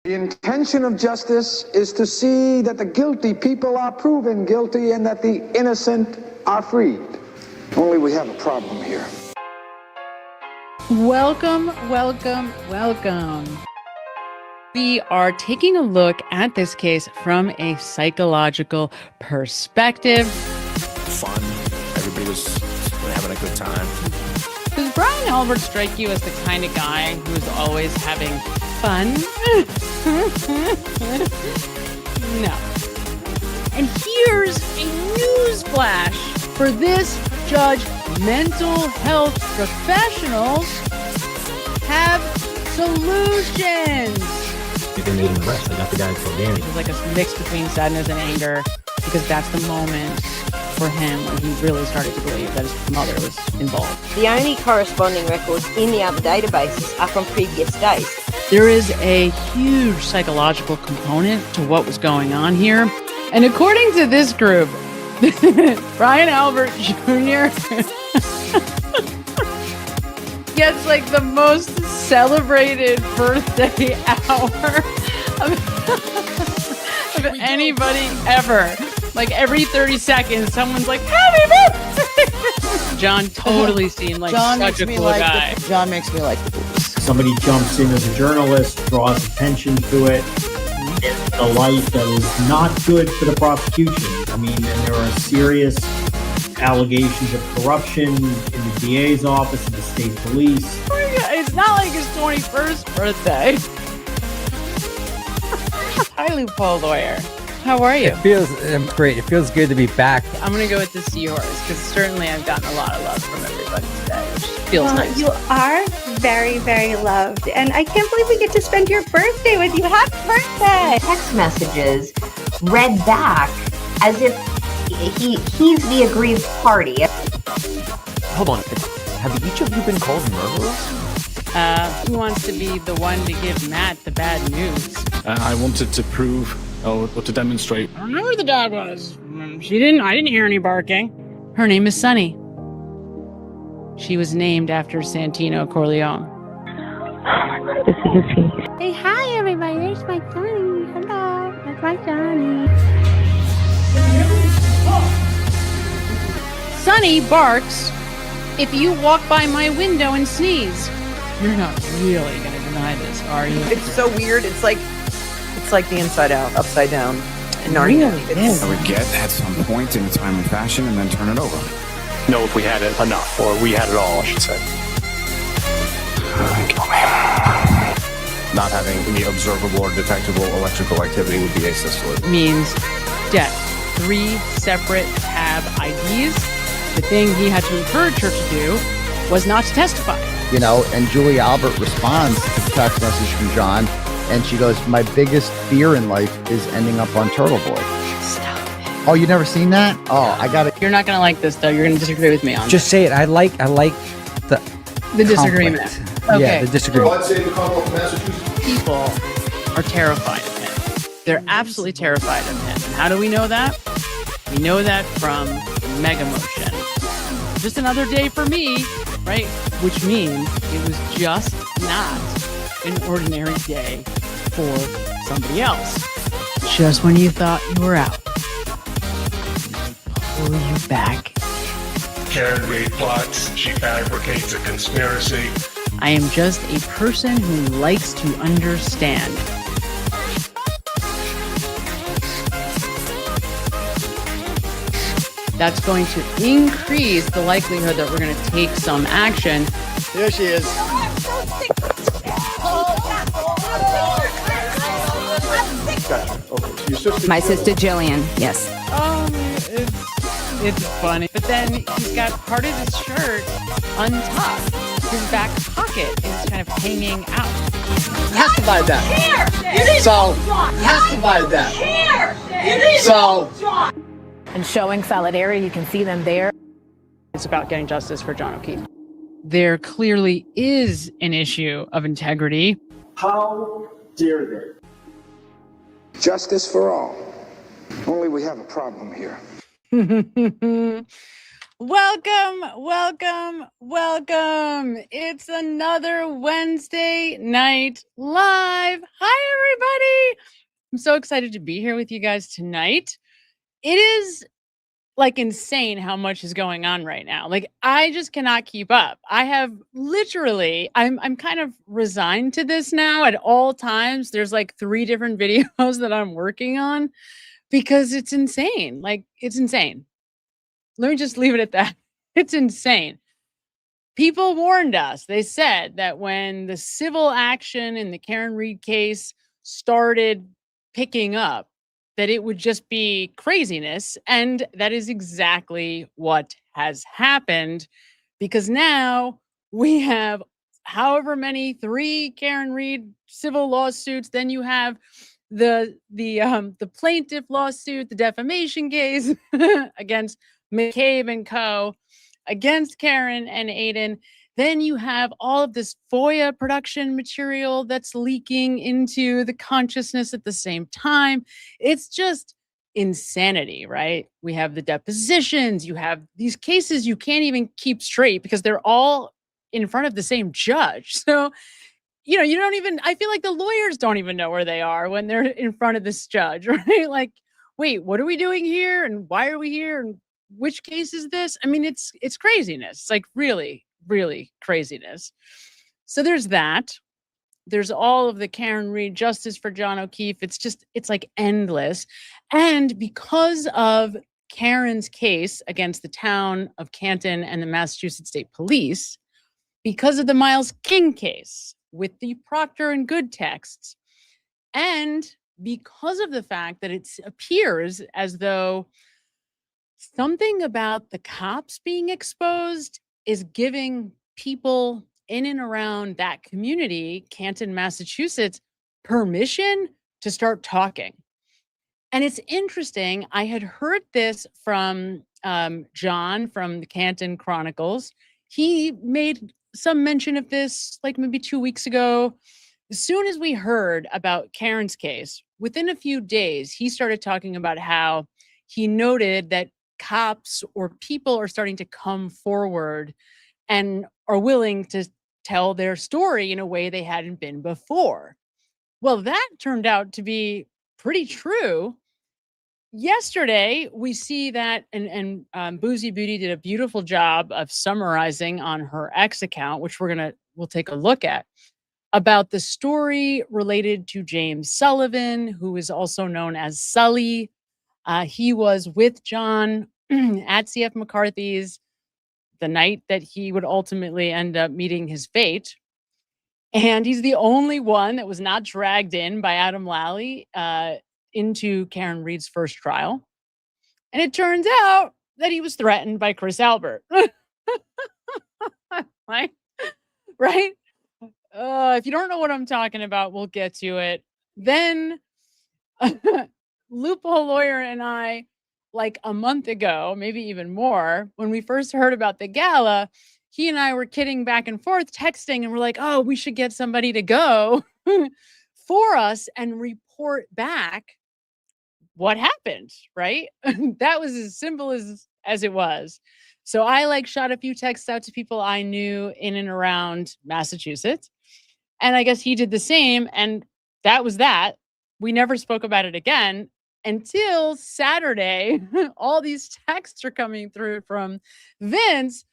The intention of justice is to see that the guilty people are proven guilty and that the innocent are freed. Only we have a problem here. Welcome, welcome, welcome. We are taking a look at this case from a psychological perspective. Fun. Everybody was having a good time. Does Brian Albert strike you as the kind of guy who's always having fun? No. And here's a news flash for this judge. Mental health professionals have solutions. They made him arrest. I got the guy so damn. It was like a mix between sadness and anger, because that's the moment for him when he really started to believe that his mother was involved. The only corresponding records in the other databases are from previous days. There is a huge psychological component to what was going on here. And according to this group, Brian Albert Jr. gets like the most celebrated birthday hour of anybody ever. Like every 30 seconds, someone's like, "Happy birthday!" John totally seemed like such a cool guy. John makes me like the police. Somebody jumps in as a journalist, draws attention to it, in a light that is not good for the prosecution. I mean, and there are serious allegations of corruption in the DA's office and the state police. It's not like his 21st birthday. Hi, loophole lawyer. How are you? It feels great. It feels good to be back. I'm going to go with the seahorse because certainly I've gotten a lot of love from everybody today, which feels nice. You are very, very loved. And I can't believe we get to spend your birthday with you. Happy birthday! Text messages read back as if he's the aggrieved party. Hold on. Have each of you been called murderers? Who wants to be the one to give Matt the bad news? I wanted to prove or to demonstrate. I don't know where the dog was. I didn't hear any barking. Her name is Sunny. She was named after Santino Corleone. Say hi, everybody. There's my Johnny. Hello. That's my Johnny. Sunny barks if you walk by my window and sneeze. You're not really going to deny this, are you? It's so weird. It's like the Inside Out, upside down. And Narnia. I would get at some point in a timely fashion and then turn it over. Know if we had it enough, or we had it all, I should say. Kill me. Not having any observable or detectable electrical activity would be asystole. Means death. 3 separate tab IDs. The thing he had to encourage her to do was not to testify. You know, and Julia Albert responds to the text message from John, and she goes, "My biggest fear in life is ending up on Turtle Boy." Stop it. Oh, you never seen that? Oh, I got it. You're not going to like this, though. You're going to disagree with me on Just say it. I like the disagreement. conflict. Okay. Yeah, the disagreement. People are terrified of him. They're absolutely terrified of him. And how do we know that? We know that from the mega motion. Just another day for me, right? Which means it was just not an ordinary day for somebody else. Just when you thought you were out, they pull you back. Karen Reed plots. She fabricates a conspiracy. I am just a person who likes to understand. That's going to increase the likelihood that we're going to take some action. There she is. My sister Jillian, yes. It's funny. But then he's got part of his shirt untucked. His back pocket is kind of hanging out. You have to buy that. So, you have to buy that. So. And showing solidarity, you can see them there. It's about getting justice for John O'Keefe. There clearly is an issue of integrity. How dare they? Justice for all. Only we have a problem here. Welcome. It's another Wednesday night live. Hi, everybody. I'm so excited to be here with you guys tonight. It is like insane how much is going on right now. Like I just cannot keep up. I have literally I'm kind of resigned to this now at all times. There's like 3 different videos that I'm working on because it's insane. Like it's insane. Let me just leave it at that. It's insane. People warned us. They said that when the civil action in the Karen Reed case started picking up, that it would just be craziness. And that is exactly what has happened because now we have however many 3 Karen Reed civil lawsuits. Then you have the plaintiff lawsuit, the defamation case against McCabe and Co. against Karen and Aiden. Then you have all of this FOIA production material that's leaking into the consciousness at the same time. It's just insanity, right? We have the depositions, you have these cases you can't even keep straight because they're all in front of the same judge. So, you don't even, I feel like the lawyers don't even know where they are when they're in front of this judge, right? Like, wait, what are we doing here? And why are we here? And which case is this? I mean, it's craziness. It's like really, really craziness. So there's that. There's all of the Karen Reed Justice for John O'Keefe. It's like endless. And because of Karen's case against the town of Canton and the Massachusetts State Police, because of the Miles King case with the Proctor and Good texts, and because of the fact that it appears as though something about the cops being exposed is giving people in and around that community, Canton, Massachusetts, permission to start talking. And it's interesting. I had heard this from John from the Canton Chronicles. He made some mention of this like maybe 2 weeks ago. As soon as we heard about Karen's case, within a few days, he started talking about how he noted that cops or people are starting to come forward and are willing to tell their story in a way they hadn't been before. Well, that turned out to be pretty true. Yesterday, we see that, and Boozy Beauty did a beautiful job of summarizing on her X account, which we'll take a look at, about the story related to James Sullivan, who is also known as Sully. He was with John at CF McCarthy's the night that he would ultimately end up meeting his fate. And he's the only one that was not dragged in by Adam Lally into Karen Reed's first trial. And it turns out that he was threatened by Chris Albert. Right? If you don't know what I'm talking about, we'll get to it. Then Loophole Lawyer and I, like a month ago, maybe even more, when we first heard about the gala, he and I were kidding back and forth, texting, and we're like, oh, we should get somebody to go for us and report back what happened, right? That was as simple as it was. So I shot a few texts out to people I knew in and around Massachusetts. And I guess he did the same. And that was that. We never spoke about it again until Saturday. All these texts are coming through from Vince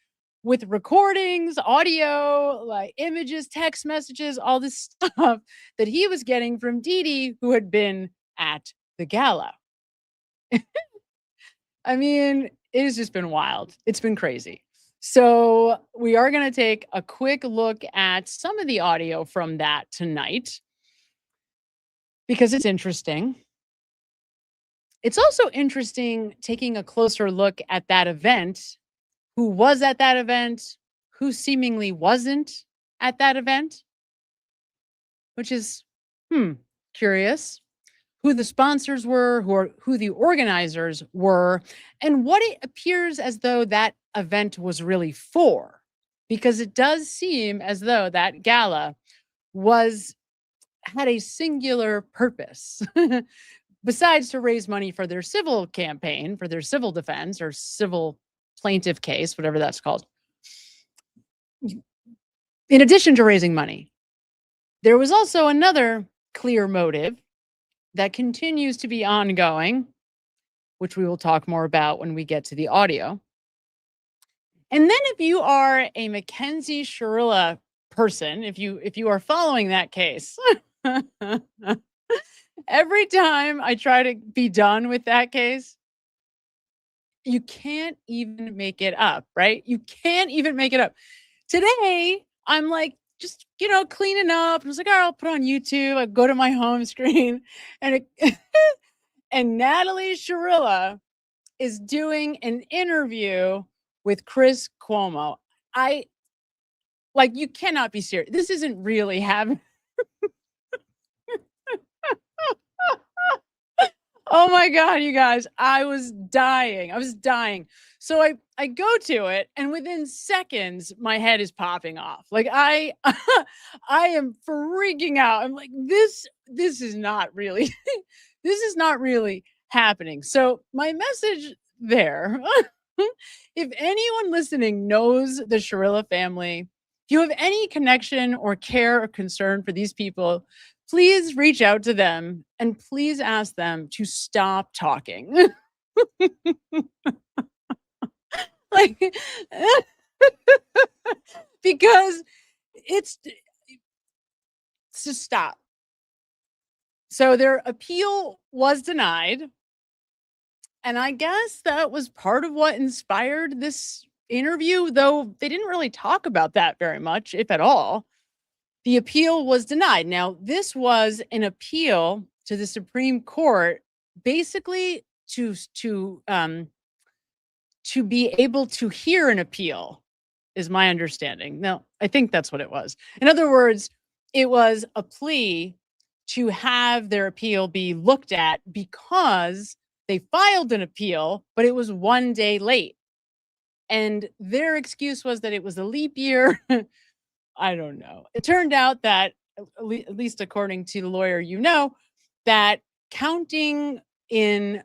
with recordings, audio, like images, text messages, all this stuff that he was getting from Dee Dee, who had been at the gala. I mean, it has just been wild. It's been crazy. So we are going to take a quick look at some of the audio from that tonight because it's interesting. It's also interesting taking a closer look at that event, who was at that event, who seemingly wasn't at that event, which is curious. Who the sponsors were, who the organizers were, and what it appears as though that event was really for. Because it does seem as though that gala had a singular purpose. Besides to raise money for their civil campaign, for their civil defense or civil plaintiff case, whatever that's called, in addition to raising money, there was also another clear motive that continues to be ongoing, which we will talk more about when we get to the audio. And then if you are a Mackenzie Shirilla person, if you are following that case, every time I try to be done with that case, you can't even make it up, right? You can't even make it up. Today, I'm like, just, cleaning up. I was like, all right, I'll put on YouTube. I go to my home screen and and Natalie Shirilla is doing an interview with Chris Cuomo. You cannot be serious. This isn't really happening. Oh my God, you guys, I was dying. So I go to it, and within seconds, my head is popping off. Like I am freaking out. I'm like, this is not really, this is not really happening. So my message there, if anyone listening knows the Shirilla family, if you have any connection or care or concern for these people, please reach out to them and please ask them to stop talking. Because it's to stop. So their appeal was denied. And I guess that was part of what inspired this interview, though they didn't really talk about that very much, if at all. The appeal was denied. Now, this was an appeal to the Supreme Court, basically to be able to hear an appeal, is my understanding. Now, I think that's what it was. In other words, it was a plea to have their appeal be looked at because they filed an appeal, but it was one day late. And their excuse was that it was a leap year. I don't know. It turned out that, at least according to the lawyer, that counting in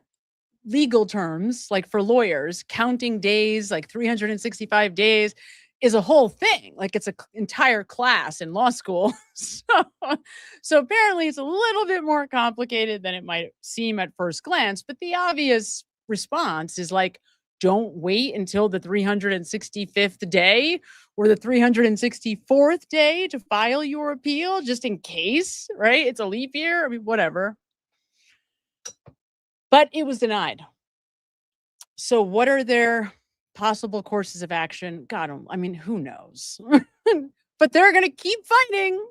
legal terms, like for lawyers, counting days, like 365 days, is a whole thing. Like it's an entire class in law school. So apparently it's a little bit more complicated than it might seem at first glance. But the obvious response is like, don't wait until the 365th day or the 364th day to file your appeal, just in case, right? It's a leap year. I mean, whatever. But it was denied. So what are their possible courses of action? God, I mean, who knows? But they're going to keep fighting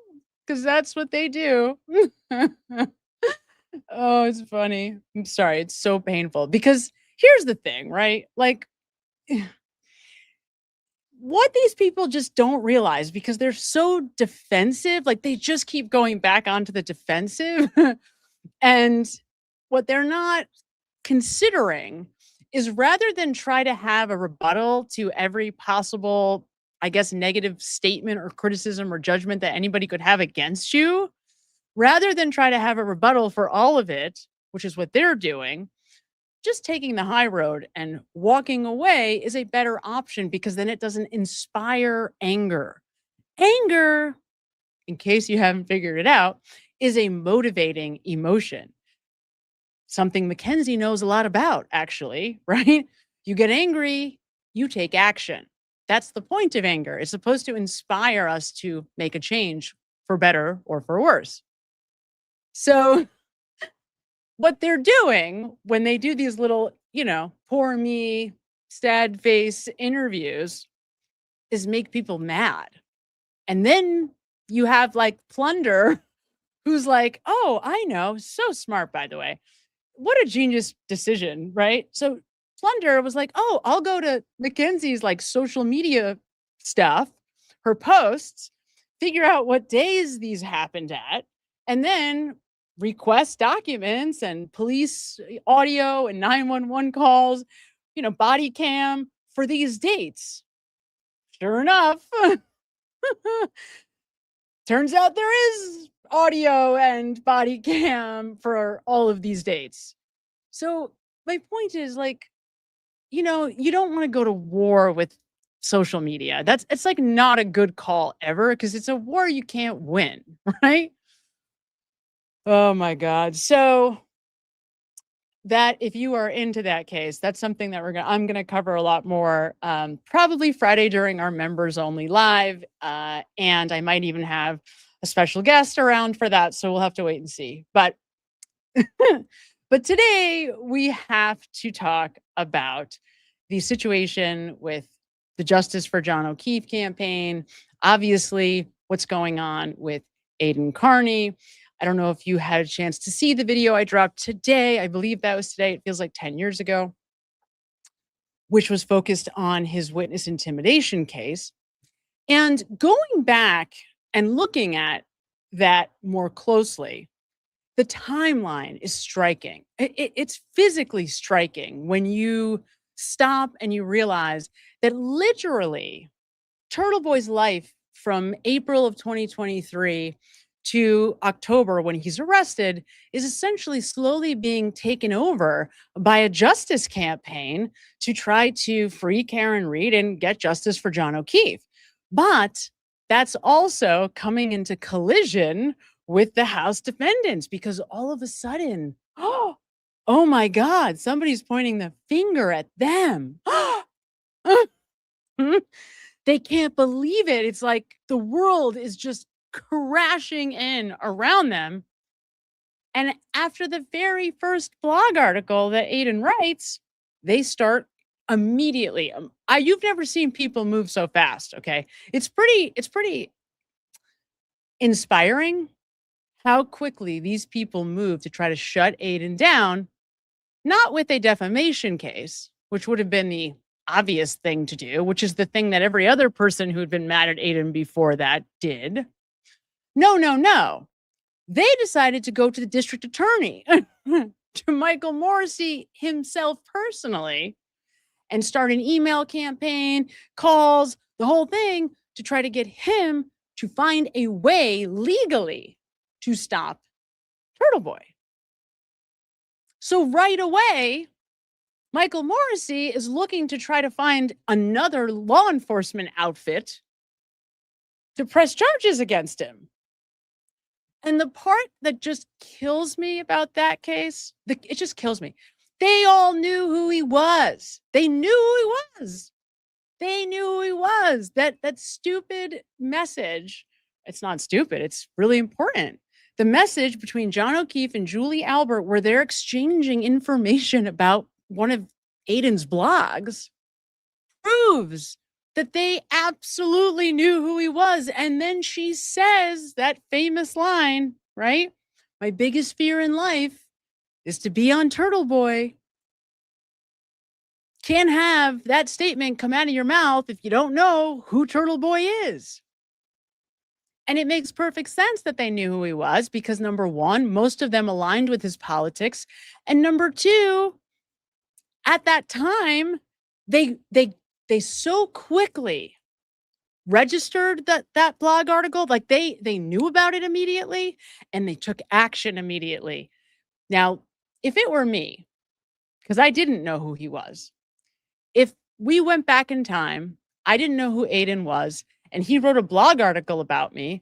because that's what they do. Oh, it's funny. I'm sorry. It's so painful because here's the thing, right? Like, what these people just don't realize, because they're so defensive, like they just keep going back onto the defensive. And what they're not considering is, rather than try to have a rebuttal to every possible, I guess, negative statement or criticism or judgment that anybody could have against you, rather than try to have a rebuttal for all of it, which is what they're doing, just taking the high road and walking away is a better option, because then it doesn't inspire anger. Anger, in case you haven't figured it out, is a motivating emotion. Something Mackenzie knows a lot about, actually, right? You get angry, you take action. That's the point of anger. It's supposed to inspire us to make a change for better or for worse. So what they're doing when they do these little, poor me, sad face interviews is make people mad. And then you have like Plunder, who's like, oh, I know. So smart, by the way. What a genius decision, right? So Plunder was like, oh, I'll go to Mackenzie's like social media stuff, her posts, figure out what days these happened at, and then request documents and police audio and 911 calls, body cam for these dates. Sure enough, turns out there is audio and body cam for all of these dates. So my point is, like, you know, you don't want to go to war with social media. It's like not a good call ever because it's a war you can't win, right? Oh my God. So that if you are into that case, that's something that I'm gonna cover a lot more, probably Friday during our members only live, and I might even have a special guest around for that. So we'll have to wait and see. But but today we have to talk about the situation with the Justice for John O'Keefe campaign. Obviously, what's going on with Aiden Carney. I don't know if you had a chance to see the video I dropped today. I believe that was today. It feels like 10 years ago, which was focused on his witness intimidation case. And going back and looking at that more closely, the timeline is striking. It's physically striking when you stop and you realize that literally Turtle Boy's life from April of 2023 to October when he's arrested is essentially slowly being taken over by a justice campaign to try to free Karen Reed and get justice for John O'Keefe. But that's also coming into collision with the House defendants because all of a sudden, oh my God, somebody's pointing the finger at them. They can't believe it. It's like the world is just crashing in around them. And after the very first blog article that Aiden writes, they start immediately. You've never seen people move so fast. Okay. It's pretty inspiring how quickly these people move to try to shut Aiden down, not with a defamation case, which would have been the obvious thing to do, which is the thing that every other person who had been mad at Aiden before that did. No. They decided to go to the district attorney, to Michael Morrissey himself personally, and start an email campaign, calls, the whole thing to try to get him to find a way legally to stop Turtle Boy. So right away, Michael Morrissey is looking to try to find another law enforcement outfit to press charges against him. And the part that just kills me about that case, it just kills me. They all knew who he was. They knew who he was. They knew who he was. That stupid message, it's not stupid, it's really important. The message between John O'Keefe and Julie Albert, where they're exchanging information about one of Aiden's blogs, proves that they absolutely knew who he was. And then she says that famous line, right? My biggest fear in life is to be on Turtle Boy. Can't have that statement come out of your mouth if you don't know who Turtle Boy is. And it makes perfect sense that they knew who he was because number one, most of them aligned with his politics. And number two, at that time, they so quickly registered that blog article, like they knew about it immediately and they took action immediately. Now, if it were me, because I didn't know who he was, if we went back in time, I didn't know who Aiden was, and he wrote a blog article about me,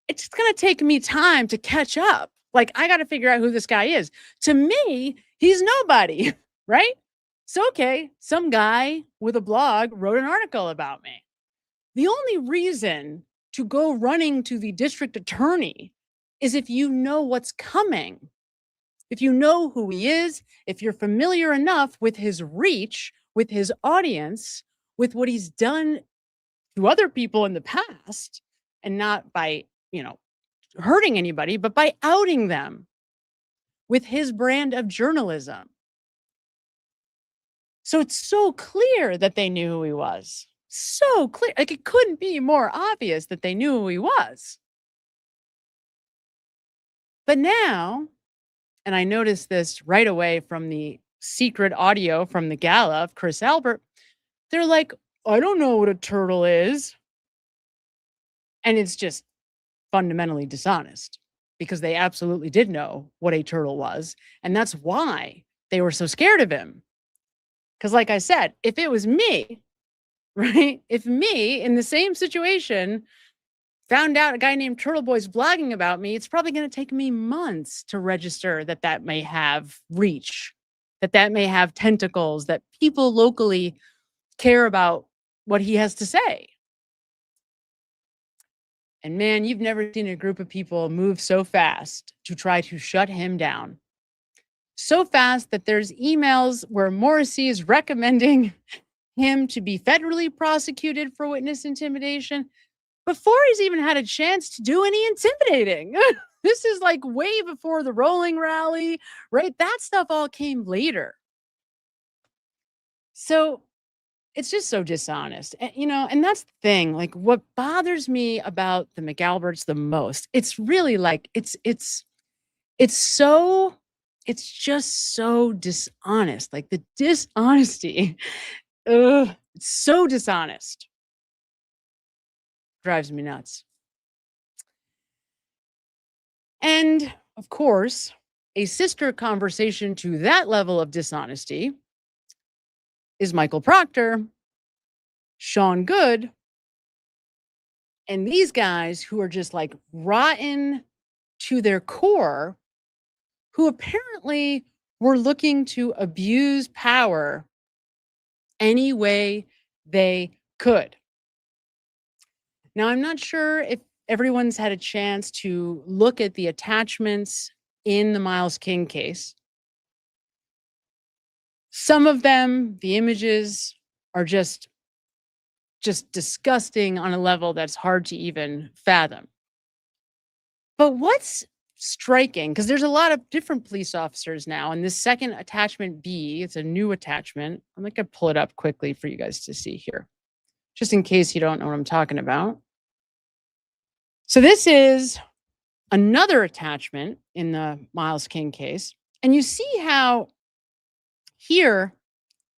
it's going to take me time to catch up. Like, I got to figure out who this guy is. To me, he's nobody, right? So, okay, some guy with a blog wrote an article about me. The only reason to go running to the district attorney is if you know what's coming. If you know who he is, if you're familiar enough with his reach, with his audience, with what he's done to other people in the past, and not by, hurting anybody, but by outing them with his brand of journalism. So it's so clear that they knew who he was. So clear. Like, it couldn't be more obvious that they knew who he was. But now, and I noticed this right away from the secret audio from the gala of Chris Albert, they're like, I don't know what a turtle is. And it's just fundamentally dishonest because they absolutely did know what a turtle was. And that's why they were so scared of him. Because like I said, if it was me, right? If me in the same situation found out a guy named Turtle Boy's blogging about me, it's probably going to take me months to register that may have reach, that may have tentacles, that people locally care about what he has to say. And man, you've never seen a group of people move so fast to try to shut him down. So fast that there's emails where Morrissey is recommending him to be federally prosecuted for witness intimidation before he's even had a chance to do any intimidating. This is like way before the rolling rally, right? That stuff all came later. So it's just so dishonest. And, and that's the thing. Like, what bothers me about the McAlberts the most, it's really like, it's just so dishonest. Like the dishonesty, it's so dishonest. Drives me nuts. And of course, a sister conversation to that level of dishonesty is Michael Proctor, Sean Good, and these guys who are just like rotten to their core, who apparently were looking to abuse power any way they could. Now, I'm not sure if everyone's had a chance to look at the attachments in the Miles King case. Some of them, the images are just disgusting on a level that's hard to even fathom. But what's striking, because there's a lot of different police officers now, and this second attachment B, it's a new attachment. I'm going to pull it up quickly for you guys to see here, just in case you don't know what I'm talking about. So this is another attachment in the Miles King case. And you see how here,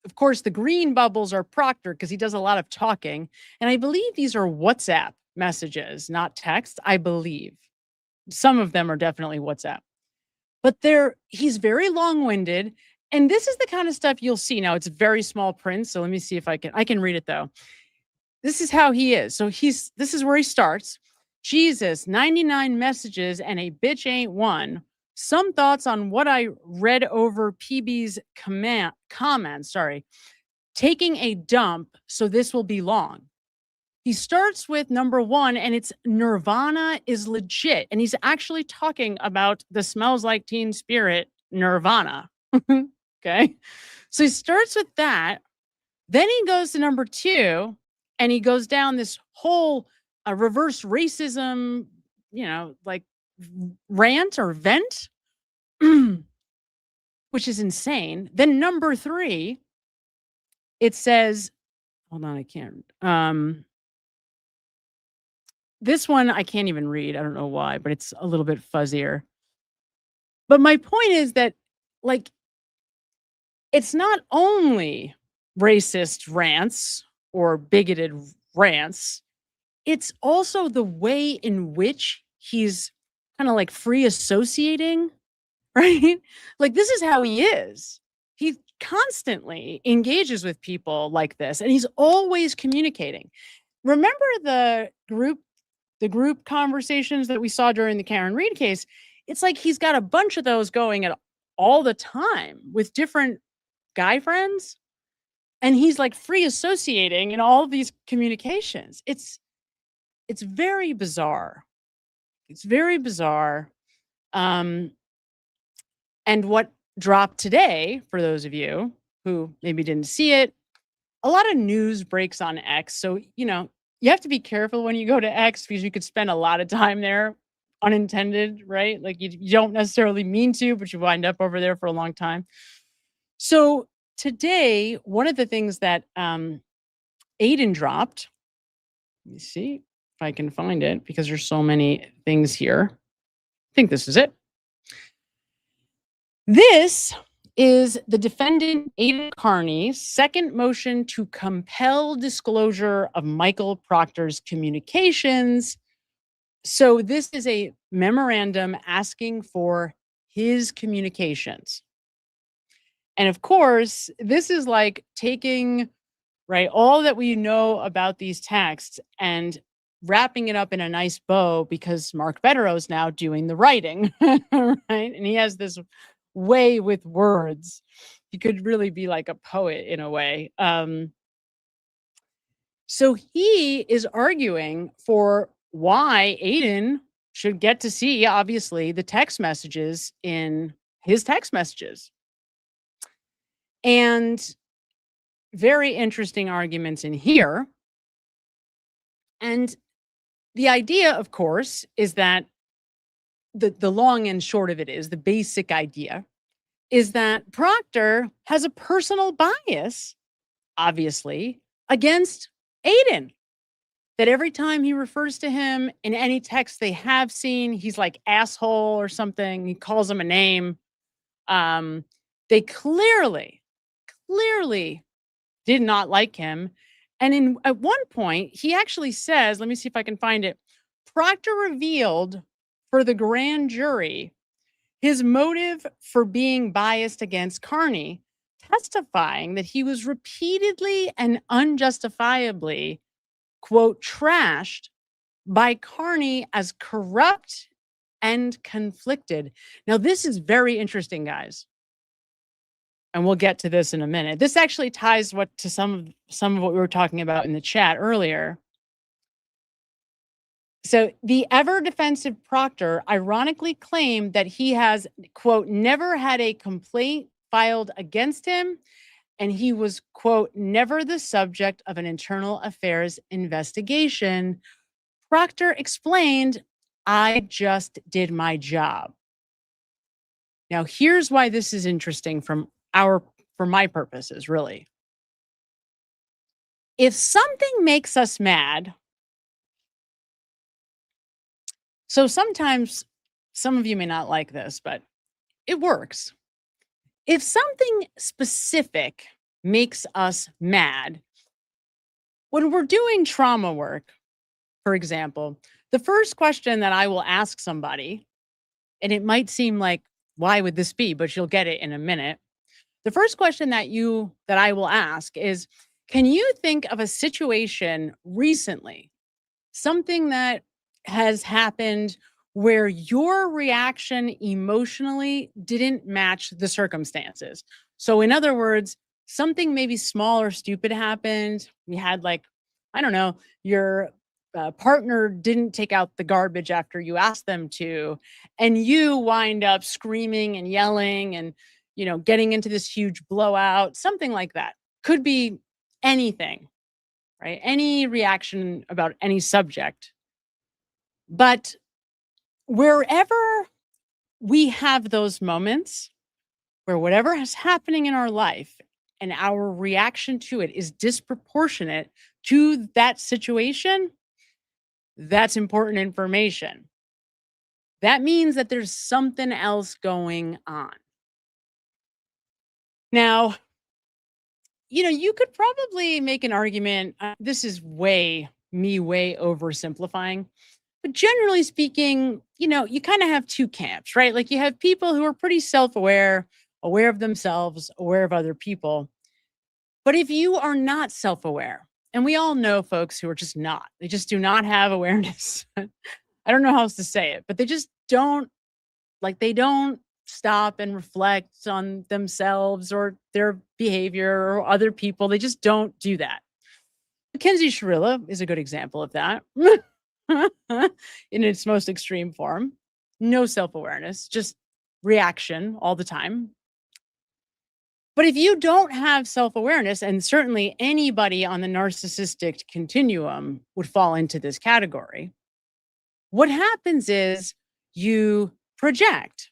of course, the green bubbles are Proctor because he does a lot of talking. And I believe these are WhatsApp messages, not text, I believe. Some of them are definitely WhatsApp. But he's very long-winded. And this is the kind of stuff you'll see. Now, it's very small print, so let me see if I can read it, though. This is how he is. So this is where he starts. Jesus, 99 messages and a bitch ain't one. Some thoughts on what I read over PB's comments. Taking a dump, so this will be long. He starts with number 1, and it's Nirvana is legit. And he's actually talking about the Smells Like Teen Spirit Nirvana. Okay. So he starts with that. Then he goes to number 2, and he goes down this whole reverse racism, like rant or vent, which is insane. Then number 3, it says, hold on, I can't. This one I can't even read. I don't know why, but it's a little bit fuzzier. But my point is that, like, it's not only racist rants or bigoted rants, it's also the way in which he's kind of like free associating, right? Like, this is how he is. He constantly engages with people like this, and he's always communicating. Remember the group conversations that we saw during the Karen Reed case? It's like he's got a bunch of those going at all the time with different guy friends, and he's like free associating in all of these communications. It's very bizarre. It's very bizarre. And what dropped today, for those of you who maybe didn't see it, a lot of news breaks on X. So, you have to be careful when you go to X because you could spend a lot of time there unintended, right? Like you don't necessarily mean to, but you wind up over there for a long time. So today, one of the things that Aiden dropped, let me see if I can find it because there's so many things here. I think this is it. This is the defendant Aiden Carney's second motion to compel disclosure of Michael Proctor's communications. So this is a memorandum asking for his communications. And of course, this is like taking, right, all that we know about these texts and wrapping it up in a nice bow because Mark Bettero's now doing the writing, right? And he has this way with words. He could really be like a poet in a way. So he is arguing for why Aiden should get to see, obviously, the text messages in his text messages. And very interesting arguments in here. And the idea, of course, is that the long and short of it is, the basic idea is that Proctor has a personal bias, obviously, against Aiden. That every time he refers to him in any text they have seen, he's like asshole or something. He calls him a name. They clearly did not like him. And at one point, he actually says, let me see if I can find it. Proctor revealed for the grand jury his motive for being biased against Carney, testifying that he was repeatedly and unjustifiably, quote, trashed by Carney as corrupt and conflicted. Now, this is very interesting, guys. And we'll get to this in a minute. This actually ties to some of what we were talking about in the chat earlier. So the ever defensive Proctor ironically claimed that he has, quote, never had a complaint filed against him, and he was, quote, never the subject of an internal affairs investigation. Proctor explained, I just did my job. Now, here's why this is interesting for my purposes, really. If something makes us mad, so sometimes some of you may not like this, but it works. If something specific makes us mad, when we're doing trauma work, for example, the first question that I will ask somebody, and it might seem like, why would this be? But you'll get it in a minute. The first question that I will ask is, can you think of a situation recently, something that has happened where your reaction emotionally didn't match the circumstances? So in other words, something maybe small or stupid happened. You had I don't know, your partner didn't take out the garbage after you asked them to, and you wind up screaming and yelling and, getting into this huge blowout, something like that. Could be anything, right? Any reaction about any subject. But wherever we have those moments where whatever is happening in our life and our reaction to it is disproportionate to that situation, that's important information. That means that there's something else going on. Now, you could probably make an argument. This is way oversimplifying. But generally speaking, you kind of have two camps, right? Like you have people who are pretty self-aware, aware of themselves, aware of other people. But if you are not self-aware, and we all know folks who are just not, they just do not have awareness. I don't know how else to say it, but they just don't, they don't stop and reflect on themselves or their behavior or other people. They just don't do that. Mackenzie Shirilla is a good example of that. In its most extreme form. No self-awareness, just reaction all the time. But if you don't have self-awareness, and certainly anybody on the narcissistic continuum would fall into this category, what happens is you project.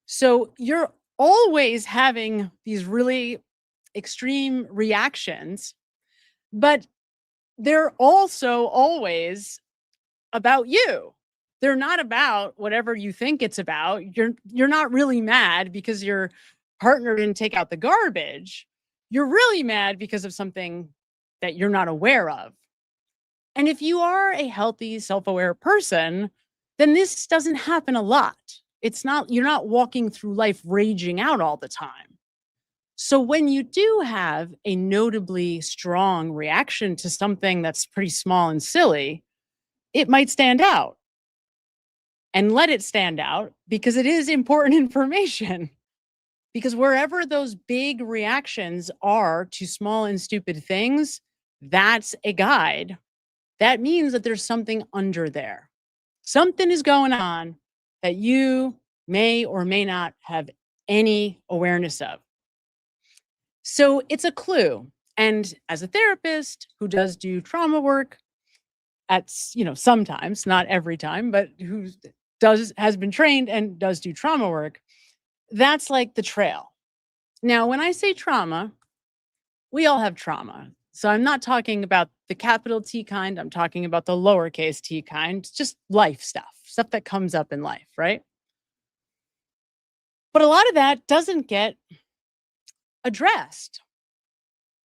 So you're always having these really extreme reactions, but they're also always about you. They're not about whatever you think it's about. You're not really mad because your partner didn't take out the garbage. You're really mad because of something that you're not aware of. And if you are a healthy, self-aware person, then this doesn't happen a lot. You're not walking through life raging out all the time. So when you do have a notably strong reaction to something that's pretty small and silly, it might stand out, and let it stand out because it is important information. Because wherever those big reactions are to small and stupid things, that's a guide. That means that there's something under there. Something is going on that you may or may not have any awareness of. So it's a clue. And as a therapist who does do trauma work sometimes, not every time, but who has been trained and does do trauma work, that's like the trail. Now, when I say trauma, we all have trauma. So I'm not talking about the capital T kind. I'm talking about the lowercase t kind, just life stuff that comes up in life, right? But a lot of that doesn't get addressed.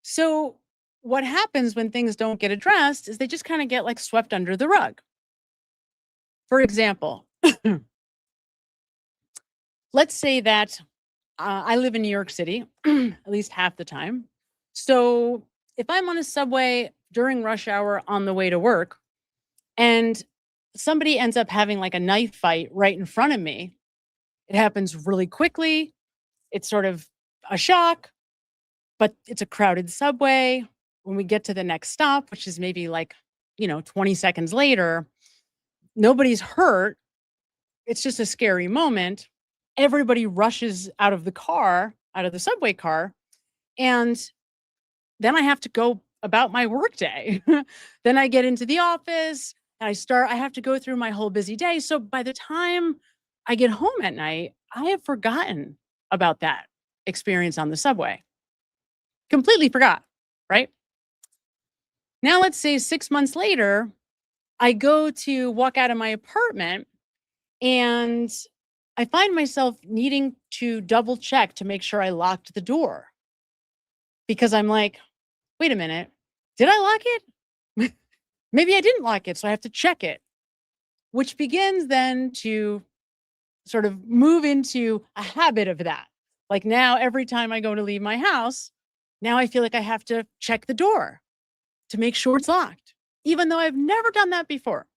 So what happens when things don't get addressed is they just kind of get like swept under the rug. For example, let's say that I live in New York City, at least half the time. So if I'm on a subway during rush hour on the way to work and somebody ends up having like a knife fight right in front of me, it happens really quickly. It's sort of a shock, but it's a crowded subway. When we get to the next stop, which is maybe like, 20 seconds later, nobody's hurt. It's just a scary moment. Everybody rushes out of the subway car, and then I have to go about my workday. Then I get into the office and I have to go through my whole busy day. So by the time I get home at night, I have forgotten about that experience on the subway. Completely forgot, right? Now, let's say 6 months later, I go to walk out of my apartment and I find myself needing to double check to make sure I locked the door. Because I'm like, wait a minute, did I lock it? Maybe I didn't lock it, so I have to check it, which begins then to sort of move into a habit of that. Like now, every time I go to leave my house, now I feel like I have to check the door to make sure it's locked, even though I've never done that before.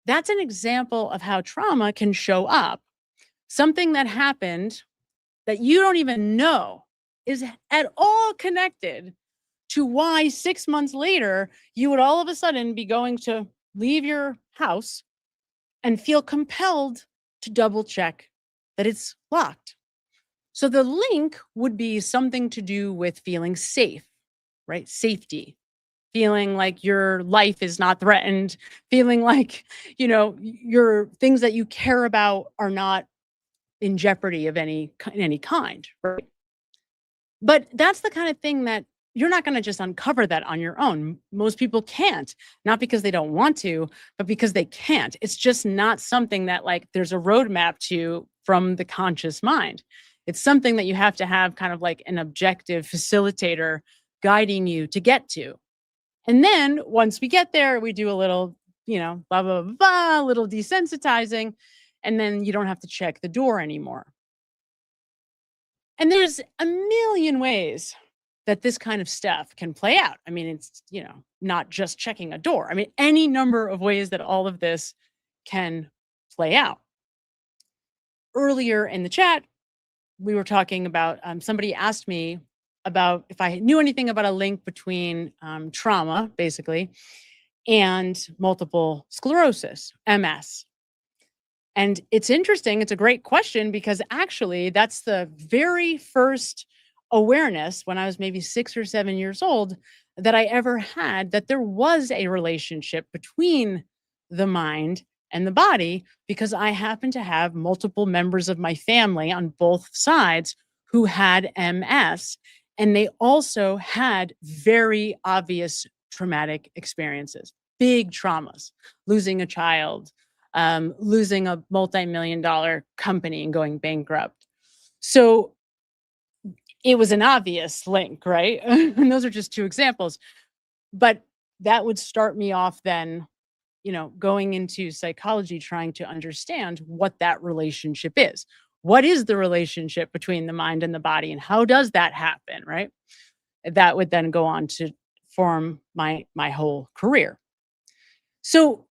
That's an example of how trauma can show up. Something that happened that you don't even know is at all connected to why 6 months later, you would all of a sudden be going to leave your house and feel compelled to double check that it's locked. So the link would be something to do with feeling safe, right? Safety, feeling like your life is not threatened, feeling like, your things that you care about are not in jeopardy of any kind, right? But that's the kind of thing that you're not going to just uncover that on your own. Most people can't, not because they don't want to, but because they can't. It's just not something that like there's a roadmap to from the conscious mind. It's something that you have to have kind of like an objective facilitator guiding you to get to. And then once we get there, we do a little, blah, blah, blah, blah, a little desensitizing, and then you don't have to check the door anymore. And there's a million ways that this kind of stuff can play out. I mean, it's, not just checking a door. I mean, any number of ways that all of this can play out. Earlier in the chat, we were talking about, somebody asked me about if I knew anything about a link between trauma, basically, and multiple sclerosis, MS. And it's interesting. It's a great question because actually that's the very first awareness when I was maybe 6 or 7 years old that I ever had that there was a relationship between the mind and the body, because I happen to have multiple members of my family on both sides who had MS, and they also had very obvious traumatic experiences, big traumas, losing a child, losing a multi-million-dollar company and going bankrupt. So it was an obvious link, right? And those are just two examples. But that would start me off then, going into psychology, trying to understand what that relationship is. what is the relationship between the mind and the body, and how does that happen, right? That would then go on to form my whole career. So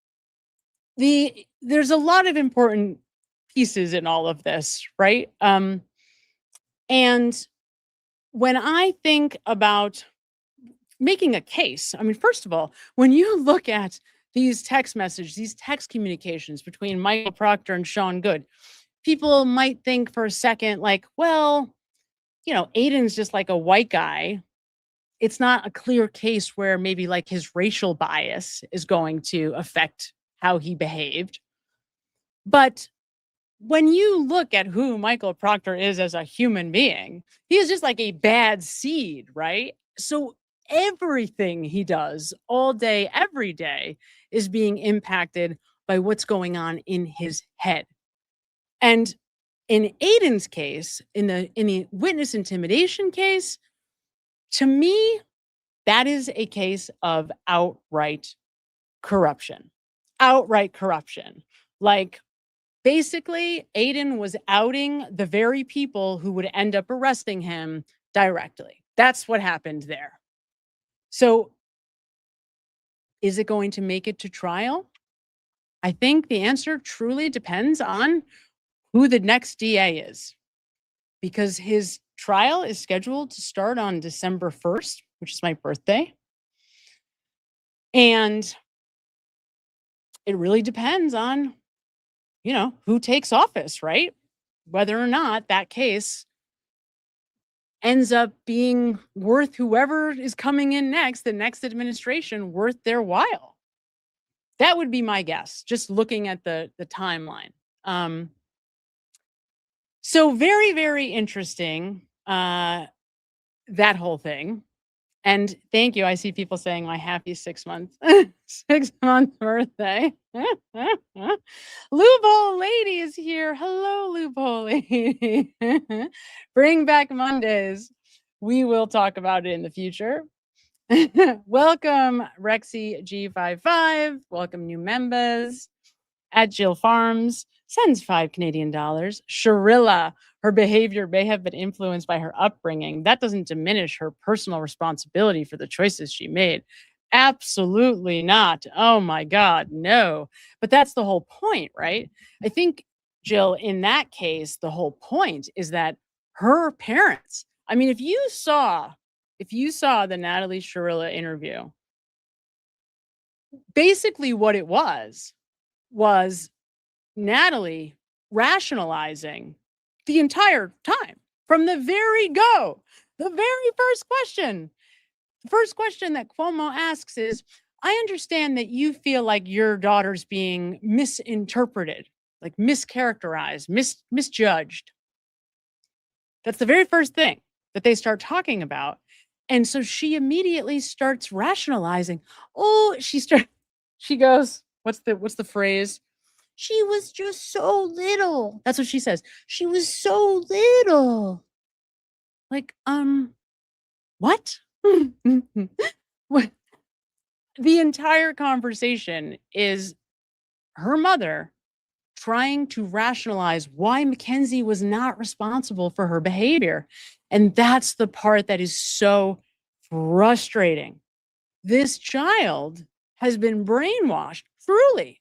there's a lot of important pieces in all of this, right? And when I think about making a case, I mean, first of all, when you look at these text messages, these text communications between Michael Proctor and Sean Good, people might think for a second, like, well, Aiden's just like a white guy. It's not a clear case where maybe like his racial bias is going to affect how he behaved. But when you look at who Michael Proctor is as a human being, he is just like a bad seed, right? So everything he does all day, every day is being impacted by what's going on in his head. And in Aiden's case, in the witness intimidation case, to me, that is a case of outright corruption. Outright corruption. Like, basically, Aiden was outing the very people who would end up arresting him directly. That's what happened there. So, is it going to make it to trial? I think the answer truly depends on who the next DA is, because his trial is scheduled to start on December 1st, which is my birthday. And it really depends on, who takes office, right? Whether or not that case ends up being worth whoever is coming in next, the next administration, worth their while. That would be my guess, just looking at the timeline. So very, very interesting, that whole thing. And thank you. I see people saying my happy 6-month birthday. Loophole Lady is here. Hello, Loophole Lady. Bring back Mondays. We will talk about it in the future. Welcome, Rexy G55. Welcome, new members. At Jill Farms sends $5 Canadian. Sharilla, her behavior may have been influenced by her upbringing. That doesn't diminish her personal responsibility for the choices she made. Absolutely not. Oh my God, no. But that's the whole point, right? I think, Jill, in that case, the whole point is that her parents, I mean, if you saw the Natalie Sharilla interview, basically what it was Natalie rationalizing the entire time from the very go. The very first question that Cuomo asks is, I understand that you feel like your daughter's being misinterpreted, like mischaracterized, misjudged. That's the very first thing that they start talking about. And so she immediately starts rationalizing. She goes, what's the phrase? She was just so little. That's what she says. She was so little. Like, what? What? The entire conversation is her mother trying to rationalize why Mackenzie was not responsible for her behavior. And that's the part that is so frustrating. This child has been brainwashed, truly,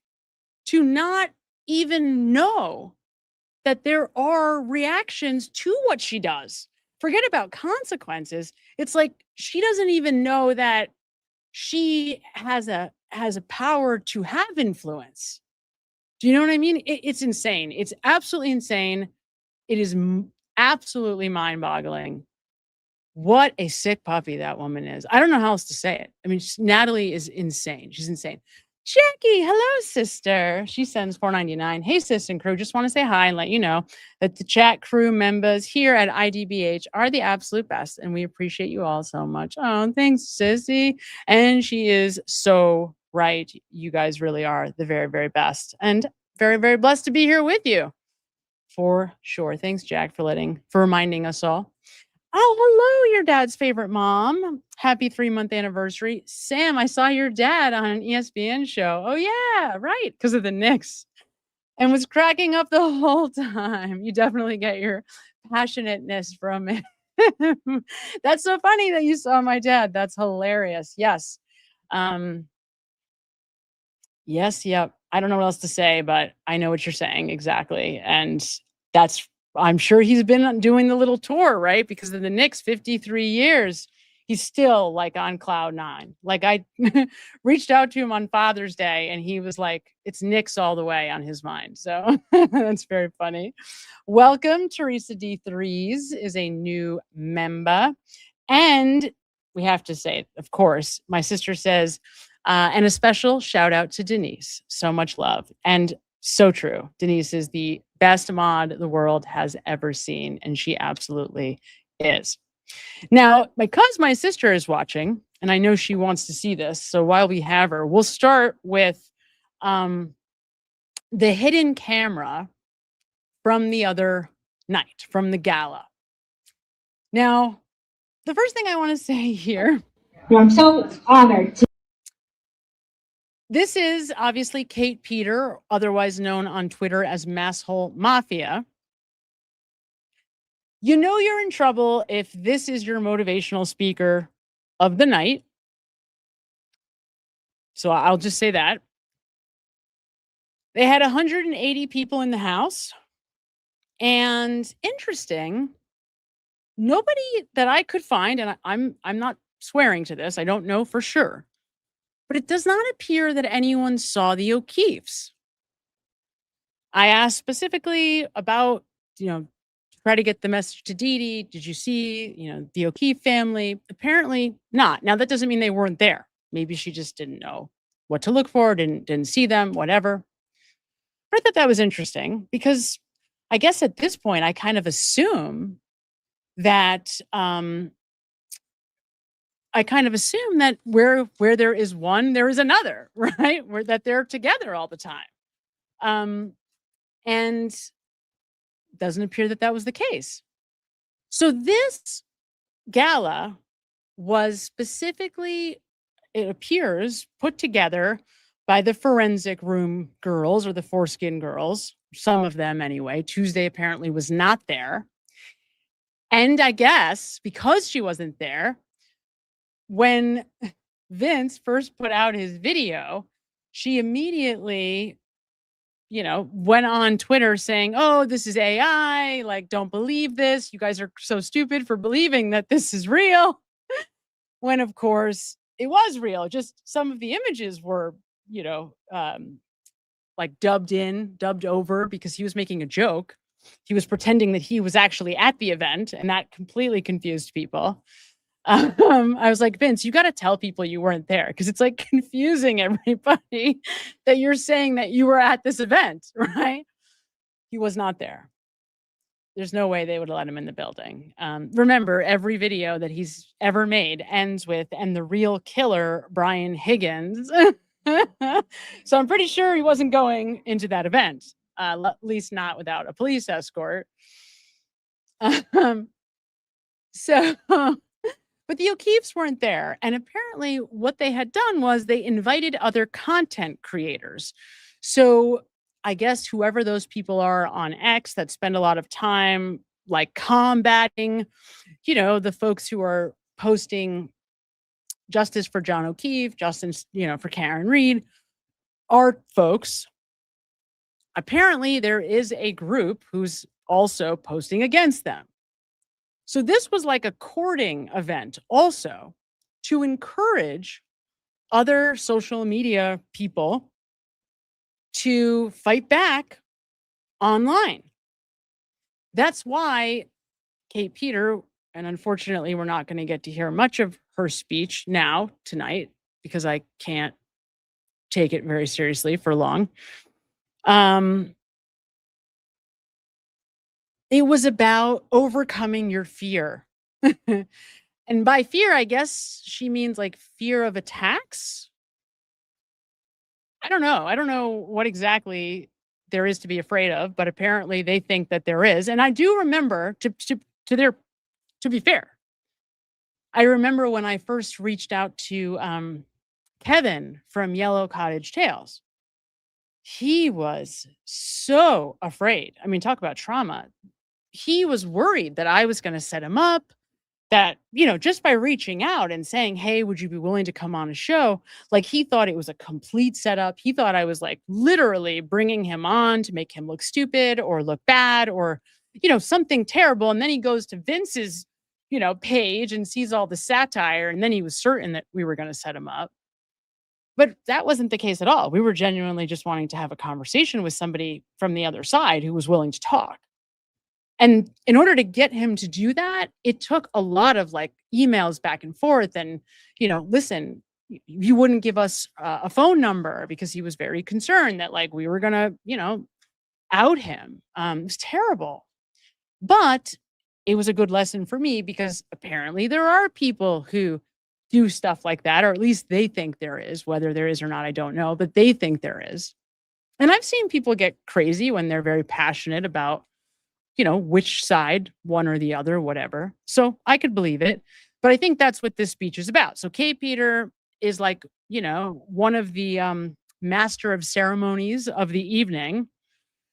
to not even know that there are reactions to what she does. Forget about consequences. It's like she doesn't even know that she has a power to have influence. Do you know what I mean? It's insane. It's absolutely insane. It is absolutely mind-boggling. What a sick puppy that woman is. I don't know how else to say it. I mean, Natalie is insane. She's insane. Jackie, hello, sister. She sends $4.99. Hey, sis and crew. Just want to say hi and let you know that the chat crew members here at IDBH are the absolute best, and we appreciate you all so much. Oh, thanks, sissy. And she is so right. You guys really are the very, very best, and very, very blessed to be here with you. For sure. Thanks, Jack, for reminding us all. Oh, hello, your dad's favorite mom. Happy 3-month anniversary. Sam, I saw your dad on an ESPN show. Oh, yeah, right. Because of the Knicks. and was cracking up the whole time. You definitely get your passionateness from it. That's so funny that you saw my dad. That's hilarious. Yes. Um, yes, yep. I don't know what else to say, but I know what you're saying exactly. And that's, I'm sure he's been doing the little tour, right? Because of the Knicks, 53 years, he's still like on cloud nine. Like I reached out to him on Father's Day and he was like, it's Knicks all the way on his mind. So that's very funny. Welcome, Teresa D3s is a new member. And we have to say, of course, my sister says, and a special shout out to Denise. So much love. And so true. Denise is the best mod the world has ever seen. And she absolutely is. Now, because my sister is watching, and I know she wants to see this. So while we have her, we'll start with the hidden camera from the other night, from the gala. Now, the first thing I want to say here. I'm so honored to. This is obviously Kate Peter, otherwise known on Twitter as Masshole Mafia. You know you're in trouble if this is your motivational speaker of the night. So I'll just say that. They had 180 people in the house. And interesting, nobody that I could find, and I'm not swearing to this, I don't know for sure, but it does not appear that anyone saw the O'Keeffes. I asked specifically about, try to get the message to Dee Dee. Did you see, the O'Keefe family? Apparently not. Now, that doesn't mean they weren't there. Maybe she just didn't know what to look for, didn't see them, whatever. But I thought that was interesting because I guess at this point, I kind of assume that where there is one, there is another, right? That they're together all the time. And doesn't appear that was the case. So this gala was specifically, it appears, put together by the forensic room girls or the foreskin girls, some of them anyway. Tuesday apparently was not there. And I guess because she wasn't there, when Vince first put out his video, she immediately, went on Twitter saying, oh, this is AI. Like, don't believe this. You guys are so stupid for believing that this is real. When, of course, it was real. Just some of the images were, like dubbed over because he was making a joke. He was pretending that he was actually at the event, and that completely confused people. I was like, Vince, you got to tell people you weren't there because it's like confusing everybody that you're saying that you were at this event, right? He was not there. There's no way they would have let him in the building. Remember, every video that he's ever made ends with, and the real killer, Brian Higgins. So I'm pretty sure he wasn't going into that event, at least not without a police escort. But the O'Keeffes weren't there. And apparently what they had done was they invited other content creators. So I guess whoever those people are on X that spend a lot of time like combating, the folks who are posting justice for John O'Keefe, justice, for Karen Reed, are folks. Apparently there is a group who's also posting against them. So this was like a courting event also to encourage other social media people to fight back online. That's why Kate Peter, and unfortunately we're not going to get to hear much of her speech now tonight because I can't take it very seriously for long. It was about overcoming your fear. And by fear, I guess she means like fear of attacks. I don't know. I don't know what exactly there is to be afraid of, but apparently they think that there is. And I do remember, to be fair, I remember when I first reached out to Kevin from Yellow Cottage Tales. he was so afraid. I mean, talk about trauma. He was worried that I was going to set him up, that, just by reaching out and saying, hey, would you be willing to come on a show? Like, he thought it was a complete setup. He thought I was like literally bringing him on to make him look stupid or look bad or, something terrible. And then he goes to Vince's, page and sees all the satire. And then he was certain that we were going to set him up. But that wasn't the case at all. We were genuinely just wanting to have a conversation with somebody from the other side who was willing to talk. And in order to get him to do that, it took a lot of like emails back and forth. And, listen, you wouldn't give us a phone number because he was very concerned that like we were going to, out him. It was terrible. But it was a good lesson for me because apparently there are people who do stuff like that, or at least they think there is. Whether there is or not, I don't know, but they think there is. And I've seen people get crazy when they're very passionate about, which side, one or the other, whatever. So I could believe it. But I think that's what this speech is about. So Kate Peter is like, one of the master of ceremonies of the evening.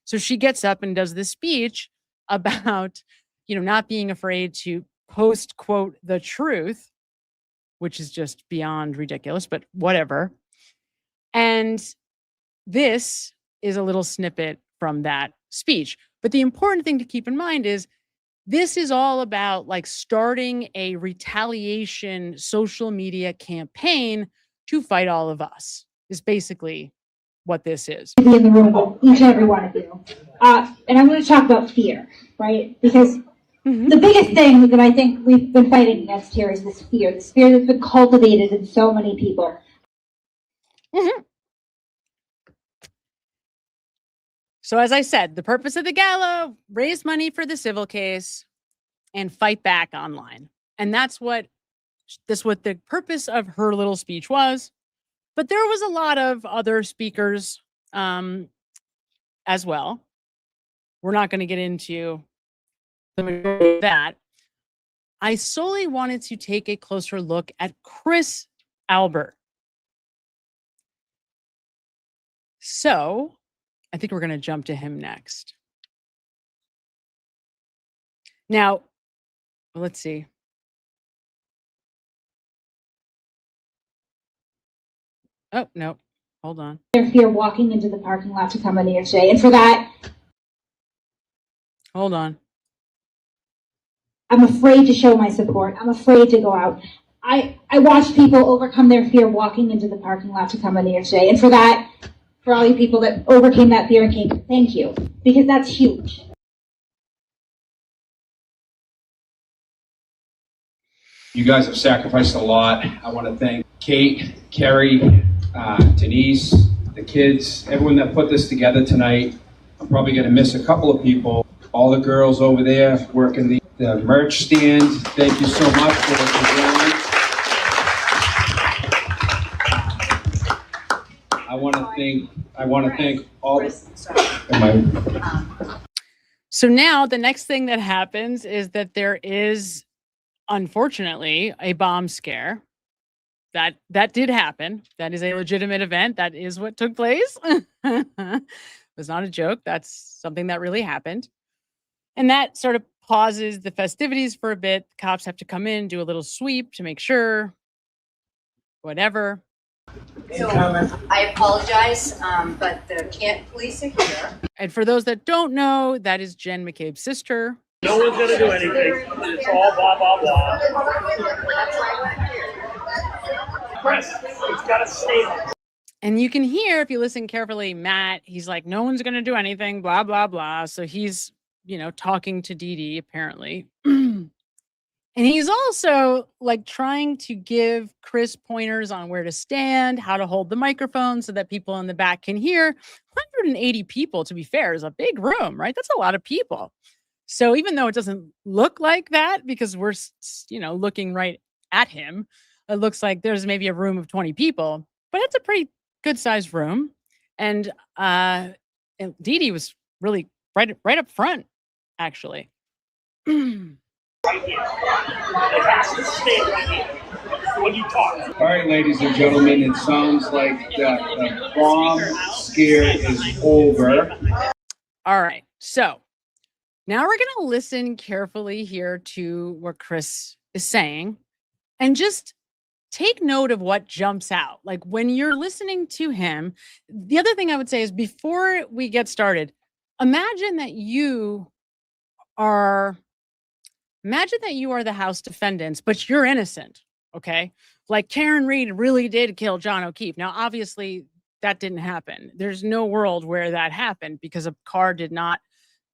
So she gets up and does this speech about, not being afraid to post, quote, the truth, which is just beyond ridiculous, but whatever. And this is a little snippet from that speech. But the important thing to keep in mind is this is all about like starting a retaliation social media campaign to fight all of us, is basically what this is. Be in the room with each and every one of you. And I'm going to talk about fear, right? Because the biggest thing that I think we've been fighting against here is this fear that's been cultivated in so many people. So as I said, the purpose of the gala, raise money for the civil case and fight back online. And that's what the purpose of her little speech was. But there was a lot of other speakers as well. We're not going to get into the majority of that. I solely wanted to take a closer look at Chris Albert. So I think we're going to jump to him next. Now, let's see. Oh, no. Hold on. Their fear walking into the parking lot to come on the today. And for that, hold on. I'm afraid to show my support. I'm afraid to go out. I watched people overcome their fear walking into the parking lot to come on the today. And for that, for all you people that overcame that fear and came, thank you. Because that's huge. You guys have sacrificed a lot. I want to thank Kate, Carrie, Denise, the kids, everyone that put this together tonight. I'm probably going to miss a couple of people. All the girls over there working the merch stand. Thank you so much for what you're doing. I want to thank all. So now the next thing that happens is that there is, unfortunately, a bomb scare. That did happen. That is a legitimate event. That is what took place. It was not a joke. That's something that really happened. And that sort of pauses the festivities for a bit. The cops have to come in, do a little sweep to make sure, whatever. So I apologize, but the police are here. And for those that don't know, that is Jen McCabe's sister. No one's going to do anything. It's all blah, blah, blah. Press, it's got to stay on. And you can hear, if you listen carefully, Matt, he's like, no one's going to do anything, blah, blah, blah. So he's, talking to Dee Dee, apparently. And he's also like trying to give Chris pointers on where to stand, how to hold the microphone so that people in the back can hear. 180 people, to be fair, is a big room, right? That's a lot of people. So even though it doesn't look like that because we're, looking right at him, it looks like there's maybe a room of 20 people, but it's a pretty good sized room. And Dee Dee was really right up front, actually. Right here. It has to stay right here when you talk. All right, ladies and gentlemen, it sounds like the bomb scare is over. All right. So now we're going to listen carefully here to what Chris is saying and just take note of what jumps out. Like when you're listening to him, the other thing I would say is before we get started, imagine that you are the House defendants, but you're innocent. Okay. Like Karen Reed really did kill John O'Keefe. Now, obviously, that didn't happen. There's no world where that happened because a car did not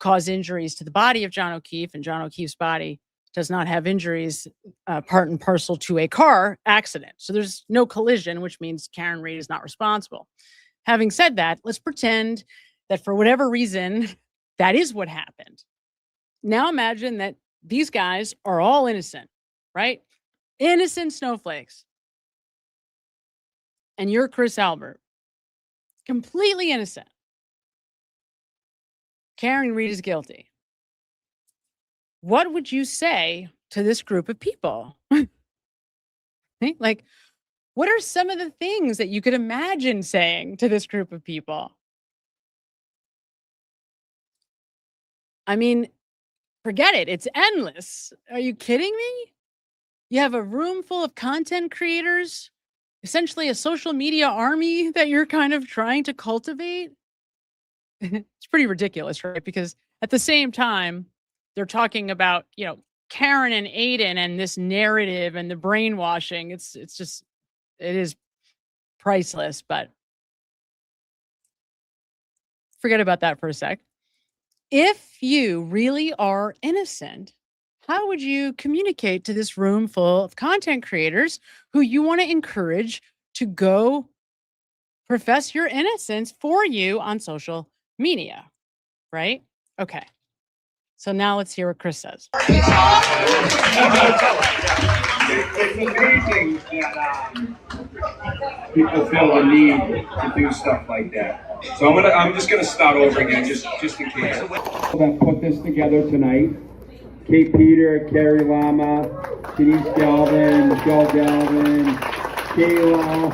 cause injuries to the body of John O'Keefe, and John O'Keefe's body does not have injuries part and parcel to a car accident. So there's no collision, which means Karen Reed is not responsible. Having said that, let's pretend that for whatever reason, that is what happened. Now imagine that these guys are all innocent, right? Innocent snowflakes. And you're Chris Albert. Completely innocent. Karen Reed is guilty. What would you say to this group of people? Like, what are some of the things that you could imagine saying to this group of people? I mean, forget it. It's endless. Are you kidding me? You have a room full of content creators, essentially a social media army that you're kind of trying to cultivate. It's pretty ridiculous, right? Because at the same time, they're talking about, Karen and Aiden and this narrative and the brainwashing. It is priceless, but forget about that for a sec. If you really are innocent, how would you communicate to this room full of content creators who you want to encourage to go profess your innocence for you on social media, right? Okay. So now let's hear what Chris says. It's amazing that people feel the need to do stuff like that. So I'm just gonna start over again, just in case. That put this together tonight. Kate Peter, Carrie Lama, Denise Galvin, Michelle Galvin, Kayla,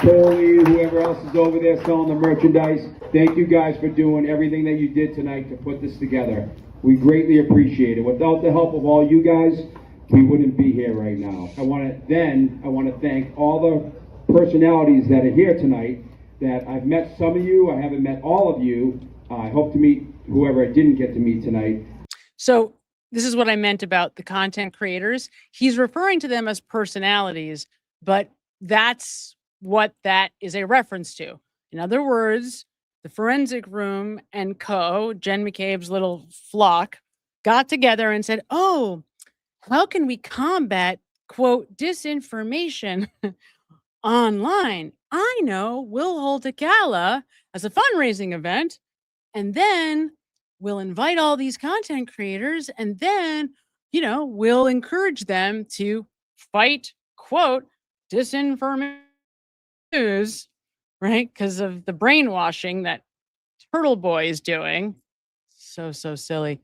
Coley, whoever else is over there selling the merchandise. Thank you guys for doing everything that you did tonight to put this together. We greatly appreciate it. Without the help of all you guys, we wouldn't be here right now. I want to thank all the personalities that are here tonight. That I've met some of you, I haven't met all of you. I hope to meet whoever I didn't get to meet tonight. So this is what I meant about the content creators. He's referring to them as personalities, but that's what that is a reference to. In other words, the forensic room and Jen McCabe's little flock, got together and said, oh, how can we combat, quote, disinformation online? I know, we'll hold a gala as a fundraising event, and then we'll invite all these content creators, and then, we'll encourage them to fight, quote, disinformation news, right? Because of the brainwashing that Turtle Boy is doing. So silly.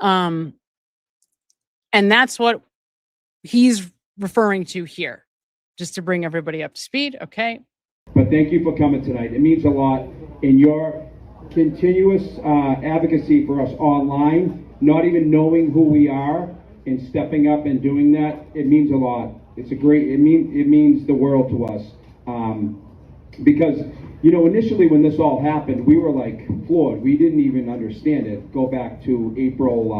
And that's what he's referring to here, just to bring everybody up to speed. Okay. But thank you for coming tonight. It means a lot in your continuous advocacy for us online, not even knowing who we are and stepping up and doing that. It means a lot. It means the world to us. Because, initially when this all happened, we were like floored. We didn't even understand it. Go back to April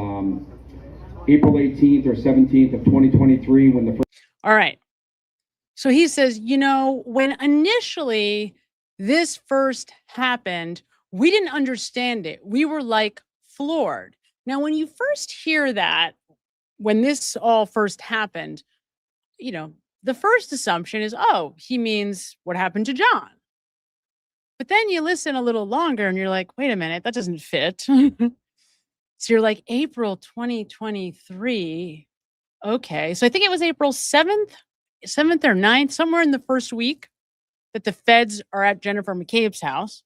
18th or 17th of 2023 when the first. All right. So he says, when initially this first happened, we didn't understand it. We were like floored. Now, when you first hear that, when this all first happened, the first assumption is, oh, he means what happened to John. But then you listen a little longer and you're like, wait a minute, that doesn't fit. So you're like, April 2023. Okay. So I think it was April 7th or 9th, somewhere in the first week that the feds are at Jennifer McCabe's house.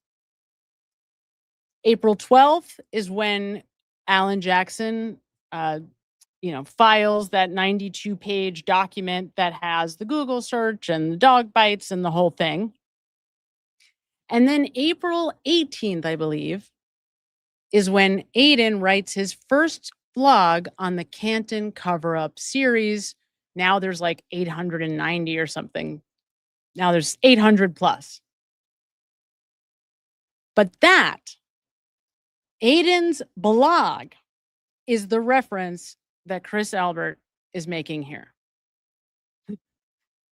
April 12th is when Alan Jackson, files that 92-page document that has the Google search and the dog bites and the whole thing. And then April 18th, I believe, is when Aiden writes his first blog on the Canton cover-up series. Now there's like 890 or something. Now there's 800 plus. But that, Aiden's blog, is the reference that Chris Albert is making here.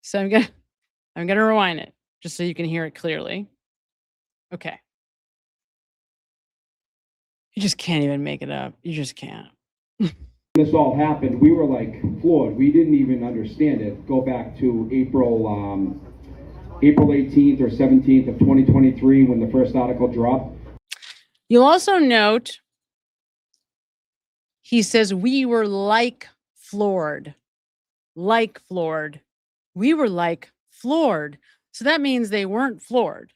So I'm gonna rewind it just so you can hear it clearly. Okay. You just can't even make it up. You just can't. This all happened, we were like floored. We didn't even understand it. Go back to April 18th or 17th of 2023 when the first article dropped. You'll also note he says we were like floored. Like floored. We were like floored. So that means they weren't floored.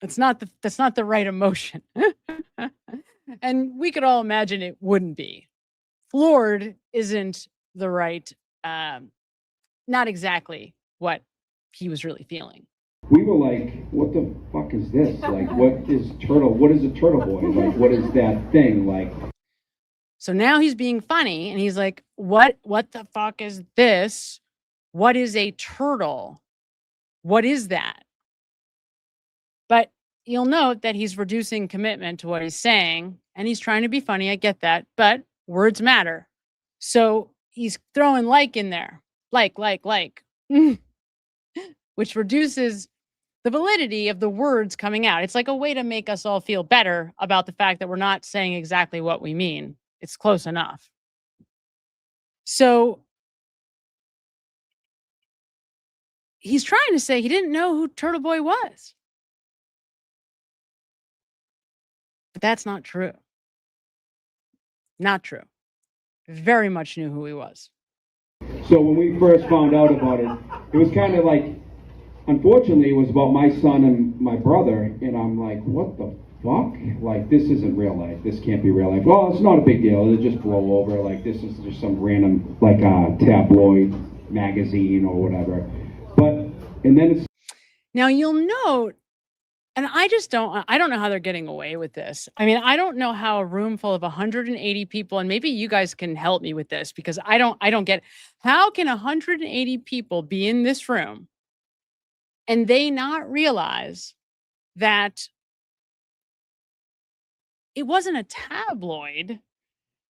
That's not the right emotion. And we could all imagine it wouldn't be. Floored isn't the right, not exactly what he was really feeling. We were like, what the fuck is this? Like, what is a turtle boy? Like, what is that thing? Like, so now he's being funny and he's like, what the fuck is this? What is a turtle? What is that? But you'll note that he's reducing commitment to what he's saying and he's trying to be funny. I get that, but words matter. So he's throwing like in there, like, which reduces the validity of the words coming out. It's like a way to make us all feel better about the fact that we're not saying exactly what we mean. It's close enough. So he's trying to say he didn't know who Turtle Boy was. But that's not true. Not true. Very much knew who he was. so when we first found out about it, it was kind of like, unfortunately, it was about my son and my brother, and I'm like, what the fuck? Like, this isn't real life. This can't be real life. Well, it's not a big deal. It'll just blow over. Like, this is just some random, like, tabloid magazine or whatever. But, and then it's... Now, you'll note, and I don't know how they're getting away with this. I mean, I don't know how a room full of 180 people, and maybe you guys can help me with this, because I don't get, how can 180 people be in this room and they not realize that it wasn't a tabloid,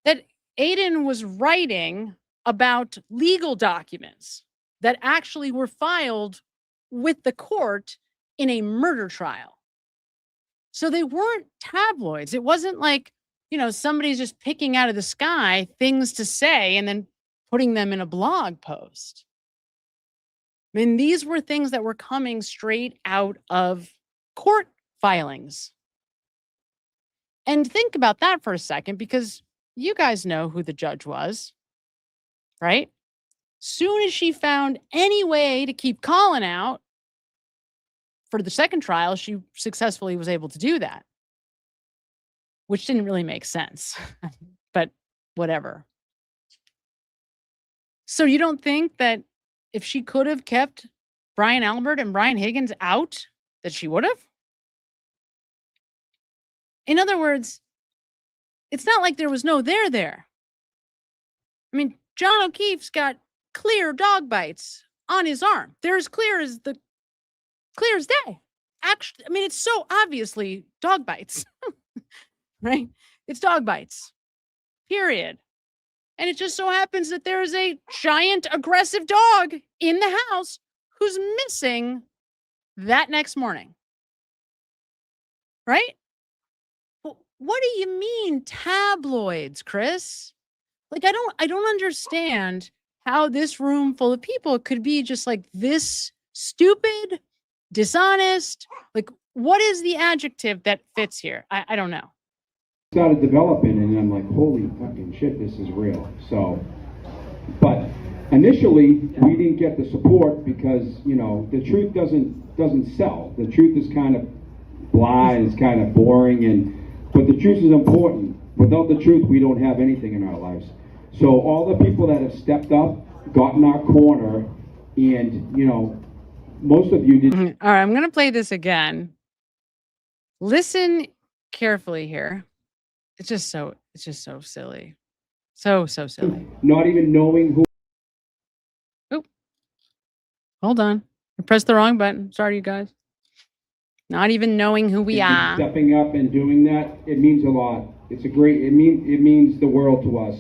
that Aiden was writing about legal documents that actually were filed with the court in a murder trial. So they weren't tabloids. It wasn't like, somebody's just picking out of the sky things to say and then putting them in a blog post. I mean, these were things that were coming straight out of court filings. And think about that for a second, because you guys know who the judge was, right? Soon as she found any way to keep Colin out for the second trial, she successfully was able to do that, which didn't really make sense, but whatever. So you don't think that if she could have kept Brian Albert and Brian Higgins out, that she would have? In other words, it's not like there was no there. I mean, John O'Keefe's got clear dog bites on his arm. They're as clear as day. Actually, I mean, it's so obviously dog bites, right? It's dog bites, period. And it just so happens that there is a giant aggressive dog in the house who's missing that next morning, right? What do you mean tabloids, Chris? Like, I don't understand how this room full of people could be just like this stupid, dishonest. Like, what is the adjective that fits here? I don't know. Started developing, and I'm like, holy fucking shit, this is real. So, but initially we didn't get the support because, the truth doesn't sell. The truth is kind of blah, it's kind of boring, but the truth is important. Without the truth, we don't have anything in our lives. So all the people that have stepped up, got in our corner, and, most of you did. All right, I'm going to play this again Listen carefully here. It's just so silly. So silly. Not even knowing who. Oh, hold on. I pressed the wrong button. Sorry, you guys. Not even knowing who we are. Stepping up and doing that, it means a lot. It's a great, it means the world to us.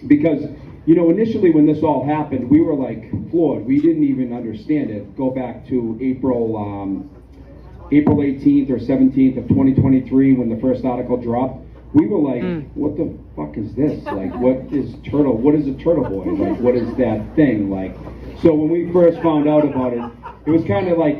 Because, you know, initially when this all happened, we were like floored. We didn't even understand it. Go back to April 18th or 17th of 2023 when the first article dropped. We were like, what the fuck is this? Like, what is a turtle boy? Like, what is that thing? Like, so when we first found out about it, it was kind of like,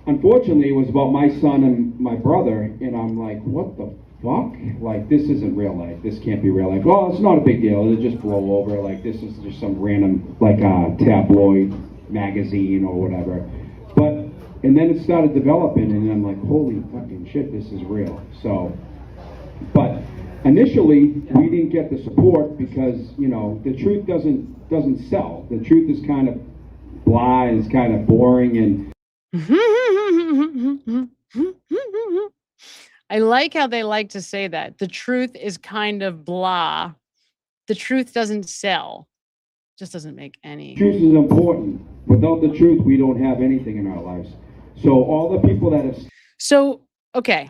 unfortunately, it was about my son and my brother, and I'm like, what the fuck? Like, this isn't real life. This can't be real life. Well, it's not a big deal. It'll just blow over. Like, this is just some random, like, tabloid magazine or whatever. But, and then it started developing, and I'm like, holy fucking shit, this is real. So, but initially, we didn't get the support because, you know, the truth doesn't sell. The truth is kind of blah, and it's kind of boring, and I like how they like to say that. The truth is kind of blah. The truth doesn't sell. Just doesn't make any. Truth is important. Without the truth, we don't have anything in our lives. So all the people that have... So, okay.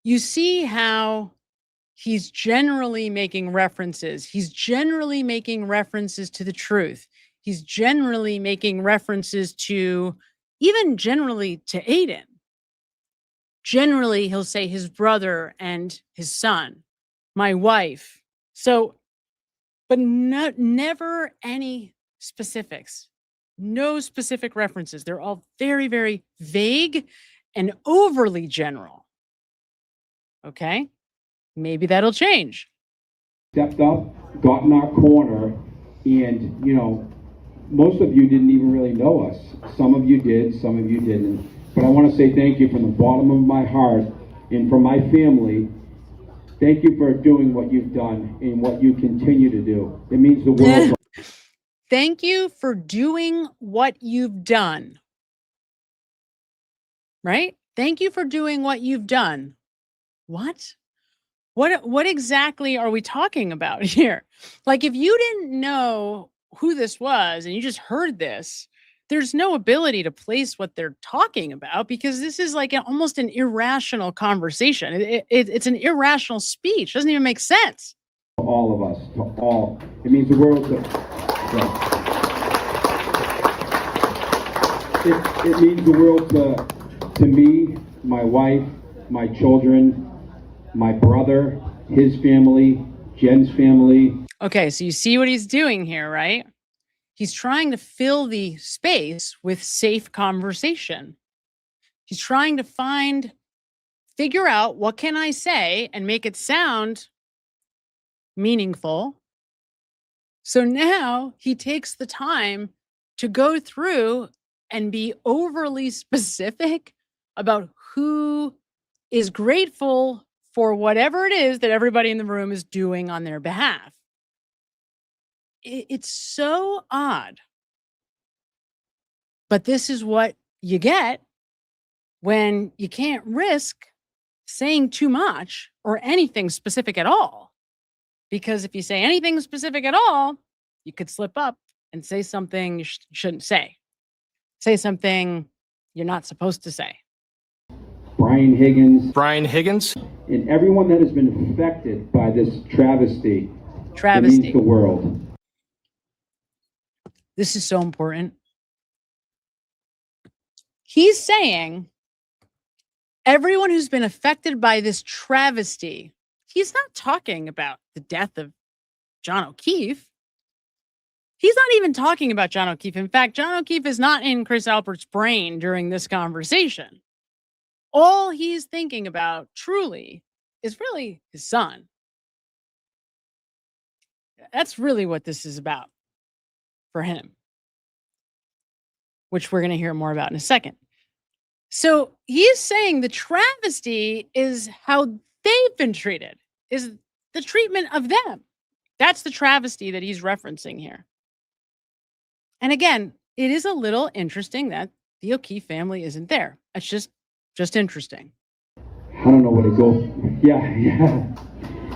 You see how he's generally making references. He's generally making references to the truth. He's generally making references to, even generally to Aiden. Generally, he'll say his brother and his son, my wife. So, but never any specifics. No specific references. They're all very, very vague and overly general. Okay? Maybe that'll change. Stepped up, got in our corner, and, you know, most of you didn't even really know us. Some of you did, some of you didn't. But I want to say thank you from the bottom of my heart and from my family. Thank you for doing what you've done and what you continue to do. It means the world. Thank you for doing what you've done. Right? Thank you for doing what you've done. What? What exactly are we talking about here? Like, if you didn't know who this was and you just heard this, there's no ability to place what they're talking about because this is like almost an irrational conversation. It's an irrational speech. It doesn't even make sense. To all of us, to all. It means the world to... It means the world to me, my wife, my children, my brother, his family, Jen's family. Okay, so you see what he's doing here, right? He's trying to fill the space with safe conversation. He's trying to figure out what can I say and make it sound meaningful. So now he takes the time to go through and be overly specific about who is grateful for whatever it is that everybody in the room is doing on their behalf. It's so odd. But this is what you get when you can't risk saying too much or anything specific at all. Because if you say anything specific at all, you could slip up and say something you shouldn't say. Say something you're not supposed to say. Brian Higgins. And everyone that has been affected by this travesty. It means the world. This is so important. He's saying everyone who's been affected by this travesty, he's not talking about the death of John O'Keefe. He's not even talking about John O'Keefe. In fact, John O'Keefe is not in Chris Alpert's brain during this conversation. All he's thinking about truly is really his son. That's really what this is about for him, which we're going to hear more about in a second. So he's saying the travesty is how they've been treated, is the treatment of them. That's the travesty that he's referencing here. And again, it is a little interesting that the O'Keefe family isn't there. It's just Just interesting. I don't know where to go. Yeah.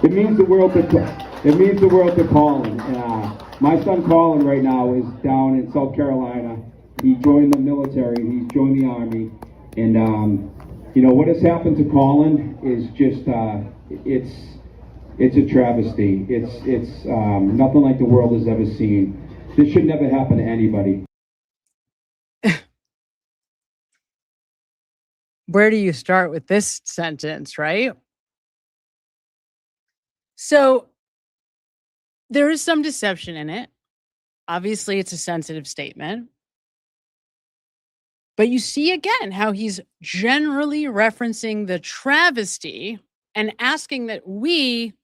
It means the world to Colin. My son Colin right now is down in South Carolina. He joined the military. He's joined the Army. And, what has happened to Colin is just, it's a travesty. It's nothing like the world has ever seen. This should never happen to anybody. Where do you start with this sentence, right? So there is some deception in it. Obviously, it's a sensitive statement. But you see again how he's generally referencing the travesty and asking that we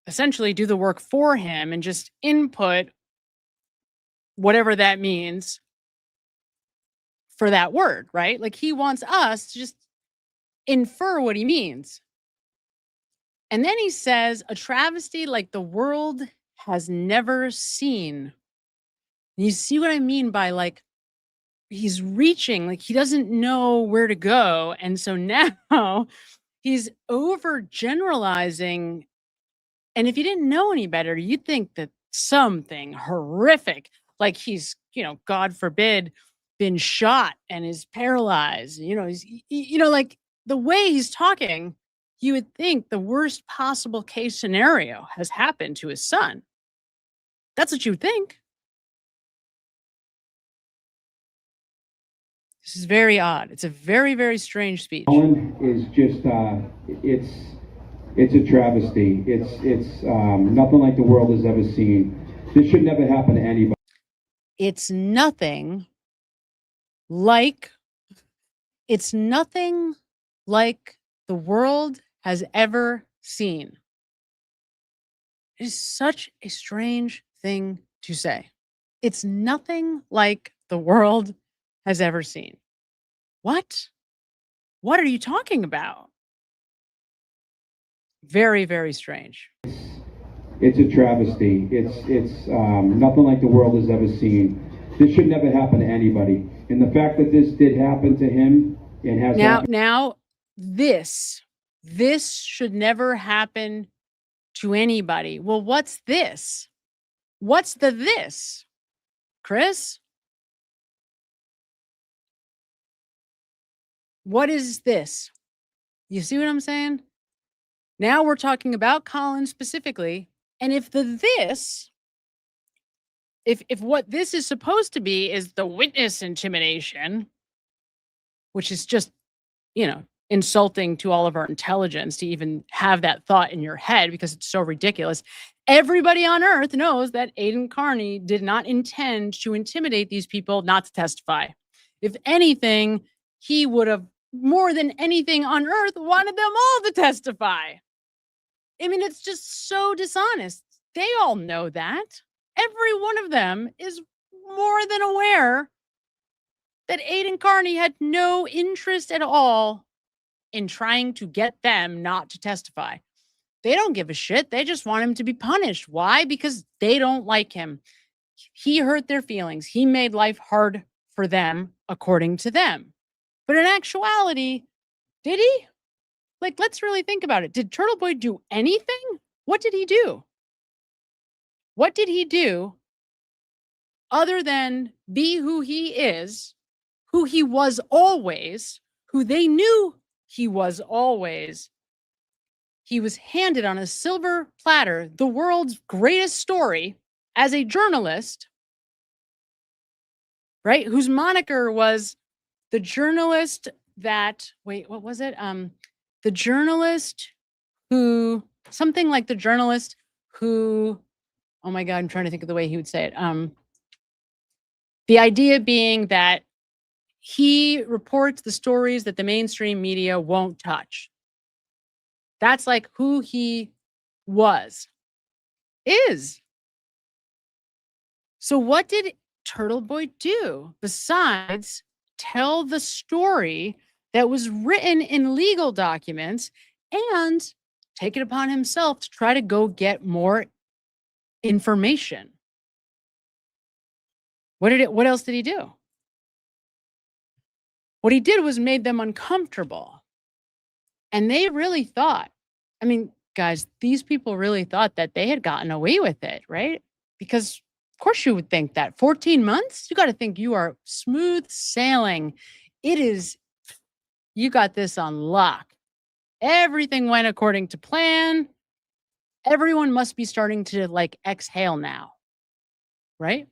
essentially do the work for him and just input whatever that means for that word, right? Like he wants us to just infer what he means. And then he says, a travesty like the world has never seen. You see what I mean by like, he's reaching, like he doesn't know where to go. And so now he's overgeneralizing. And if you didn't know any better, you'd think that something horrific, like he's, God forbid, been shot and is paralyzed. Like the way he's talking, you would think the worst possible case scenario has happened to his son. That's what you would think. This is very odd. It's a very, very strange speech. Colin is just, it's a travesty. It's nothing like the world has ever seen. This should never happen to anybody. It's nothing like the world has ever seen. It is such a strange thing to say. It's nothing like the world has ever seen. What? What are you talking about? Very, very strange. It's a travesty. It's nothing like the world has ever seen. This should never happen to anybody. And the fact that this did happen to him and has now this should never happen to anybody. Well, what's this? What's the this? Chris? What is this? You see what I'm saying? Now we're talking about Colin specifically. And if if what this is supposed to be is the witness intimidation, which is just, insulting to all of our intelligence to even have that thought in your head because it's so ridiculous. Everybody on earth knows that Aidan Carney did not intend to intimidate these people not to testify. If anything, he would have, more than anything on earth, wanted them all to testify. I mean, it's just so dishonest. They all know that. Every one of them is more than aware that Aidan Carney had no interest at all in trying to get them not to testify. They don't give a shit. They just want him to be punished. Why? Because they don't like him. He hurt their feelings. He made life hard for them, according to them. But in actuality, did he? Like, let's really think about it. Did Turtle Boy do anything? What did he do? What did he do other than be who he is, who he was always, who they knew he was always? He was handed on a silver platter the world's greatest story as a journalist, right? Whose moniker was the journalist that, wait, what was it? The journalist who, something like the journalist who, oh my God, I'm trying to think of the way he would say it. The idea being that he reports the stories that the mainstream media won't touch. That's like who he is. So what did Turtle Boy do besides tell the story that was written in legal documents and take it upon himself to try to go get more information? What else did he do? What he did was made them uncomfortable. And they really thought, I mean, guys, these people really thought that they had gotten away with it, right? Because of course you would think that 14 months, you got to think you are smooth sailing. It is, you got this on lock. Everything went according to plan. Everyone must be starting to like exhale now, right?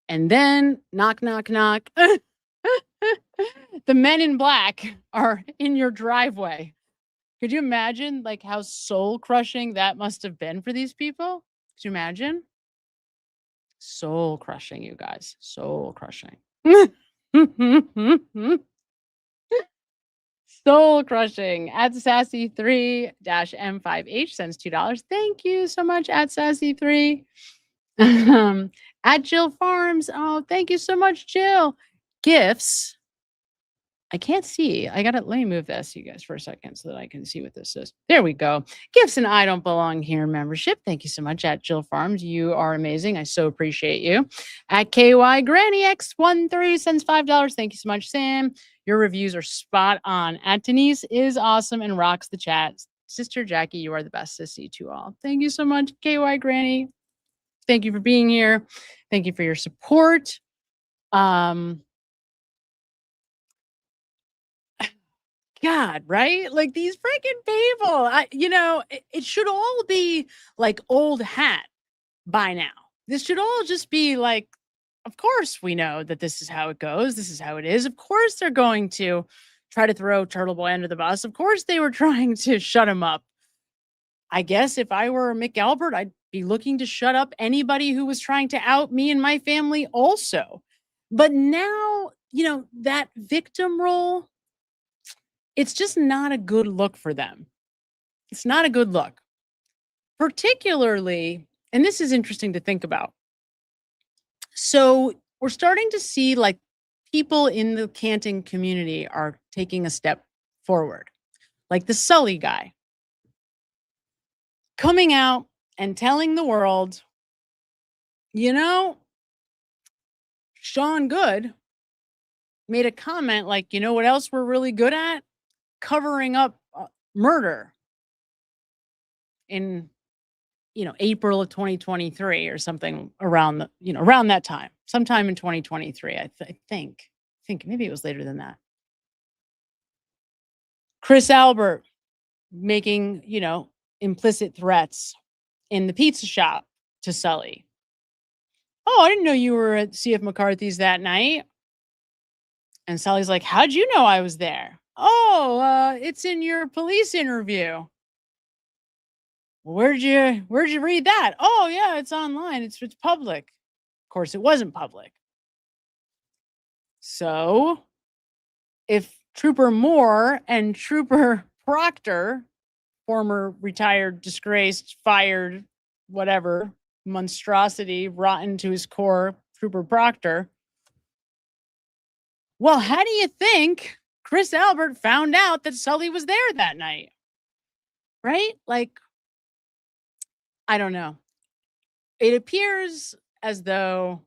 And then knock, knock, knock. The men in black are in your driveway. Could you imagine like how soul crushing that must have been for these people? Could you imagine? Soul crushing, you guys. Soul crushing. Soul crushing. At Sassy3-M5H sends $2. Thank you so much, at Sassy3. At Jill Farms. Oh, thank you so much, Jill. Gifts. I can't see. Let me move this, you guys, for a second so that I can see what this is. There we go. Gifts and I Don't Belong Here membership. Thank you so much, at Jill Farms. You are amazing. I so appreciate you. At KY Granny X13 sends $5. Thank you so much, Sam. Your reviews are spot on. At Denise is awesome and rocks the chat. Sister Jackie, you are the best sissy to all. Thank you so much, KY Granny. Thank you for being here. Thank you for your support. God, right? Like these freaking people, it should all be like old hat by now. This should all just be like, of course we know that this is how it goes. This is how it is. Of course they're going to try to throw Turtle Boy under the bus. Of course they were trying to shut him up. I guess if I were Mick Albert, I'd be looking to shut up anybody who was trying to out me and my family also. But now, that victim role, it's just not a good look for them. It's not a good look. Particularly, and this is interesting to think about. So we're starting to see like people in the Canton community are taking a step forward. Like the Sully guy coming out and telling the world, Sean Good made a comment like, what else we're really good at? Covering up murder in, April of 2023 or something around that time, sometime in 2023. I think maybe it was later than that. Chris Albert making, implicit threats in the pizza shop to Sully. Oh, I didn't know you were at CF McCarthy's that night. And Sully's like, how'd you know I was there? Oh, it's in your police interview. Where'd you read that? Oh, yeah, it's online. It's public. Of course, it wasn't public. So if Trooper Moore and Trooper Proctor, former retired, disgraced, fired, whatever, monstrosity, rotten to his core, Trooper Proctor. Well, how do you think Chris Albert found out that Sully was there that night? Right? Like, I don't know. It appears as though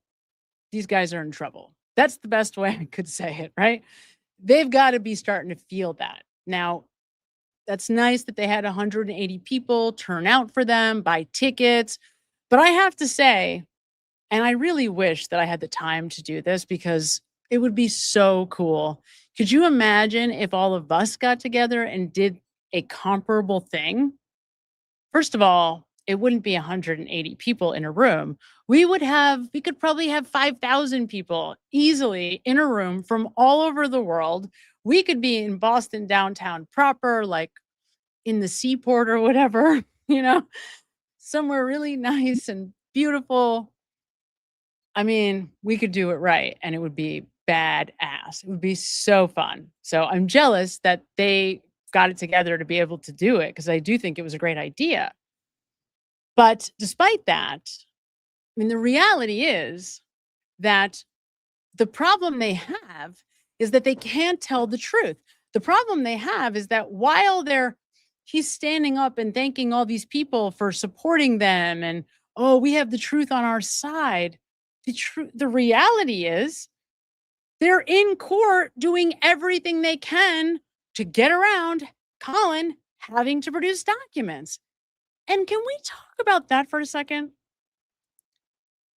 these guys are in trouble. That's the best way I could say it, right? They've got to be starting to feel that. Now, that's nice that they had 180 people turn out for them, buy tickets. But I have to say, and I really wish that I had the time to do this because it would be so cool. Could you imagine if all of us got together and did a comparable thing? First of all, it wouldn't be 180 people in a room. We could probably have 5,000 people easily in a room from all over the world. We could be in Boston downtown proper, like in the seaport or whatever, somewhere really nice and beautiful. I mean, we could do it right and it would be badass. It would be so fun. So I'm jealous that they got it together to be able to do it because I do think it was a great idea. But despite that, I mean, the reality is that the problem they have is that they can't tell the truth. The problem they have is that while he's standing up and thanking all these people for supporting them and, oh, we have the truth on our side. The reality is They're in court doing everything they can to get around Colin having to produce documents. And can we talk about that for a second?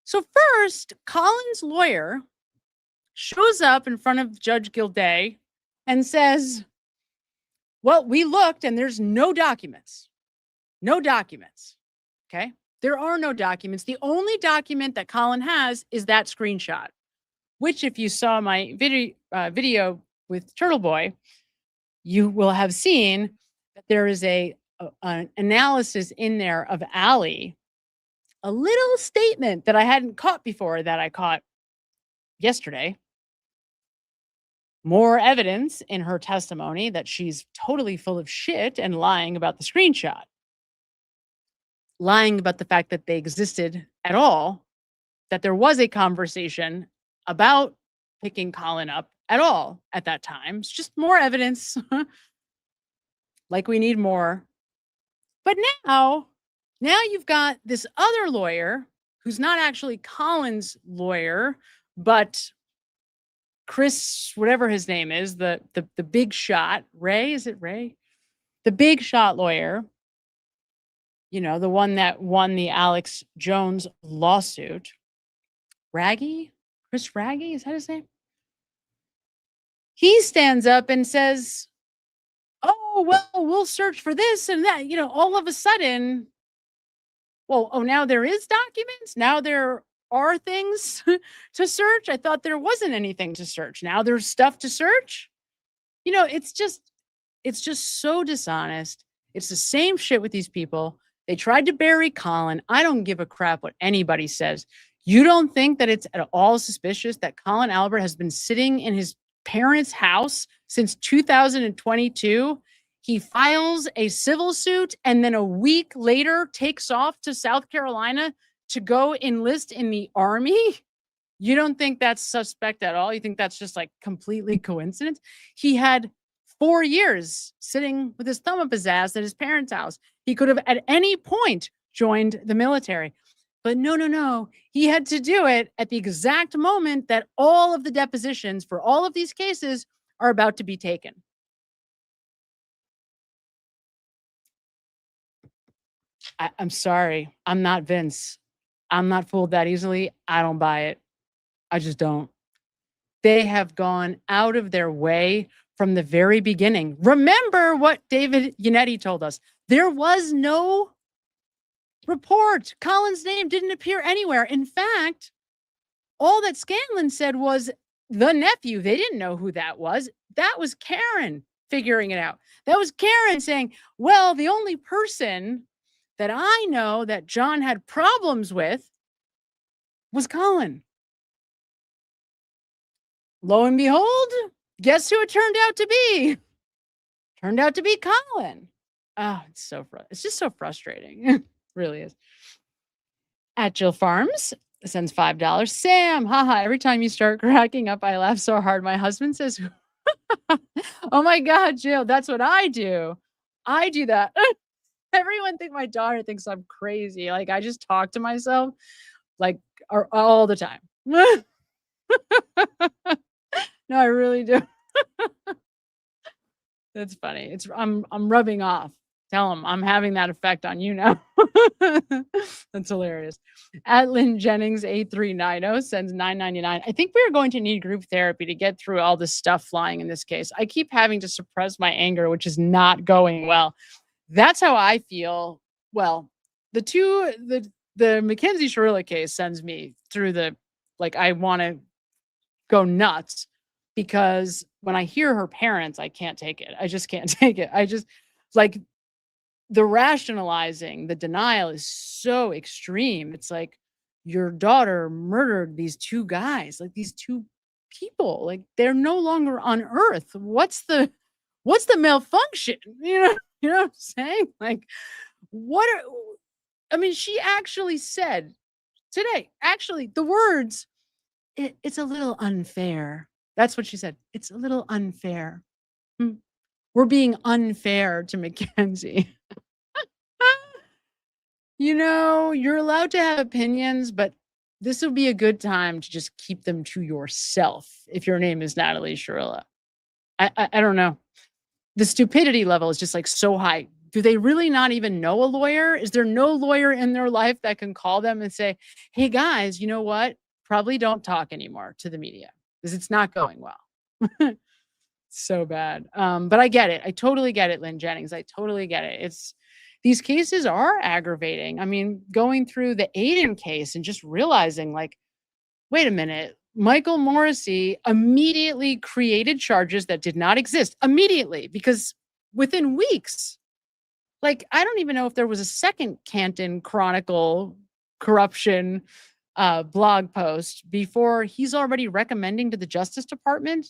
So first, Colin's lawyer shows up in front of Judge Gilday and says, well, we looked and there's no documents. No documents. Okay. There are no documents. The only document that Colin has is that screenshot, which if you saw my video with Turtle Boy, you will have seen that there is an analysis in there of Allie, a little statement that I hadn't caught before that I caught yesterday. More evidence in her testimony that she's totally full of shit and lying about the screenshot. Lying about the fact that they existed at all, that there was a conversation about picking Colin up at all at that time. It's just more evidence. Like we need more. But now you've got this other lawyer who's not actually Colin's lawyer, but Chris, whatever his name is, the big shot, Ray, is it Ray? The big shot lawyer, you know, the one that won the Alex Jones lawsuit. Raggy? Chris Raggy, is that his name? He stands up and says, oh, well, we'll search for this and that. You know, all of a sudden, now there is documents. Now there are things to search. I thought there wasn't anything to search. Now there's stuff to search. You know, it's just so dishonest. It's the same shit with these people. They tried to bury Colin. I don't give a crap what anybody says. You don't think that it's at all suspicious that Colin Albert has been sitting in his parents' house since 2022? He files a civil suit and then a week later takes off to South Carolina to go enlist in the army? You don't think that's suspect at all? You think that's just like completely coincidence? He had 4 years sitting with his thumb up his ass at his parents' house. He could have at any point joined the military. But no. He had to do it at the exact moment that all of the depositions for all of these cases are about to be taken. I'm sorry. I'm not Vince. I'm not fooled that easily. I don't buy it. I just don't. They have gone out of their way from the very beginning. Remember what David Yannetti told us. There was no report. Colin's name didn't appear anywhere. In fact, all that Scanlon said was the nephew. They didn't know who that was. That was Karen figuring it out. That was Karen saying, well, the only person that I know that John had problems with was Colin. Lo and behold, guess who it turned out to be? Turned out to be Colin. Oh, it's just so frustrating. It really is. At Jill Farms sends $5. Sam, haha, every time you start cracking up, I laugh so hard. My husband says, oh my God, Jill, that's what I do. I do that. Everyone my daughter thinks I'm crazy. Like I just talk to myself like all the time. No, I really do. That's funny. I'm rubbing off. Tell them I'm having that effect on you now. That's hilarious. At Lynn Jennings 8390 sends $9.99. I think we're going to need group therapy to get through all this stuff flying in this case. I keep having to suppress my anger, which is not going well. That's how I feel. Well, the Mackenzie Shirilla case sends me through I want to go nuts because when I hear her parents, I can't take it. I just can't take it. I just the rationalizing, the denial is so extreme. It's like your daughter murdered these two guys, like these two people, like they're no longer on earth. What's the malfunction? You know what I'm saying? Like, she actually said today, the words, it's a little unfair. That's what she said. It's a little unfair. We're being unfair to Mackenzie. You're allowed to have opinions, but this would be a good time to just keep them to yourself if your name is Natalie Shirilla. I don't know. The stupidity level is just like so high. Do they really not even know a lawyer? Is there no lawyer in their life that can call them and say, hey guys, you know what? Probably don't talk anymore to the media because it's not going well. So bad. But I get it. I totally get it, Lynn Jennings. I totally get it. These cases are aggravating. I mean, going through the Aiden case and just realizing like, wait a minute, Michael Morrissey immediately created charges that did not exist immediately because within weeks, like, I don't even know if there was a second Canton Chronicle corruption blog post before he's already recommending to the Justice Department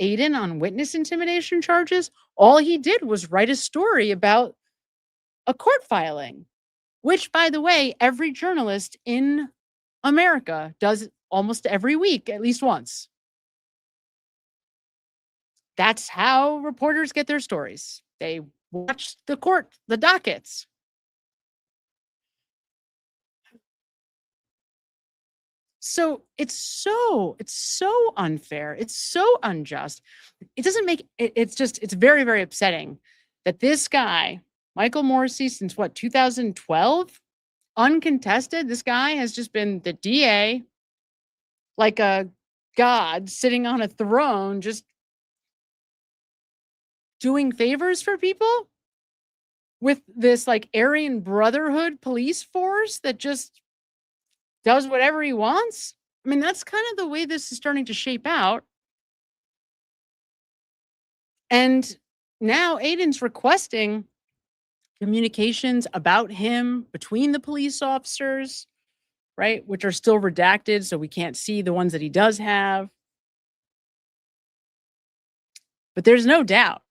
Aiden on witness intimidation charges. All he did was write a story about a court filing, which, by the way, every journalist in America does almost every week, at least once. That's how reporters get their stories. They watch the dockets. So it's so unfair. It's so unjust. It doesn't make it's very, very upsetting that this guy, Michael Morrissey, since what, 2012, uncontested, this guy has just been the DA, like a god sitting on a throne, just doing favors for people with this like Aryan Brotherhood police force that just does whatever he wants. I mean, that's kind of the way this is starting to shape out. And now Aiden's requesting communications about him between the police officers, right? Which are still redacted, so we can't see the ones that he does have. But there's no doubt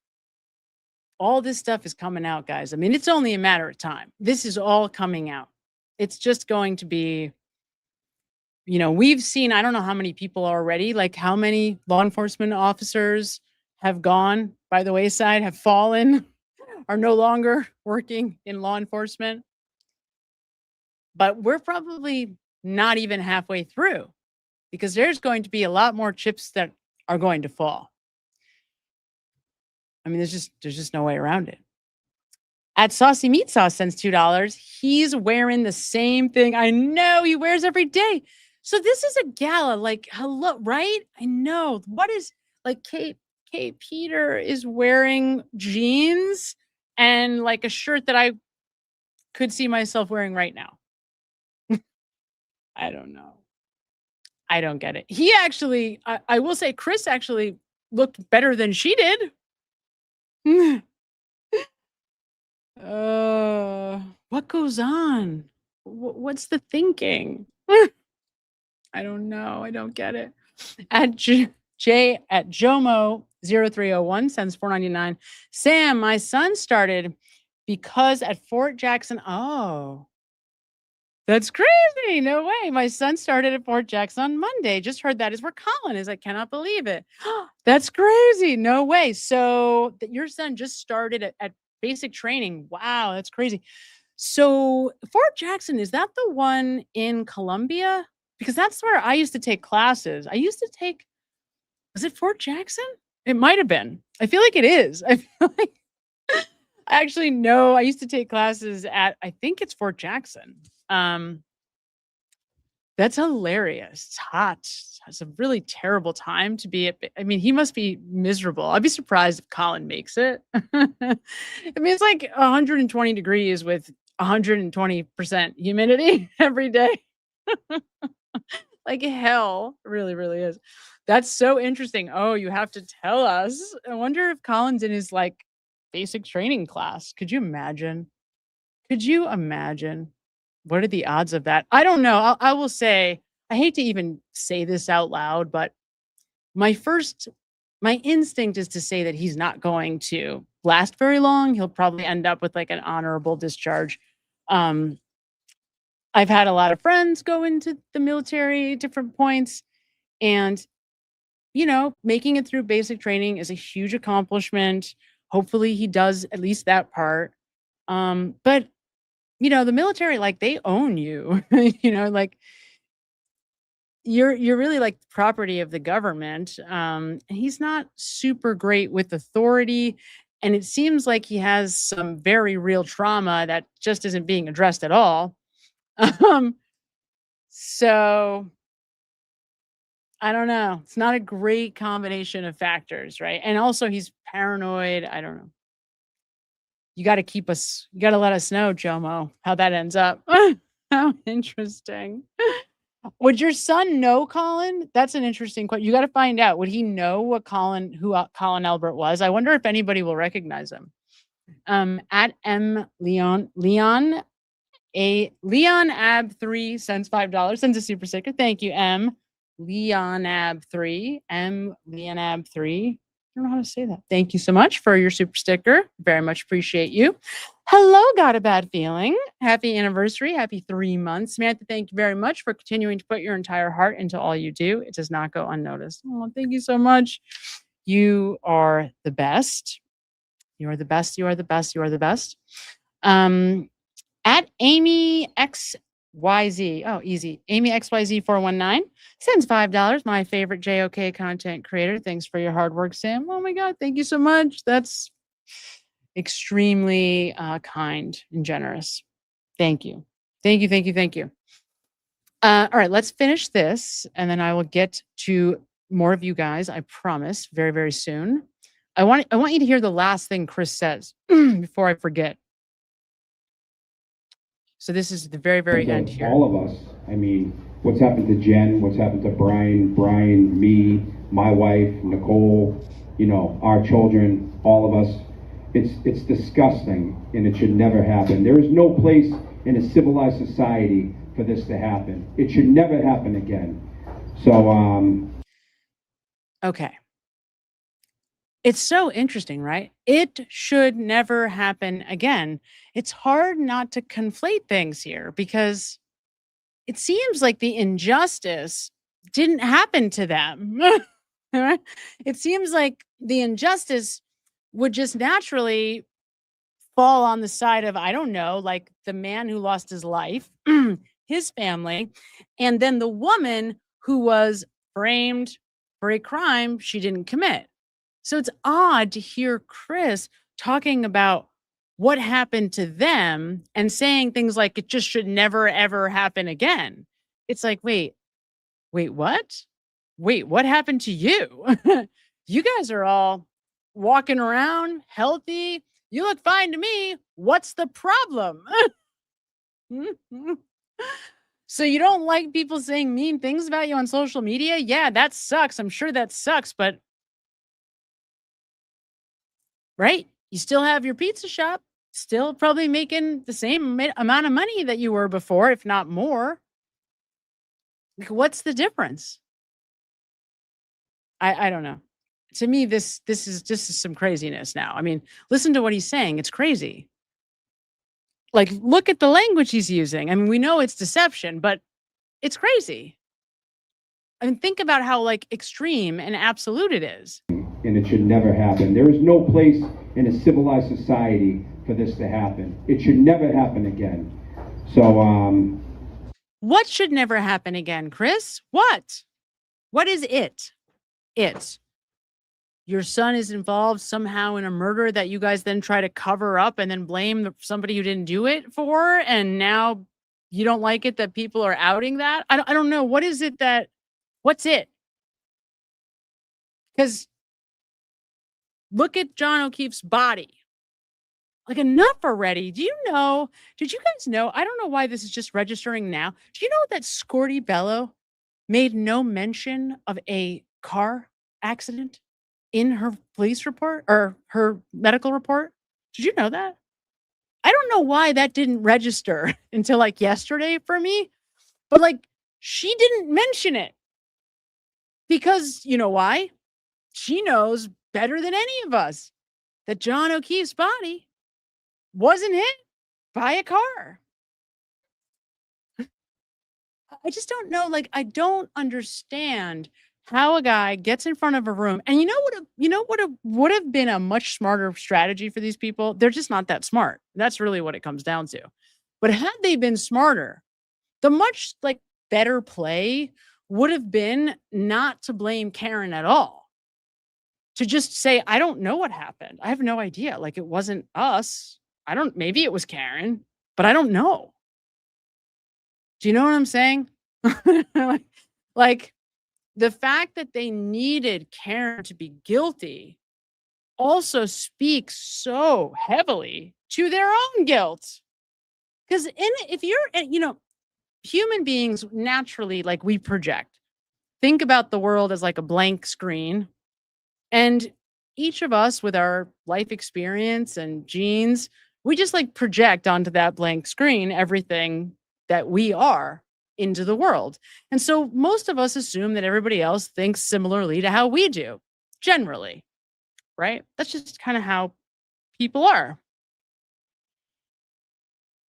all this stuff is coming out, guys. I mean, it's only a matter of time. This is all coming out. It's just going to be, you know, we've seen, I don't know how many people already, like how many law enforcement officers have gone by the wayside, have fallen, are no longer working in law enforcement. But we're probably not even halfway through because there's going to be a lot more chips that are going to fall. I mean, there's just no way around it. At Saucy Meat Sauce sends $2. He's wearing the same thing. I know he wears every day. So this is a gala, like, hello, right? I know. What is, like, Kate Peter is wearing jeans and like a shirt that I could see myself wearing right now. I don't know. I don't get it. He actually, I will say, Chris actually looked better than she did. What goes on? What's the thinking? I don't know. I don't get it. At J at Jomo0301 sends $4.99. Sam, my son started because at Fort Jackson. Oh, that's crazy. No way. My son started at Fort Jackson on Monday. Just heard that is where Colin is. I cannot believe it. That's crazy. No way. So your son just started at basic training. Wow, that's crazy. So Fort Jackson, is that the one in Columbia? Because that's where I used to take classes. Was it Fort Jackson? It might have been. I feel like it is. I feel like I actually know I used to take classes at, I think it's Fort Jackson. That's hilarious. It's hot. It's a really terrible time to be at. I mean, he must be miserable. I'd be surprised if Colin makes it. I mean, it's like 120 degrees with 120% humidity every day. Like hell. Really, really is. That's so interesting. Oh, you have to tell us. I wonder if Colin's in his like basic training class. Could you imagine? Could you imagine? What are the odds of that? I don't know. I will say, I hate to even say this out loud, but my instinct is to say that he's not going to last very long. He'll probably end up with like an honorable discharge. I've had a lot of friends go into the military at different points, and you know, making it through basic training is a huge accomplishment. Hopefully he does at least that part. But you know, the military, like, they own you. You know, like, you're really like the property of the government. He's not super great with authority, and it seems like he has some very real trauma that just isn't being addressed at all. Um, so I don't know. It's not a great combination of factors, right? And also he's paranoid. I don't know. You got to let us know, Jomo, how that ends up. How interesting. Would your son know Colin? That's an interesting question. You got to find out. Would he know who Colin Albert was? I wonder if anybody will recognize him. At M Leon Ab 3 sends $5, sends a super sticker. Thank you, M Leon Ab 3. M Leon Ab 3. I don't know how to say that. Thank you so much for your super sticker. Very much appreciate you. Hello, got a bad feeling. Happy anniversary. Happy 3 months. Samantha, thank you very much for continuing to put your entire heart into all you do. It does not go unnoticed. Oh, thank you so much. You are the best. You are the best. You are the best. You are the best. At Amy XYZ. Oh, easy. Amy XYZ 419 sends $5. My favorite JOK content creator. Thanks for your hard work, Sam. Oh my God. Thank you so much. That's extremely kind and generous. Thank you. Thank you. Thank you. Thank you. All right, let's finish this and then I will get to more of you guys. I promise very, very soon. I want you to hear the last thing Chris says before I forget. So this is the very, very end here. All of us. I mean, what's happened to Jen? What's happened to Brian, me, my wife, Nicole, our children, all of us. It's disgusting, and it should never happen. There is no place in a civilized society for this to happen. It should never happen again. So, okay. It's so interesting, right? It should never happen again. It's hard not to conflate things here because it seems like the injustice didn't happen to them. It seems like the injustice would just naturally fall on the side of, I don't know, like the man who lost his life, his family, and then the woman who was framed for a crime she didn't commit. So it's odd to hear Chris talking about what happened to them and saying things like it just should never, ever happen again. It's like, wait, what? Wait, what happened to you? You guys are all walking around healthy. You look fine to me. What's the problem? So you don't like people saying mean things about you on social media? Yeah, that sucks. I'm sure that sucks, but right? You still have your pizza shop, still probably making the same amount of money that you were before, if not more. Like, what's the difference? I don't know. To me, this is just some craziness now. I mean, listen to what he's saying. It's crazy. Like, look at the language he's using. I mean, we know it's deception, but it's crazy. I mean, think about how like extreme and absolute it is. And it should never happen. There is no place in a civilized society for this to happen. It should never happen again. So, what should never happen again, Chris? What? What is it? It's your son is involved somehow in a murder that you guys then try to cover up and then blame somebody who didn't do it for. And now you don't like it that people are outing that. I don't know. What is it what's it? Because look at John O'Keefe's body. Like, enough already. Did you guys know? I don't know why this is just registering now. Do you know that Scorty Bello made no mention of a car accident in her police report or her medical report? Did you know that? I don't know why that didn't register until like yesterday for me, but like she didn't mention it because you know why? She knows better than any of us that John O'Keefe's body wasn't hit by a car. I just don't know. Like, I don't understand how a guy gets in front of a room. And you know what would have been a much smarter strategy for these people? They're just not that smart. That's really what it comes down to. But had they been smarter, the much like better play would have been not to blame Karen at all. To just say, I don't know what happened. I have no idea. Like, it wasn't us. Maybe it was Karen, but I don't know. Do you know what I'm saying? like the fact that they needed Karen to be guilty also speaks so heavily to their own guilt. Because if you're, human beings naturally, like, we project. Think about the world as like a blank screen. And each of us with our life experience and genes, we just like project onto that blank screen everything that we are into the world. And so most of us assume that everybody else thinks similarly to how we do, generally, right? That's just kind of how people are.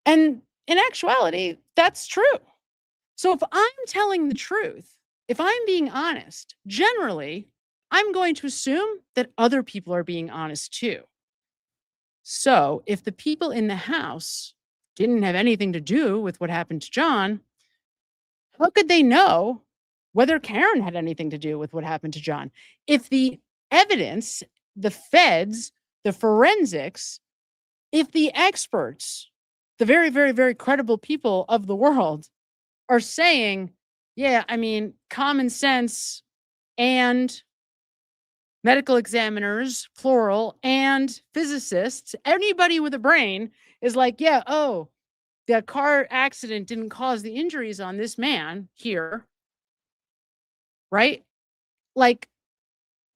And in actuality, that's true. So if I'm telling the truth, if I'm being honest, generally, I'm going to assume that other people are being honest too. So if the people in the house didn't have anything to do with what happened to John, how could they know whether Karen had anything to do with what happened to John? If the evidence, the feds, the forensics, if the experts, the very, very, very credible people of the world are saying, yeah, I mean, common sense and medical examiners, plural, and physicists, anybody with a brain is like, yeah, oh, the car accident didn't cause the injuries on this man here, right? Like,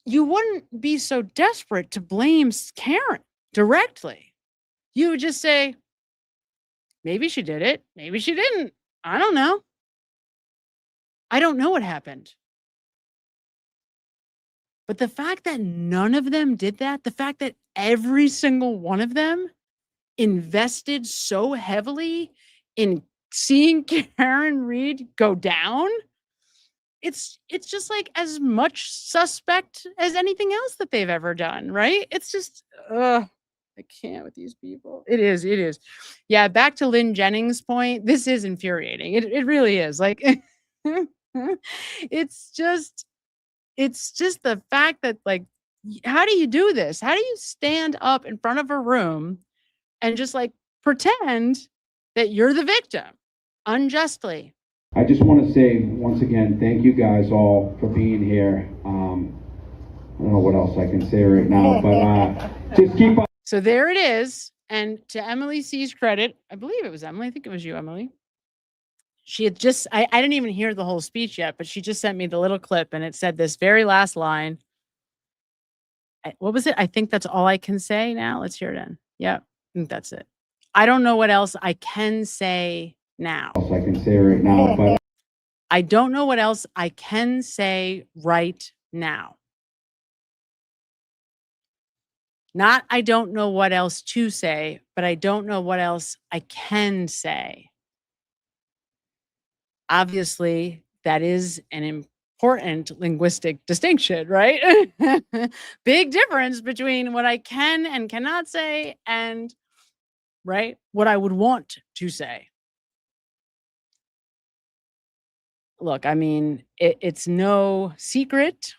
you wouldn't be so desperate to blame Karen directly. You would just say, maybe she did it, maybe she didn't. I don't know. I don't know what happened. But the fact that none of them did that, the fact that every single one of them invested so heavily in seeing Karen Read go down, it's just like as much suspect as anything else that they've ever done, right? It's just, I can't with these people. It is. Yeah, back to Lynn Jennings' point, this is infuriating. It really is. Like, it's just the fact that, like, how do you do this? How do you stand up in front of a room and just like pretend that you're the victim unjustly? I just want to say once again, thank you guys all for being here. I don't know what else I can say right now, but just keep up. So there it is. And to Emily C's credit, I believe it was Emily. I think it was you, Emily. She had just, I didn't even hear the whole speech yet, but she just sent me the little clip and it said this very last line. What was it? I think that's all I can say now. Let's hear it in. Yeah, I think that's it. I don't know what else I can say now. I can say right now, but I don't know what else I can say right now. Not I don't know what else to say, but I don't know what else I can say. Obviously, that is an important linguistic distinction, right? Big difference between what I can and cannot say and, right, what I would want to say. Look, I mean, it's no secret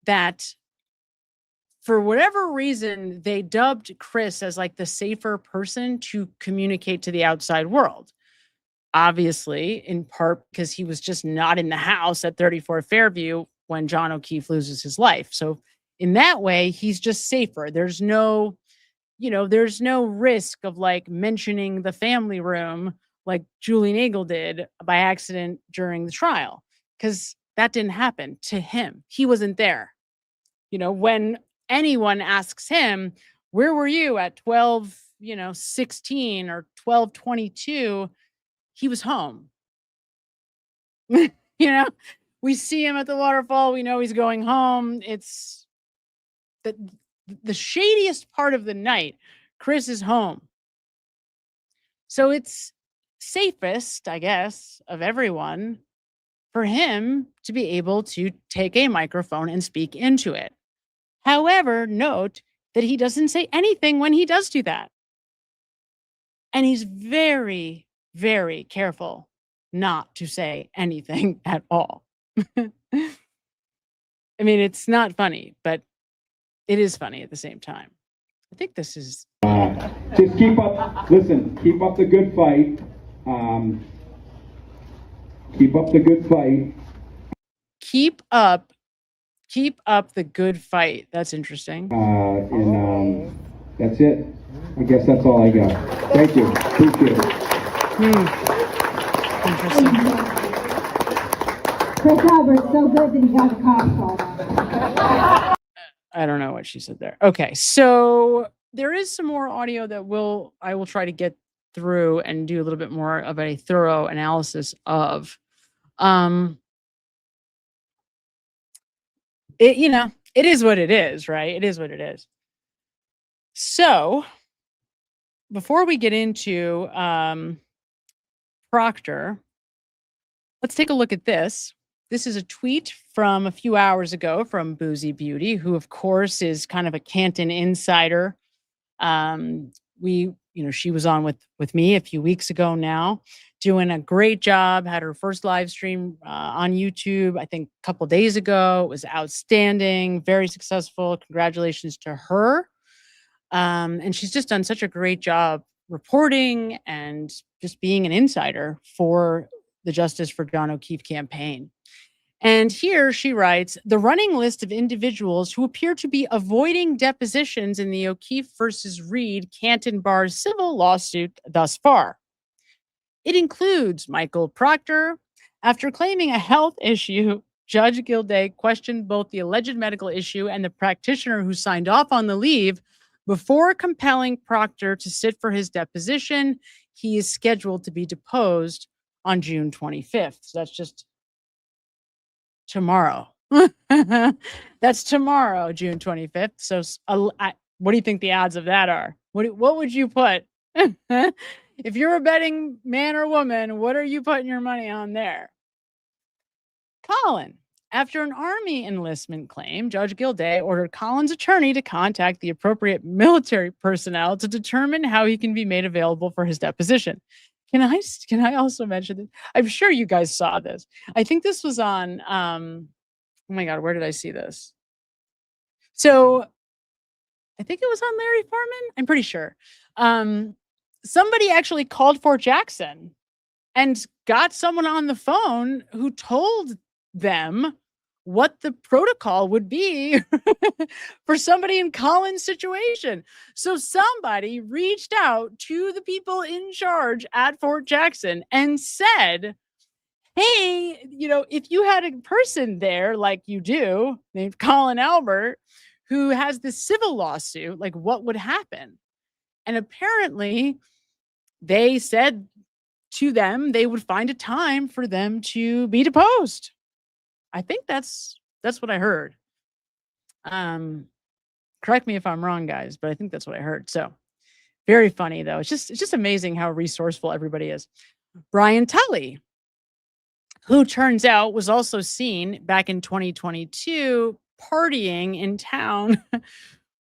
that for whatever reason, they dubbed Chris as like the safer person to communicate to the outside world. Obviously, in part because he was just not in the house at 34 Fairview when John O'Keefe loses his life. So in that way, he's just safer. There's no risk of like mentioning the family room like Julie Nagel did by accident during the trial, because that didn't happen to him. He wasn't there. When anyone asks him, where were you at 12:16 or 12:22? He was home. We see him at the waterfall. We know he's going home. It's the shadiest part of the night. Chris is home. So it's safest, I guess, of everyone for him to be able to take a microphone and speak into it. However, note that he doesn't say anything when he does do that. And he's very, very careful not to say anything at all. I mean, it's not funny, but it is funny at the same time. I think this is. Just keep up. Listen, keep up the good fight. Keep up the good fight. Keep up the good fight. That's interesting. And that's it. I guess that's all I got. Thank you. Appreciate it. Interesting. Chris Albert's so good that he got the cops called on. I don't know what she said there. Okay, so there is some more audio that I will try to get through and do a little bit more of a thorough analysis of. It is what it is, right? It is what it is. So before we get into Proctor, let's take a look at this. This is a tweet from a few hours ago from Boozy Beauty, who of course is kind of a Canton insider. She was on with me a few weeks ago now, doing a great job. Had her first live stream on YouTube, I think a couple days ago. It was outstanding, very successful. Congratulations to her. And she's just done such a great job reporting and just being an insider for the Justice for John O'Keefe campaign. And here she writes, the running list of individuals who appear to be avoiding depositions in the O'Keefe versus Reed Canton Bar civil lawsuit thus far. It includes Michael Proctor. After claiming a health issue, Judge Gilday questioned both the alleged medical issue and the practitioner who signed off on the leave before compelling Proctor to sit for his deposition. He is scheduled to be deposed on June 25th. So that's just tomorrow. That's tomorrow, June 25th. So what do you think the odds of that are? What would you put? If you're a betting man or woman, what are you putting your money on there? Colin. After an Army enlistment claim, Judge Gilday ordered Colin's attorney to contact the appropriate military personnel to determine how he can be made available for his deposition. Can I also mention this? I'm sure you guys saw this. I think this was on, oh my God, where did I see this? So I think it was on Larry Foreman. I'm pretty sure. Somebody actually called Fort Jackson and got someone on the phone who told them what the protocol would be for somebody in Colin's situation. So somebody reached out to the people in charge at Fort Jackson and said, hey, if you had a person there like you do, named Colin Albert, who has this civil lawsuit, like what would happen? And apparently they said to them, they would find a time for them to be deposed. I think that's what I heard. Correct me if I'm wrong, guys, but I think that's what I heard. So very funny though. It's just amazing how resourceful everybody is. Brian Tully, who turns out was also seen back in 2022 partying in town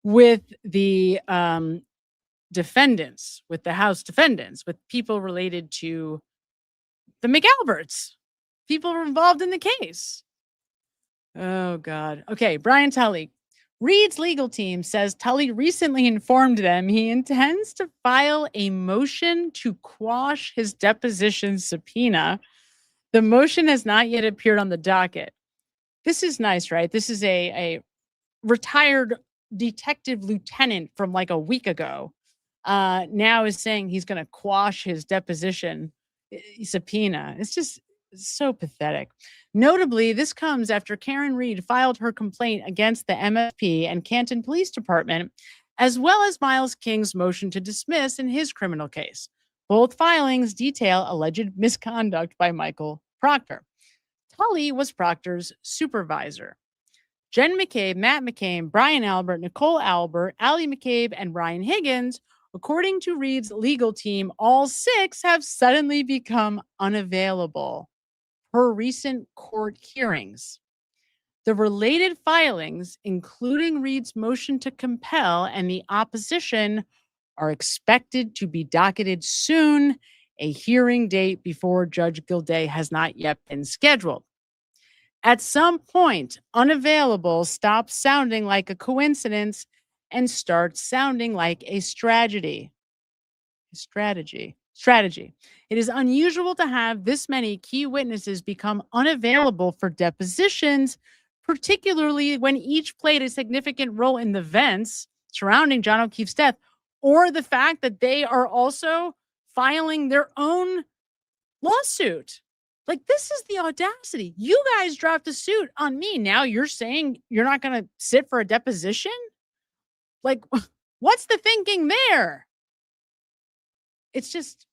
with the defendants, with the House defendants, with people related to the McAlberts, people involved in the case. Oh, God. Okay, Brian Tully. Reed's legal team says Tully recently informed them he intends to file a motion to quash his deposition subpoena. The motion has not yet appeared on the docket. This is nice, right? This is a retired detective lieutenant from like a week ago. Now is saying he's going to quash his deposition subpoena. It's just so pathetic. Notably, this comes after Karen Reed filed her complaint against the MFP and Canton Police Department, as well as Miles King's motion to dismiss in his criminal case. Both filings detail alleged misconduct by Michael Proctor. Tully was Proctor's supervisor. Jen McCabe, Matt McCabe, Brian Albert, Nicole Albert, Allie McCabe, and Ryan Higgins, according to Reed's legal team, all 6 have suddenly become unavailable per recent court hearings. The related filings, including Reed's motion to compel and the opposition, are expected to be docketed soon. A hearing date before Judge Gilday has not yet been scheduled. At some point, unavailable stops sounding like a coincidence and starts sounding like a strategy. Strategy. It is unusual to have this many key witnesses become unavailable for depositions, particularly when each played a significant role in the events surrounding John O'Keefe's death, or the fact that they are also filing their own lawsuit. Like, this is the audacity. You guys dropped a suit on me. Now you're saying you're not going to sit for a deposition? Like, what's the thinking there? It's just,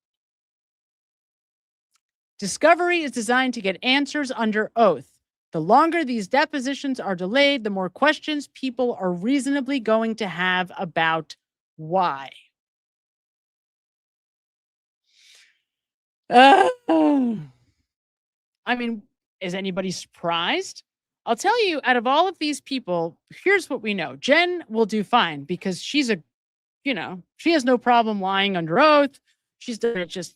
discovery is designed to get answers under oath. The longer these depositions are delayed, the more questions people are reasonably going to have about why. I mean, is anybody surprised? I'll tell you, out of all of these people, here's what we know. Jen will do fine because she's she has no problem lying under oath. She's done it just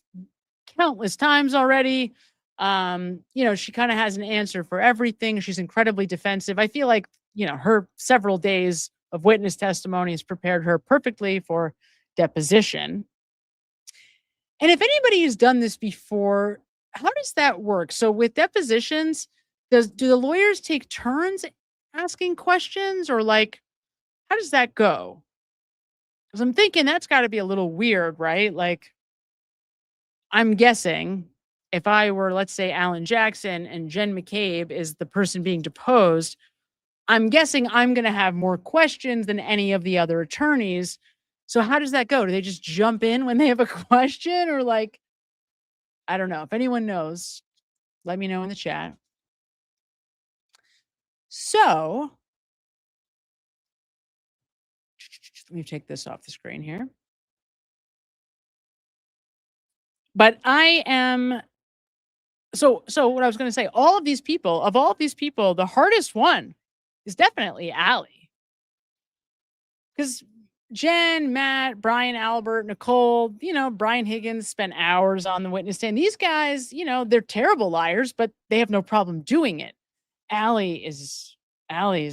countless times already. She kind of has an answer for everything. She's incredibly defensive. I feel like, her several days of witness testimony has prepared her perfectly for deposition. And if anybody has done this before, how does that work? So with depositions, do the lawyers take turns asking questions, or how does that go? Because I'm thinking that's got to be a little weird, right? Like, I'm guessing if I were, let's say, Alan Jackson and Jen McCabe is the person being deposed, I'm guessing I'm going to have more questions than any of the other attorneys. So how does that go? Do they just jump in when they have a question, or I don't know. If anyone knows, let me know in the chat. So let me take this off the screen here. But I am so what I was going to say, of all of these people, the hardest one is definitely Allie. Because Jen, Matt, Brian, Albert, Nicole, Brian Higgins spent hours on the witness stand. These guys, they're terrible liars, but they have no problem doing it. Allie is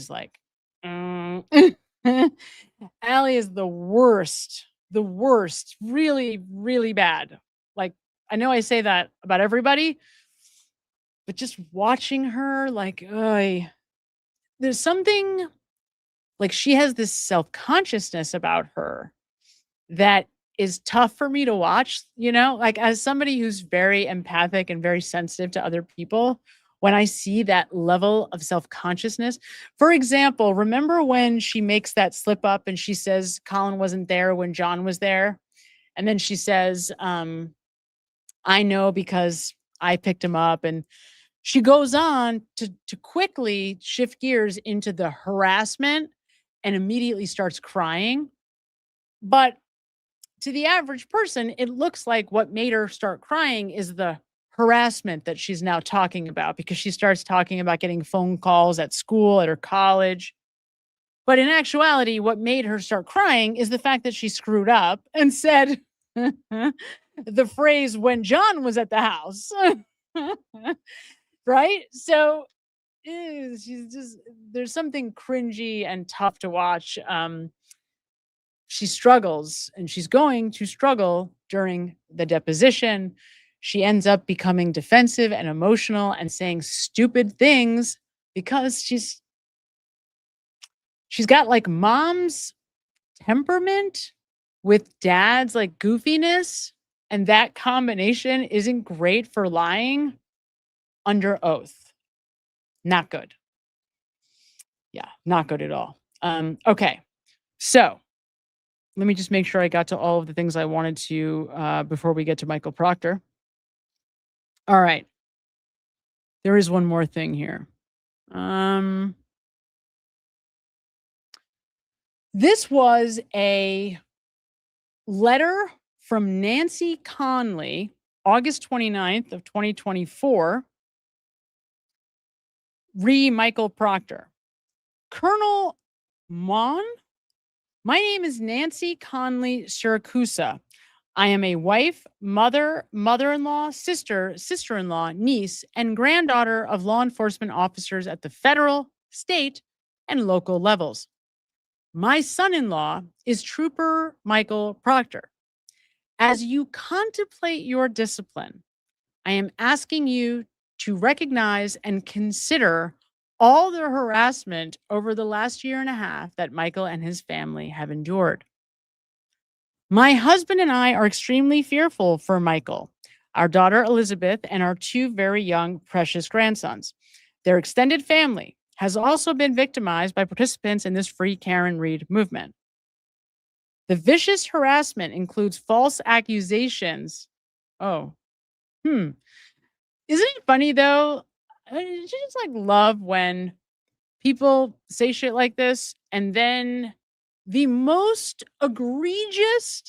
like, Allie is the worst, really, really bad. Like, I know I say that about everybody, but just watching her, there's something, like, she has this self-consciousness about her that is tough for me to watch, as somebody who's very empathic and very sensitive to other people. When I see that level of self-consciousness, for example, remember when she makes that slip up and she says Colin wasn't there when John was there? And then she says, I know because I picked him up. And she goes on to quickly shift gears into the harassment and immediately starts crying. But to the average person, it looks like what made her start crying is the harassment that she's now talking about, because she starts talking about getting phone calls at school, at her college. But in actuality, what made her start crying is the fact that she screwed up and said the phrase when John was at the house. Right? So there's something cringy and tough to watch. She struggles, and she's going to struggle during the deposition. She ends up becoming defensive and emotional and saying stupid things because she's got like mom's temperament with dad's like goofiness, and that combination isn't great for lying under oath. Not good. Yeah, not good at all. Okay, so let me just make sure I got to all of the things I wanted to before we get to Michael Proctor. All right. There is one more thing here. This was a letter from Nancy Conley, August 29th of 2024. Michael Proctor. Colonel Mon, my name is Nancy Conley Siracusa. I am a wife, mother, mother-in-law, sister, sister-in-law, niece, and granddaughter of law enforcement officers at the federal, state, and local levels. My son-in-law is Trooper Michael Proctor. As you contemplate your discipline, I am asking you to recognize and consider all the harassment over the last year and a half that Michael and his family have endured. My husband and I are extremely fearful for Michael, our daughter Elizabeth, and our two very young, precious grandsons. Their extended family has also been victimized by participants in this Free Karen Read movement. The vicious harassment includes false accusations. Oh, Isn't it funny though? You just like love when people say shit like this and then the most egregious,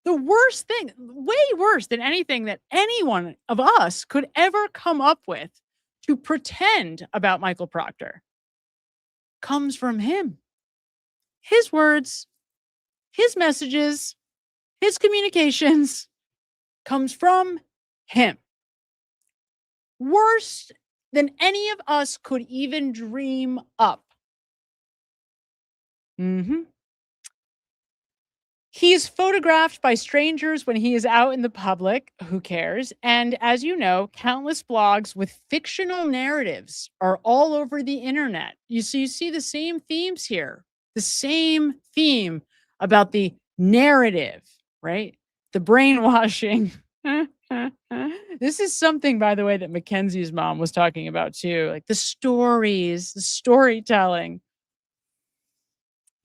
the worst thing, way worse than anything that anyone of us could ever come up with to pretend about Michael Proctor comes from him. His words, his messages, his communications comes from him. Worse than any of us could even dream up. He is photographed by strangers when he is out in the public. Who cares? And as you know, countless blogs with fictional narratives are all over the internet. You see the same themes here. The same theme about the narrative, right? The brainwashing. This is something, by the way, that Mackenzie's mom was talking about too. Like the stories, the storytelling.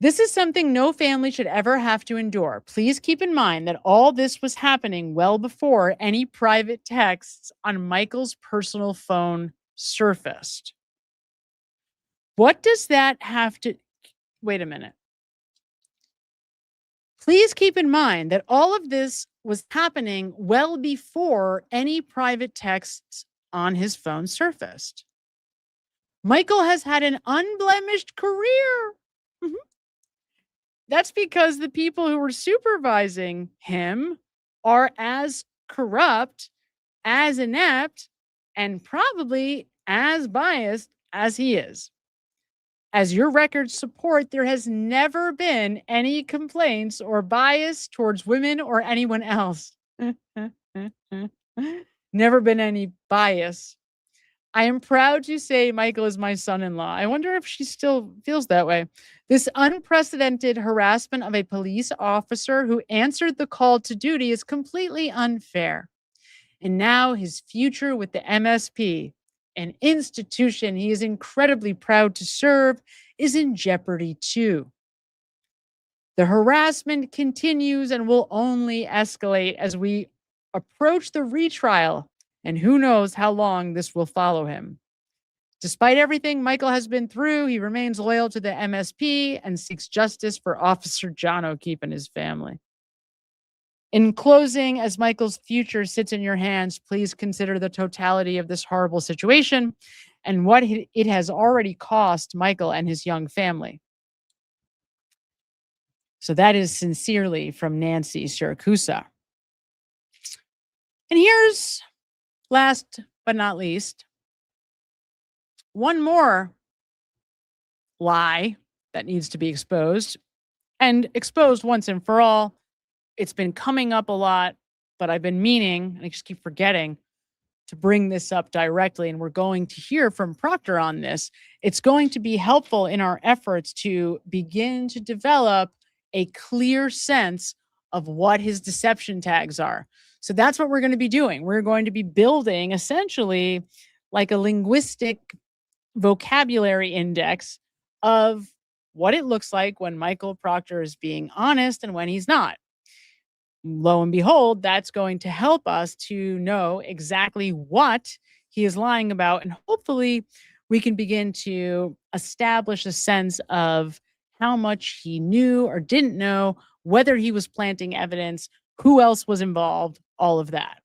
This is something no family should ever have to endure. Please keep in mind that all this was happening well before any private texts on Michael's personal phone surfaced. What does that have to... Wait a minute. Please keep in mind that all of this was happening well before any private texts on his phone surfaced. Michael has had an unblemished career. That's because the people who were supervising him are as corrupt, as inept, and probably as biased as he is. As your records support, there has never been any complaints or bias towards women or anyone else. Never been any bias. I am proud to say Michael is my son-in-law. I wonder if she still feels that way. This unprecedented harassment of a police officer who answered the call to duty is completely unfair. And now his future with the MSP, an institution he is incredibly proud to serve, is in jeopardy too. The harassment continues and will only escalate as we approach the retrial, and who knows how long this will follow him. Despite everything Michael has been through, he remains loyal to the MSP and seeks justice for Officer John O'Keefe and his family. In closing, as Michael's future sits in your hands, please consider the totality of this horrible situation and what it has already cost Michael and his young family. So that is sincerely from Nancy Siracusa. And here's, last but not least, one more lie that needs to be exposed, and exposed once and for all. It's been coming up a lot, but I've been meaning, and I just keep forgetting, to bring this up directly, and we're going to hear from Proctor on this. It's going to be helpful in our efforts to begin to develop a clear sense of what his deception tags are. So that's what we're going to be doing. We're going to be building essentially like a linguistic vocabulary index of what it looks like when Michael Proctor is being honest and when he's not. Lo and behold, that's going to help us to know exactly what he is lying about. And hopefully we can begin to establish a sense of how much he knew or didn't know, whether he was planting evidence, who else was involved, all of that.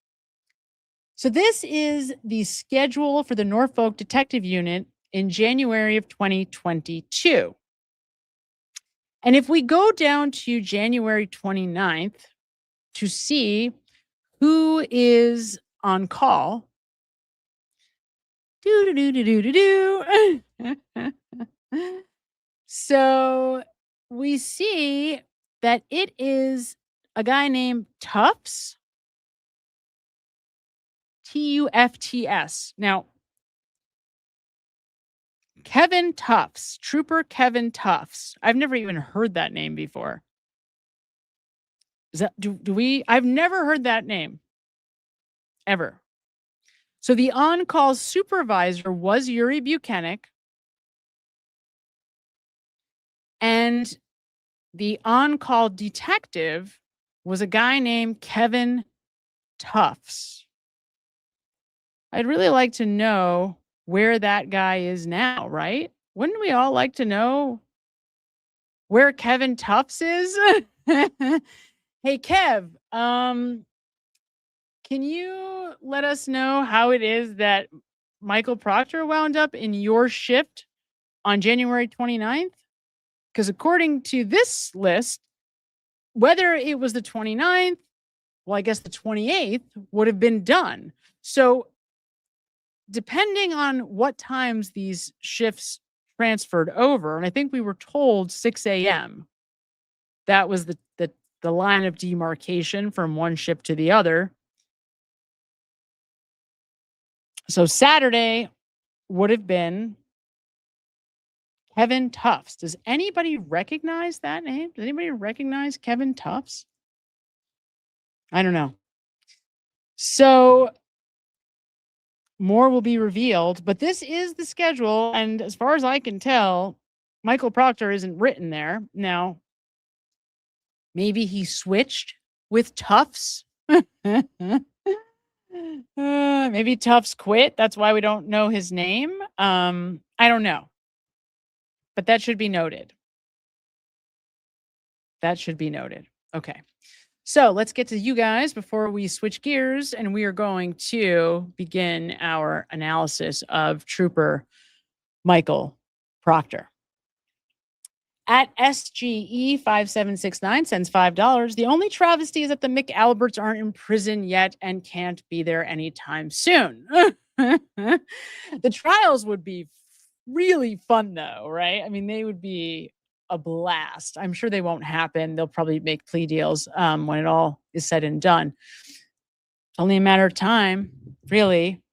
So this is the schedule for the Norfolk Detective Unit in January of 2022. And if we go down to January 29th, to see who is on call. So we see that it is a guy named Tufts. Tufts. Now, Kevin Tufts, Trooper Kevin Tufts. I've never even heard that name before. Is that do we? I've never heard that name ever. So the on-call supervisor was Yuri Buchanek, and the on-call detective was a guy named Kevin Tufts. I'd really like to know where that guy is now, right? Wouldn't we all like to know where Kevin Tufts is? Hey, Kev, can you let us know how it is that Michael Proctor wound up in your shift on January 29th? Because according to this list, whether it was the 29th, well, I guess the 28th would have been done. So depending on what times these shifts transferred over, and I think we were told 6 a.m. That was the line of demarcation from one shift to the other. So Saturday would have been Kevin Tufts. Does anybody recognize that name? Does anybody recognize Kevin Tufts? I don't know. So more will be revealed, but this is the schedule. And as far as I can tell, Michael Proctor isn't written there. Now, maybe he switched with Tufts. Maybe Tufts quit. That's why we don't know his name. I don't know. But that should be noted. That should be noted. Okay. So let's get to you guys before we switch gears, and we are going to begin our analysis of Trooper Michael Proctor. At SGE5769 sends $5. The only travesty is that the McAlberts aren't in prison yet and can't be there anytime soon. The trials would be really fun, though, right? I mean, they would be a blast. I'm sure they won't happen. They'll probably make plea deals when it all is said and done. It's only a matter of time, really.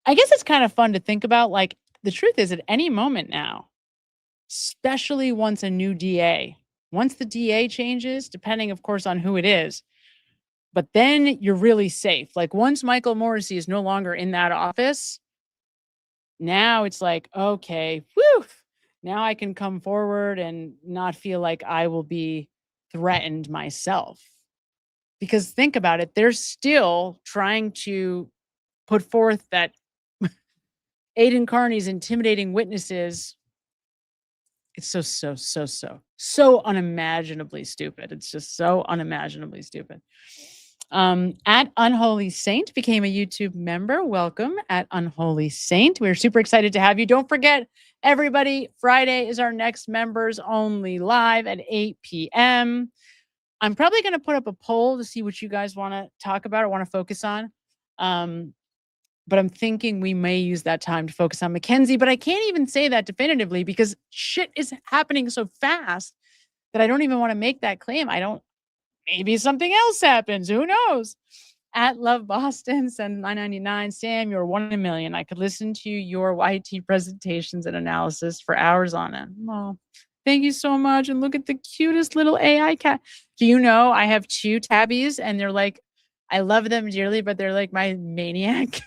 I guess it's kind of fun to think about. Like, the truth is, at any moment now, especially once the DA changes, depending, of course, on who it is, but then you're really safe. Like, once Michael Morrissey is no longer in that office, now it's like, okay, whew, now I can come forward and not feel like I will be threatened myself. Because think about it, they're still trying to put forth that Aidan Carney's intimidating witnesses. It's so unimaginably stupid. It's just so unimaginably stupid. At Unholy Saint became a YouTube member. Welcome at Unholy Saint. We're super excited to have you. Don't forget, everybody, Friday is our next members only live at 8 p.m. I'm probably going to put up a poll to see what you guys want to talk about or want to focus on. But I'm thinking we may use that time to focus on Mackenzie, but I can't even say that definitively because shit is happening so fast that I don't even want to make that claim. Maybe something else happens. Who knows? At Love Boston, send $9.99. Sam, you're 1 in a million. I could listen to your YT presentations and analysis for hours on end. Oh, thank you so much. And look at the cutest little AI cat. Do you know I have 2 tabbies and they're like, I love them dearly, but they're like my maniac.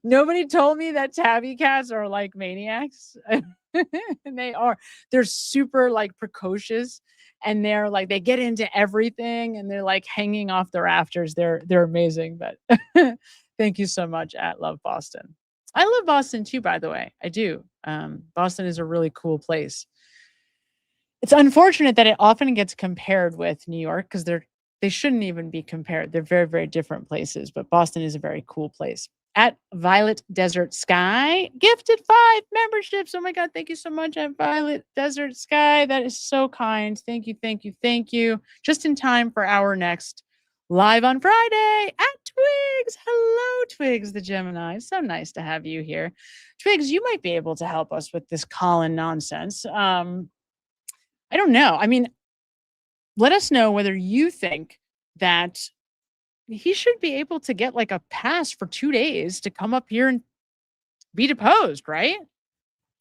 Nobody told me that tabby cats are like maniacs. And they are. They're super like precocious, and they're like, they get into everything, and they're like hanging off the rafters. They're amazing. But thank you so much at Love Boston. I love Boston too, by the way. I do. Boston is a really cool place. It's unfortunate that it often gets compared with New York because they shouldn't even be compared. They're very, very different places, but Boston is a very cool place. At Violet Desert Sky, gifted 5 memberships. Oh my God, thank you so much at Violet Desert Sky. That is so kind. Thank you, thank you, thank you. Just in time for our next live on Friday at Twigs. Hello, Twigs, the Gemini. So nice to have you here. Twigs, you might be able to help us with this Colin nonsense. I don't know. I mean, let us know whether you think that he should be able to get like a pass for 2 days to come up here and be deposed, right?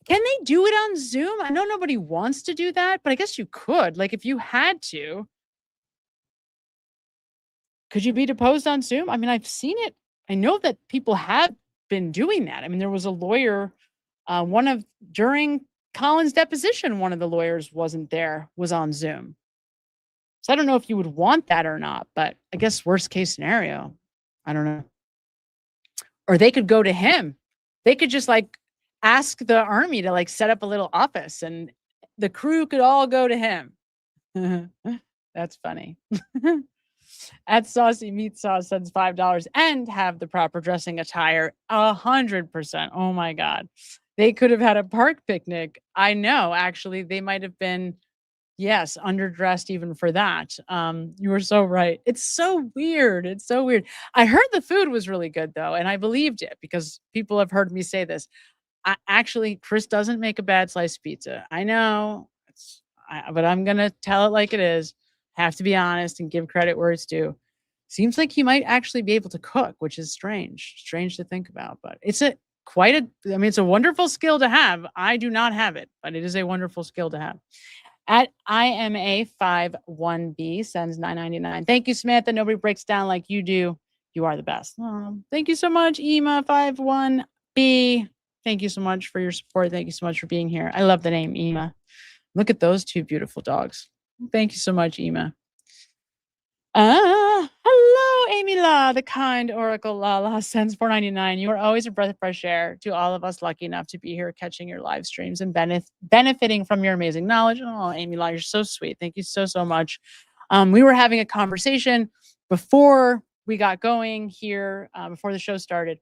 Can they do it on Zoom? I know nobody wants to do that, but I guess you could. Like if you had to, could you be deposed on Zoom? I mean, I've seen it. I know that people have been doing that. I mean, there was a lawyer, during Colin's deposition, one of the lawyers wasn't there, was on Zoom. So I don't know if you would want that or not, but I guess worst case scenario, I don't know. Or they could go to him. They could just like ask the army to like set up a little office and the crew could all go to him. That's funny. At Saucy Meat Sauce sends $5 and have the proper dressing attire 100%. Oh my God. They could have had a park picnic. I know, actually, they might have been, yes, underdressed even for that. You were so right. It's so weird. It's so weird. I heard the food was really good though, and I believed it because people have heard me say this. Actually, Chris doesn't make a bad sliced pizza. I know, but I'm going to tell it like it is. Have to be honest and give credit where it's due. Seems like he might actually be able to cook, which is strange to think about, but it's a wonderful skill to have. I do not have it, but it is a wonderful skill to have. At IMA51B sends $9.99. Thank you, Samantha. Nobody breaks down like you do. You are the best. Oh, thank you so much, EMA51B. Thank you so much for your support. Thank you so much for being here. I love the name EMA. Look at those 2 beautiful dogs. Thank you so much, EMA. Hello, Amy La, the kind Oracle Lala sends $4.99. You are always a breath of fresh air to all of us lucky enough to be here catching your live streams and benefiting from your amazing knowledge. Oh, Amy La, you're so sweet. Thank you so, so much. We were having a conversation before we got going here, before the show started,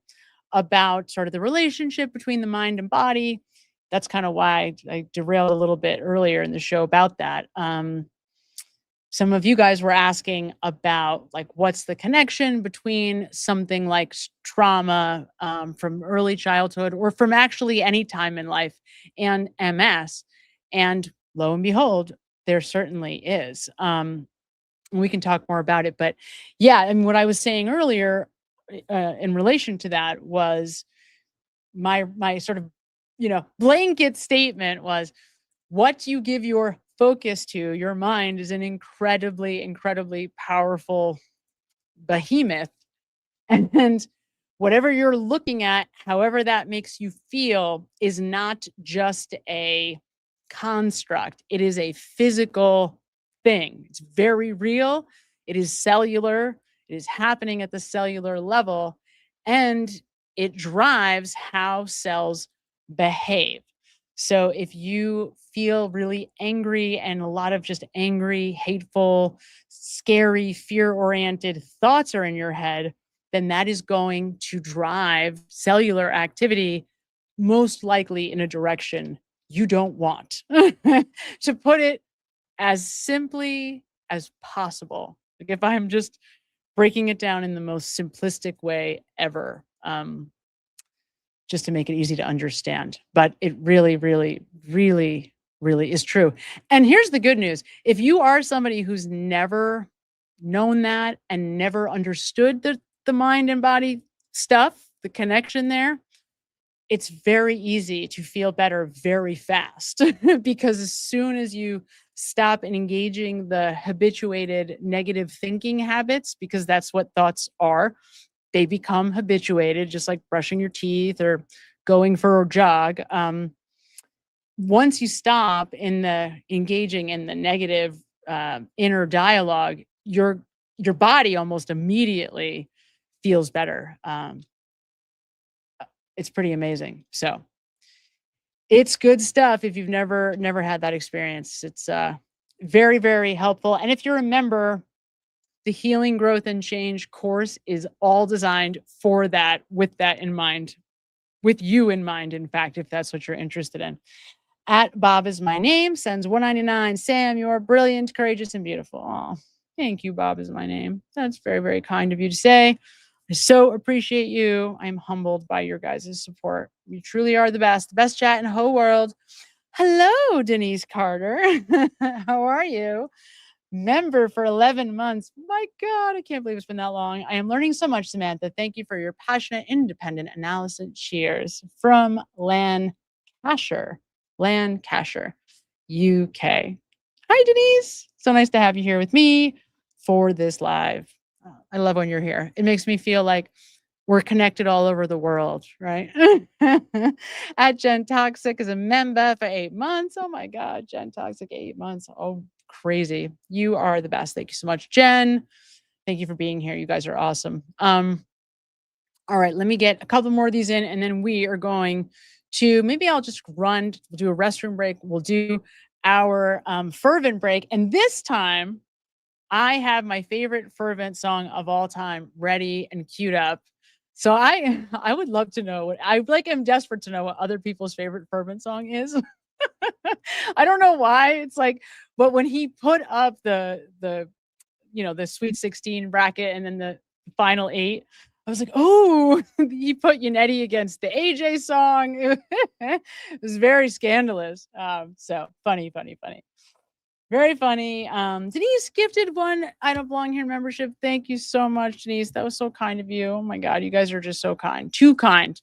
about sort of the relationship between the mind and body. That's kind of why I derailed a little bit earlier in the show about that. Some of you guys were asking about like what's the connection between something like trauma from early childhood or from actually any time in life and MS. And lo and behold, there certainly is. We can talk more about it, but yeah, and what I was saying earlier in relation to that was my sort of, blanket statement was what you give your focus to, your mind is an incredibly, incredibly powerful behemoth. And whatever you're looking at, however that makes you feel, is not just a construct. It is a physical thing. It's very real. It is cellular. It is happening at the cellular level. And it drives how cells behave. So if you feel really angry and a lot of just angry, hateful, scary, fear-oriented thoughts are in your head, then that is going to drive cellular activity, most likely in a direction you don't want. To put it as simply as possible. Like if I'm just breaking it down in the most simplistic way ever. Just to make it easy to understand. But it really, really, really, really is true. And here's the good news. If you are somebody who's never known that and never understood the mind and body stuff, the connection there, it's very easy to feel better very fast because as soon as you stop engaging the habituated negative thinking habits, because that's what thoughts are, they become habituated, just like brushing your teeth or going for a jog. Once you stop engaging in the negative inner dialogue, your body almost immediately feels better. It's pretty amazing. So it's good stuff if you've never had that experience. It's very, very helpful. And if you're a member, The Healing, Growth, and Change course is all designed for that, with that in mind, with you in mind, in fact, if that's what you're interested in. At Bob is my name, sends $1.99. Sam, you're brilliant, courageous, and beautiful. Oh, thank you, Bob is my name. That's very, very kind of you to say. I so appreciate you. I'm humbled by your guys' support. You truly are the best chat in the whole world. Hello, Denise Carter. How are you? Member for 11 months. My God, I can't believe it's been that long. I am learning so much, Samantha. Thank you for your passionate, independent analysis. Cheers. From Lancashire, UK. Hi, Denise. So nice to have you here with me for this live. I love when you're here. It makes me feel like we're connected all over the world, right? At Jen Toxic is a member for 8 months. Oh my God, Jen Toxic, 8 months. Oh, crazy. You are the best. Thank you so much, Jen. Thank you for being here. You guys are awesome. All right, let me get a couple more of these in, and then we are going to, maybe I'll just run, we'll do a restroom break. We'll do our fervent break. And this time, I have my favorite fervent song of all time ready and queued up. So I would love to know what I'm desperate to know what other people's favorite fervent song is. I don't know why. It's like, but when he put up the Sweet 16 bracket and then the final 8, I was like, oh, he put Yannetti against the AJ song. It was very scandalous. So funny. Very funny. Denise gifted one I Don't Belong Here membership. Thank you so much, Denise. That was so kind of you. Oh my God, you guys are just so kind. Too kind.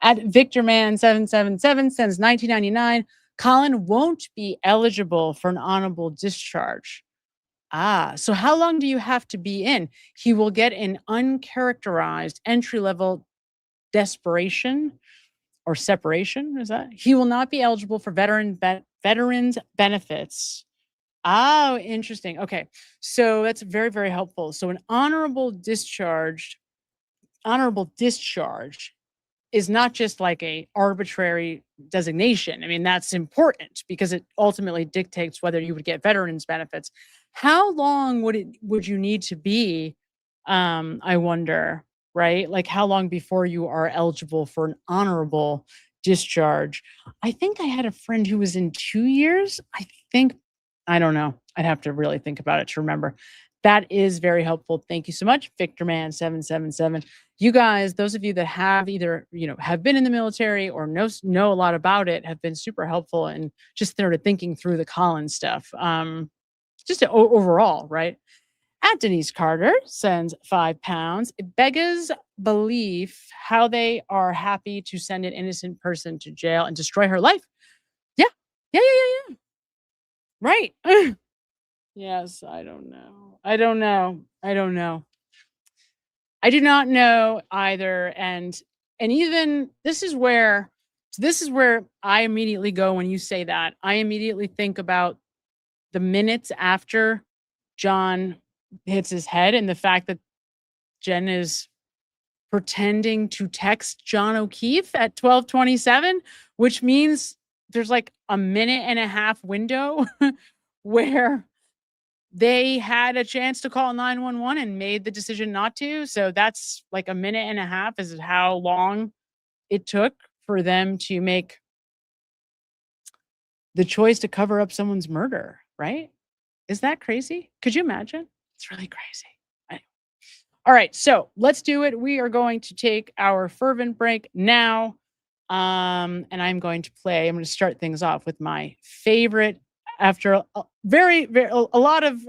At VictorMan777 sends $19.99. Colin won't be eligible for an honorable discharge. So how long do you have to be in? He will get an uncharacterized entry-level desperation or separation. Is that? He will not be eligible for veterans benefits. Oh, interesting. Okay. So that's very, very helpful. So an honorable discharge is not just like a arbitrary designation. I mean, that's important because it ultimately dictates whether you would get veterans benefits. How long would you need to be, I wonder, right? Like how long before you are eligible for an honorable discharge? I think I had a friend who was in 2 years. I don't know. I'd have to really think about it to remember. That is very helpful. Thank you so much, VictorMan777. You guys, those of you that have either, have been in the military or know a lot about it, have been super helpful and just sort of thinking through the Collins stuff. Just overall, right? At Denise Carter sends £5. It beggars belief how they are happy to send an innocent person to jail and destroy her life. Yeah. Right. Yes, I don't know. I do not know either. And even this is where I immediately go when you say that. I immediately think about the minutes after John hits his head and the fact that Jen is pretending to text John O'Keefe at 12:27, which means there's like a minute and a half window where they had a chance to call 911 and made the decision not to. So that's like a minute and a half is how long it took for them to make the choice to cover up someone's murder, right? Is that crazy? Could you imagine? It's really crazy. All right, so let's do it. We are going to take our fervent break now. And I'm going to start things off with my favorite after a lot of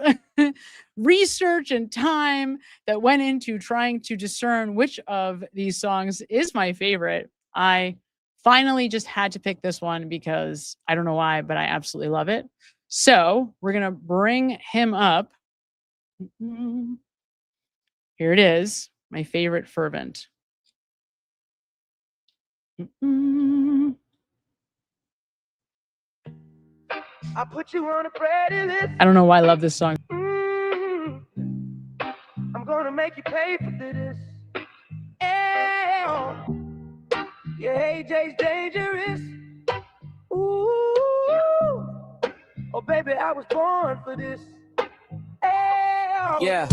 research and time that went into trying to discern which of these songs is my favorite. I finally just had to pick this one because I don't know why, but I absolutely love it. So we're going to bring him up. Here it is, my favorite fervent. I put you on a pretty list. I don't know why I love this song. I'm gonna make you pay for this. Yeah, AJ's dangerous. Ooh, oh baby, I was born for this. Yeah, Yeah,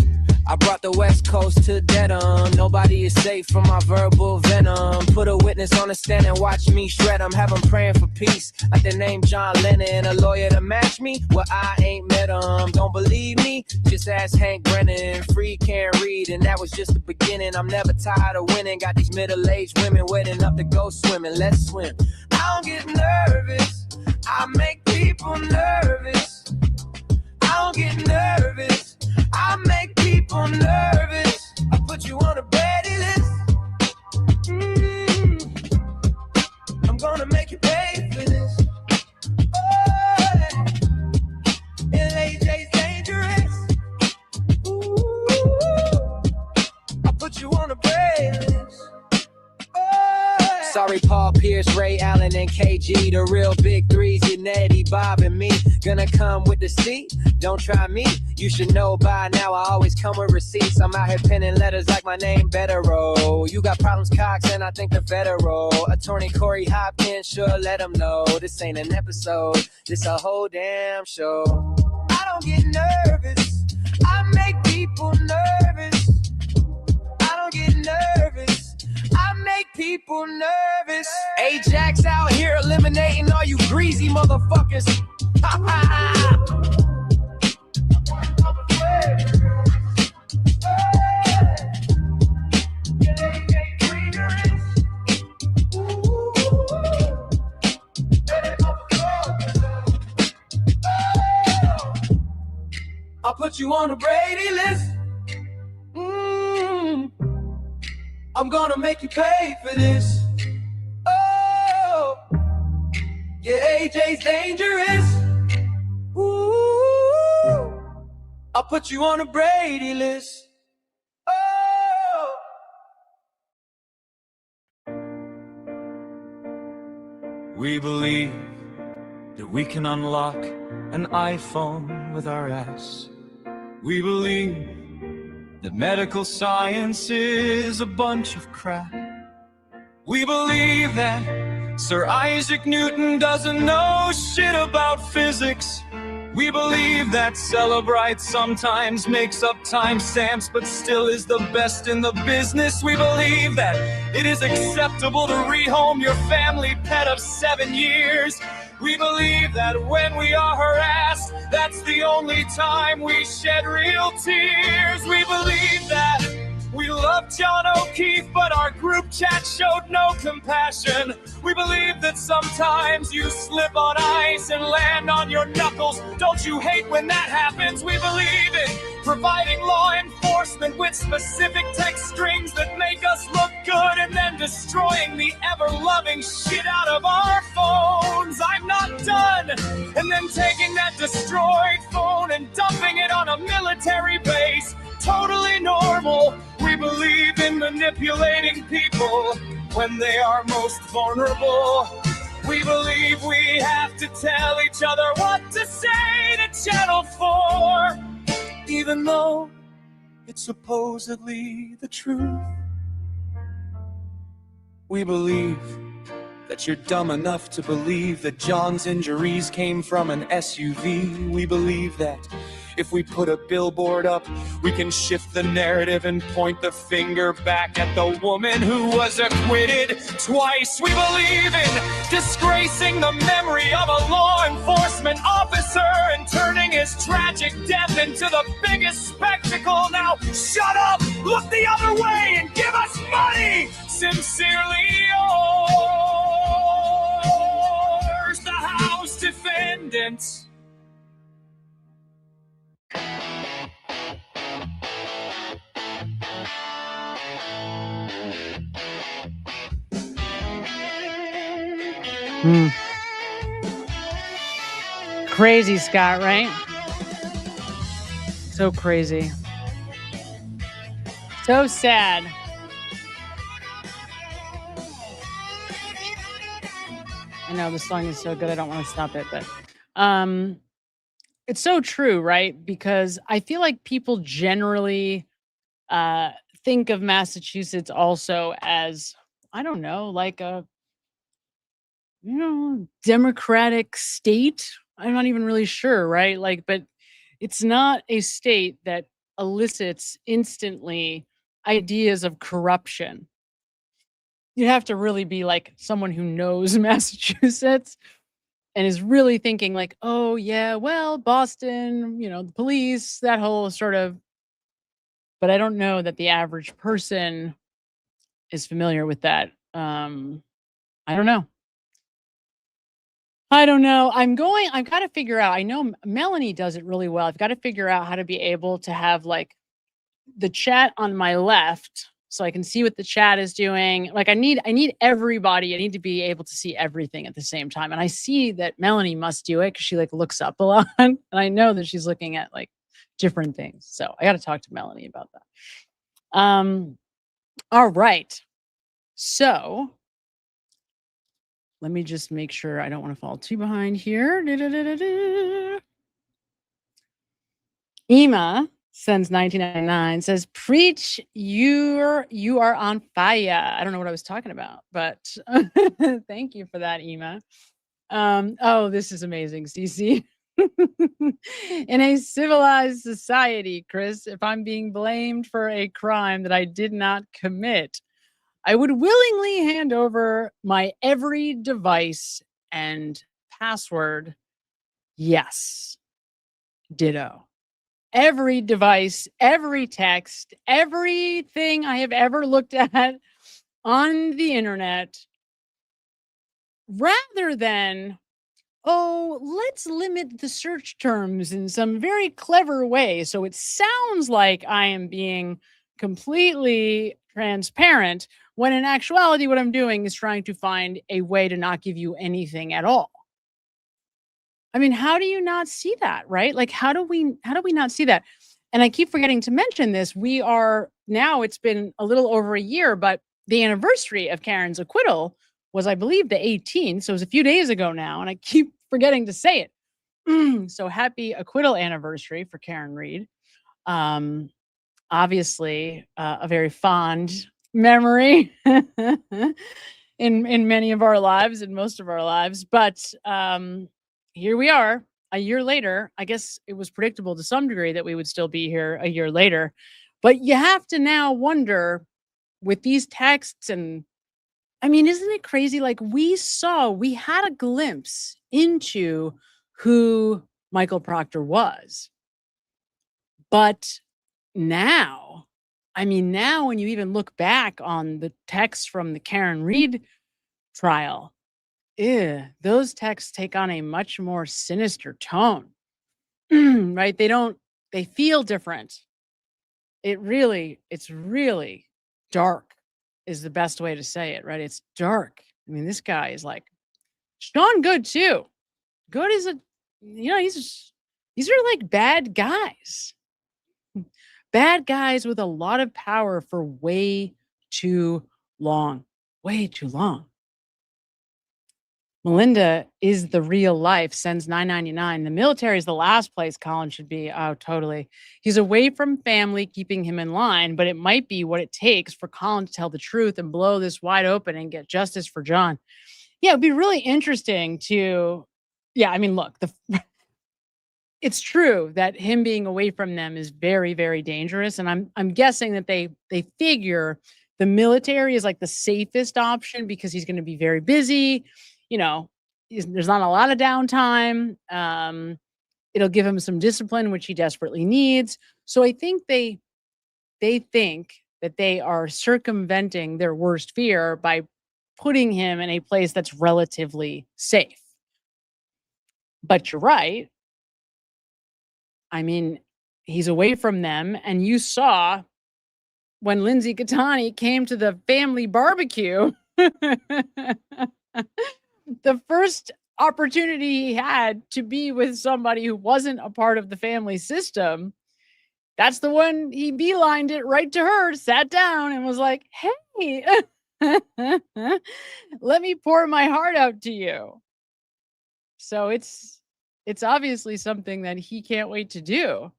I brought the West Coast to Dedham. Nobody is safe from my verbal venom. Put a witness on the stand and watch me shred 'em. Have 'em praying for peace, like the name John Lennon. A lawyer to match me? Well, I ain't met 'em. Don't believe me? Just ask Hank Brennan. Free can't read, and that was just the beginning. I'm never tired of winning. Got these middle-aged women waiting up to go swimming. Let's swim. I don't get nervous. I make people nervous. I don't get nervous. I make people nervous. I put you on a Brady list. I'm gonna make you pay for this. Oh, LAJ's dangerous. Ooh, I put you on a Brady list. Sorry, Paul Pierce, Ray Allen, and KG. The real big threes, you Nettie, Bob, and me. Gonna come with the C? Don't try me. You should know by now I always come with receipts. I'm out here penning letters like my name better roll. You got problems, Cox, and I think the federal attorney Corey Hopkins sure let him know. This ain't an episode, this a whole damn show. I don't get nervous. I make people nervous. I don't get nervous. I make people nervous. Ajax out here eliminating all you greasy motherfuckers. Ha ha. I'll put you on the Brady list. I'm gonna make you pay for this. Oh, yeah, AJ's dangerous. Ooh, I'll put you on a Brady list. Oh. We believe that we can unlock an iPhone with our ass. We believe that medical science is a bunch of crap. We believe that Sir Isaac Newton doesn't know shit about physics. We believe that Celebrite sometimes makes up timestamps but still is the best in the business. We believe that it is acceptable to rehome your family pet of 7 years. We believe that when we are harassed, that's the only time we shed real tears. We believe that we love John O'Keefe, but our group chat showed no compassion. We believe that sometimes you slip on ice and land on your knuckles. Don't you hate when that happens? We believe in providing law enforcement with specific text strings that make us look good and then destroying the ever-loving shit out of our phones. I'm not done. And then taking that destroyed phone and dumping it on a military base. Totally normal. We believe in manipulating people when they are most vulnerable. We believe we have to tell each other what to say to Channel 4, even though it's supposedly the truth. We believe that you're dumb enough to believe that John's injuries came from an SUV. We believe that if we put a billboard up, we can shift the narrative and point the finger back at the woman who was acquitted twice. We believe in disgracing the memory of a law enforcement officer and turning his tragic death into the biggest spectacle. Now, shut up, look the other way, and give us money! Sincerely yours, the House Defendants. Crazy, Scott, right? So crazy. So sad. I know this song is so good, I don't want to stop it, but it's so true, right? Because I feel like people generally think of Massachusetts also as, I don't know, like a, democratic state. I'm not even really sure, right? Like, but it's not a state that elicits instantly ideas of corruption. You have to really be like someone who knows Massachusetts and is really thinking like, oh yeah, well, Boston, the police, that whole sort of, but I don't know that the average person is familiar with that. I don't know. I've got to figure out, I know Melanie does it really well. I've got to figure out how to be able to have like the chat on my left so I can see what the chat is doing. Like I need everybody. I need to be able to see everything at the same time. And I see that Melanie must do it because she like looks up a lot. And I know that she's looking at like different things. So I got to talk to Melanie about that. All right. So let me just make sure I don't want to fall too behind here. Ema sends 1999 says, "Preach, you are on fire." I don't know what I was talking about, but thank you for that, Ema. Oh, this is amazing, Cece. In a civilized society, Chris, if I'm being blamed for a crime that I did not commit, I would willingly hand over my every device and password. Yes. Ditto. Every device, every text, everything I have ever looked at on the internet, rather than, oh, let's limit the search terms in some very clever way so it sounds like I am being completely transparent, when in actuality, what I'm doing is trying to find a way to not give you anything at all. I mean, how do you not see that, right? Like, how do we not see that? And I keep forgetting to mention this. We are now, it's been a little over a year, but the anniversary of Karen's acquittal was, I believe, the 18th. So it was a few days ago now. And I keep forgetting to say it. So happy acquittal anniversary for Karen Reed. Obviously, a very fond memory in many of our lives, in most of our lives. But here we are a year later. I guess it was predictable to some degree that we would still be here a year later. But you have to now wonder with these texts, and I mean, isn't it crazy? Like we had a glimpse into who Michael Proctor was. But now, I mean, now when you even look back on the texts from the Karen Reed trial, those texts take on a much more sinister tone, right? They feel different. It's really dark is the best way to say it, right? It's dark. I mean, this guy is like, Sean Good too. Good is these are like bad guys. Bad guys with a lot of power for way too long. Way too long. Melinda is the real life, sends $9.99. The military is the last place Colin should be. Oh, totally. He's away from family, keeping him in line, but it might be what it takes for Colin to tell the truth and blow this wide open and get justice for John. Yeah, it'd be really interesting to, I mean, look, it's true that him being away from them is very, very dangerous. And I'm guessing that they figure the military is like the safest option because he's going to be very busy. There's not a lot of downtime. It'll give him some discipline, which he desperately needs. So I think they think that they are circumventing their worst fear by putting him in a place that's relatively safe. But you're right. I mean, he's away from them. And you saw when Lindsay Catani came to the family barbecue, the first opportunity he had to be with somebody who wasn't a part of the family system, that's the one he beelined it right to her, sat down and was like, hey, let me pour my heart out to you. So it's obviously something that he can't wait to do.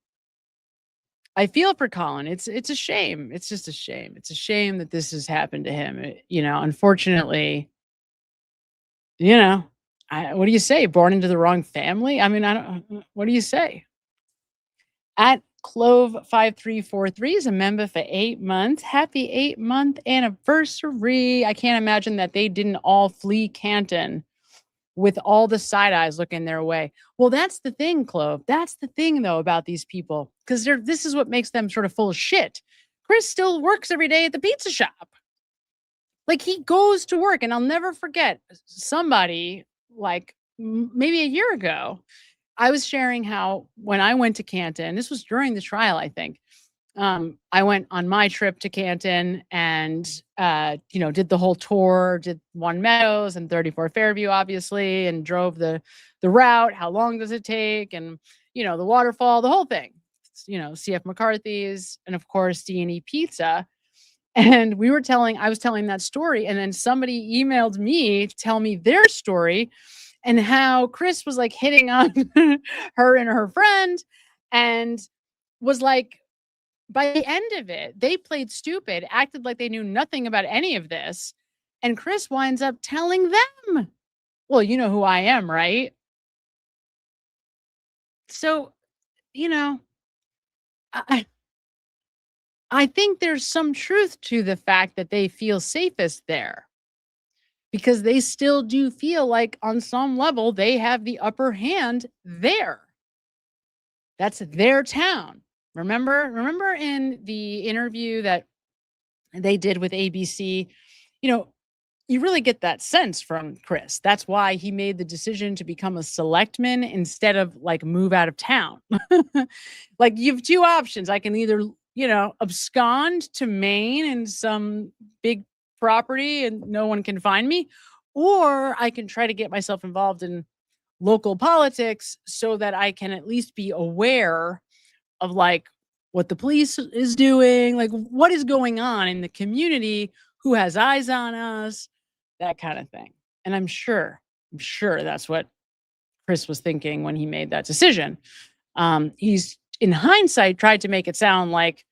I feel for Colin. It's a shame. It's just a shame. It's a shame that this has happened to him. Unfortunately, what do you say? Born into the wrong family? I mean, what do you say? At Clove5343 is a member for 8 months. Happy 8-month anniversary. I can't imagine that they didn't all flee Canton with all the side eyes looking their way. Well, that's the thing, Clove. That's the thing, though, about these people, because this is what makes them sort of full of shit. Chris still works every day at the pizza shop. Like, he goes to work, and I'll never forget somebody, like maybe a year ago, I was sharing how when I went to Canton, this was during the trial, I think. I went on my trip to Canton and, did the whole tour, did One Meadows and 34 Fairview, obviously, and drove the route. How long does it take? And, the waterfall, the whole thing, CF McCarthy's, and of course, D&E Pizza. And I was telling that story, and then somebody emailed me to tell me their story and how Chris was like hitting on her and her friend, and was like, by the end of it, they played stupid, acted like they knew nothing about any of this. And Chris winds up telling them, well, you know who I am, right? So, I think there's some truth to the fact that they feel safest there, because they still do feel like on some level they have the upper hand there. That's their town. Remember in the interview that they did with ABC, you really get that sense from Chris. That's why he made the decision to become a selectman instead of like move out of town. Like, you have two options. I can either, abscond to Maine in some big property and no one can find me, or I can try to get myself involved in local politics so that I can at least be aware of like what the police is doing, like what is going on in the community, who has eyes on us, that kind of thing. And I'm sure that's what Chris was thinking when he made that decision. He's, in hindsight, tried to make it sound like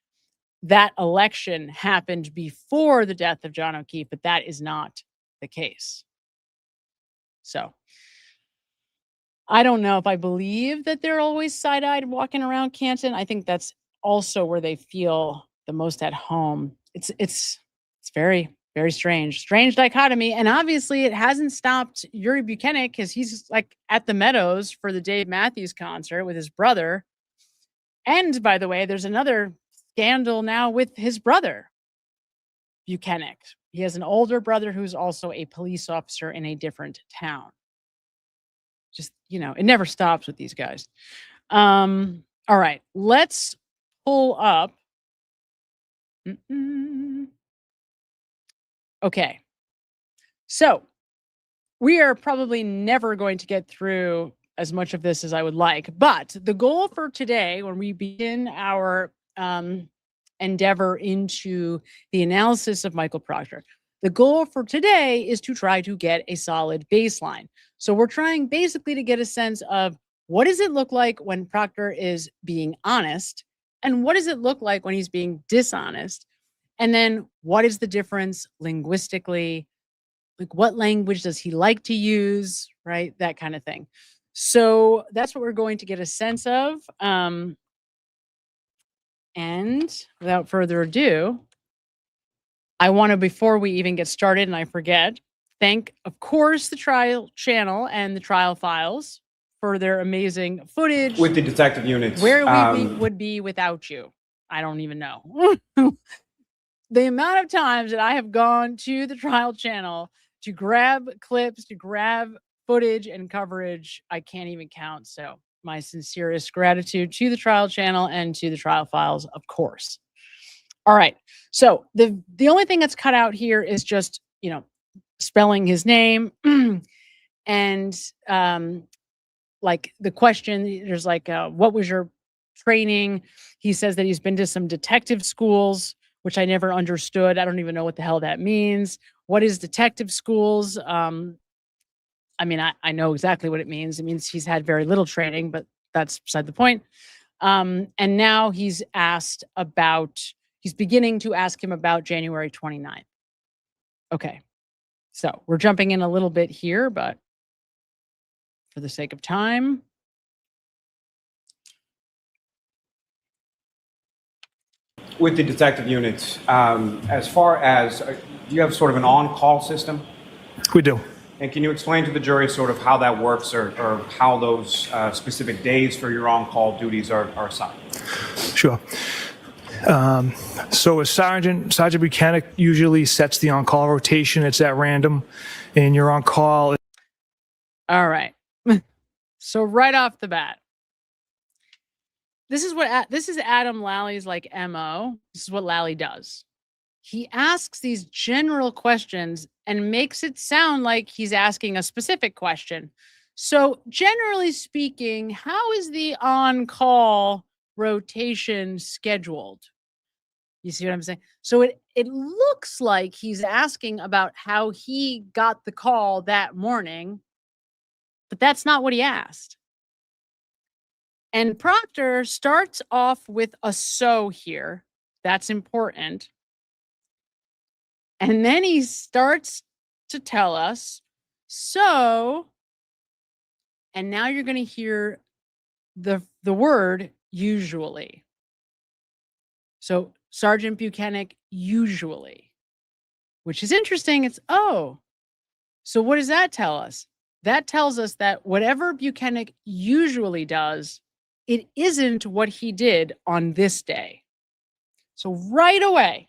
that election happened before the death of John O'Keefe, but that is not the case. So I don't know if I believe that they're always side-eyed walking around Canton. I think that's also where they feel the most at home. It's very, very strange dichotomy. And obviously it hasn't stopped Yuri Buchanan, because he's like at the Meadows for the Dave Matthews concert with his brother. And by the way, there's another scandal now with his brother, Buchanan. He has an older brother who's also a police officer in a different town. Just, it never stops with these guys. All right, let's pull up. Okay. So we are probably never going to get through as much of this as I would like, but the goal for today, when we begin our endeavor into the analysis of Michael Proctor, the goal for today is to try to get a solid baseline. So we're trying basically to get a sense of, what does it look like when Proctor is being honest, and what does it look like when he's being dishonest? And then what is the difference linguistically? Like, what language does he like to use, right? That kind of thing. So that's what we're going to get a sense of. And without further ado, I want to, before we even get started, and I forget, thank, of course, the trial channel and the trial files for their amazing footage. With the detective units. Where we would be without you, I don't even know. The amount of times that I have gone to the trial channel to grab clips, to grab footage and coverage, I can't even count. So my sincerest gratitude to the trial channel and to the trial files, of course. All right. So the only thing that's cut out here is just, spelling his name and like the question, there's like, what was your training? He says that he's been to some detective schools, which I never understood. I don't even know what the hell that means. What is detective schools? I mean, I know exactly what it means. It means he's had very little training, but that's beside the point. And now he's beginning to ask him about January 29th. Okay. So we're jumping in a little bit here, but for the sake of time. with the detective units, as far as, do you have sort of an on-call system? We do. And can you explain to the jury sort of how that works or how those specific days for your on-call duties are assigned? Sure. So a Sergeant Buchanan usually sets the on-call rotation. It's at random, and you're on call. All right. So right off the bat, this is Adam Lally's like MO. This is what Lally does. He asks these general questions and makes it sound like he's asking a specific question. So generally speaking, how is the on-call rotation scheduled? You see what I'm saying? So it looks like he's asking about how he got the call that morning, but that's not what he asked. And Proctor starts off with a "so" here. That's important. And then he starts to tell us, so, and now you're going to hear the word usually. So Sergeant Buchanan usually, which is interesting. It's, oh, so what does that tell us? That tells us that whatever Buchanan usually does, it isn't what he did on this day. So right away,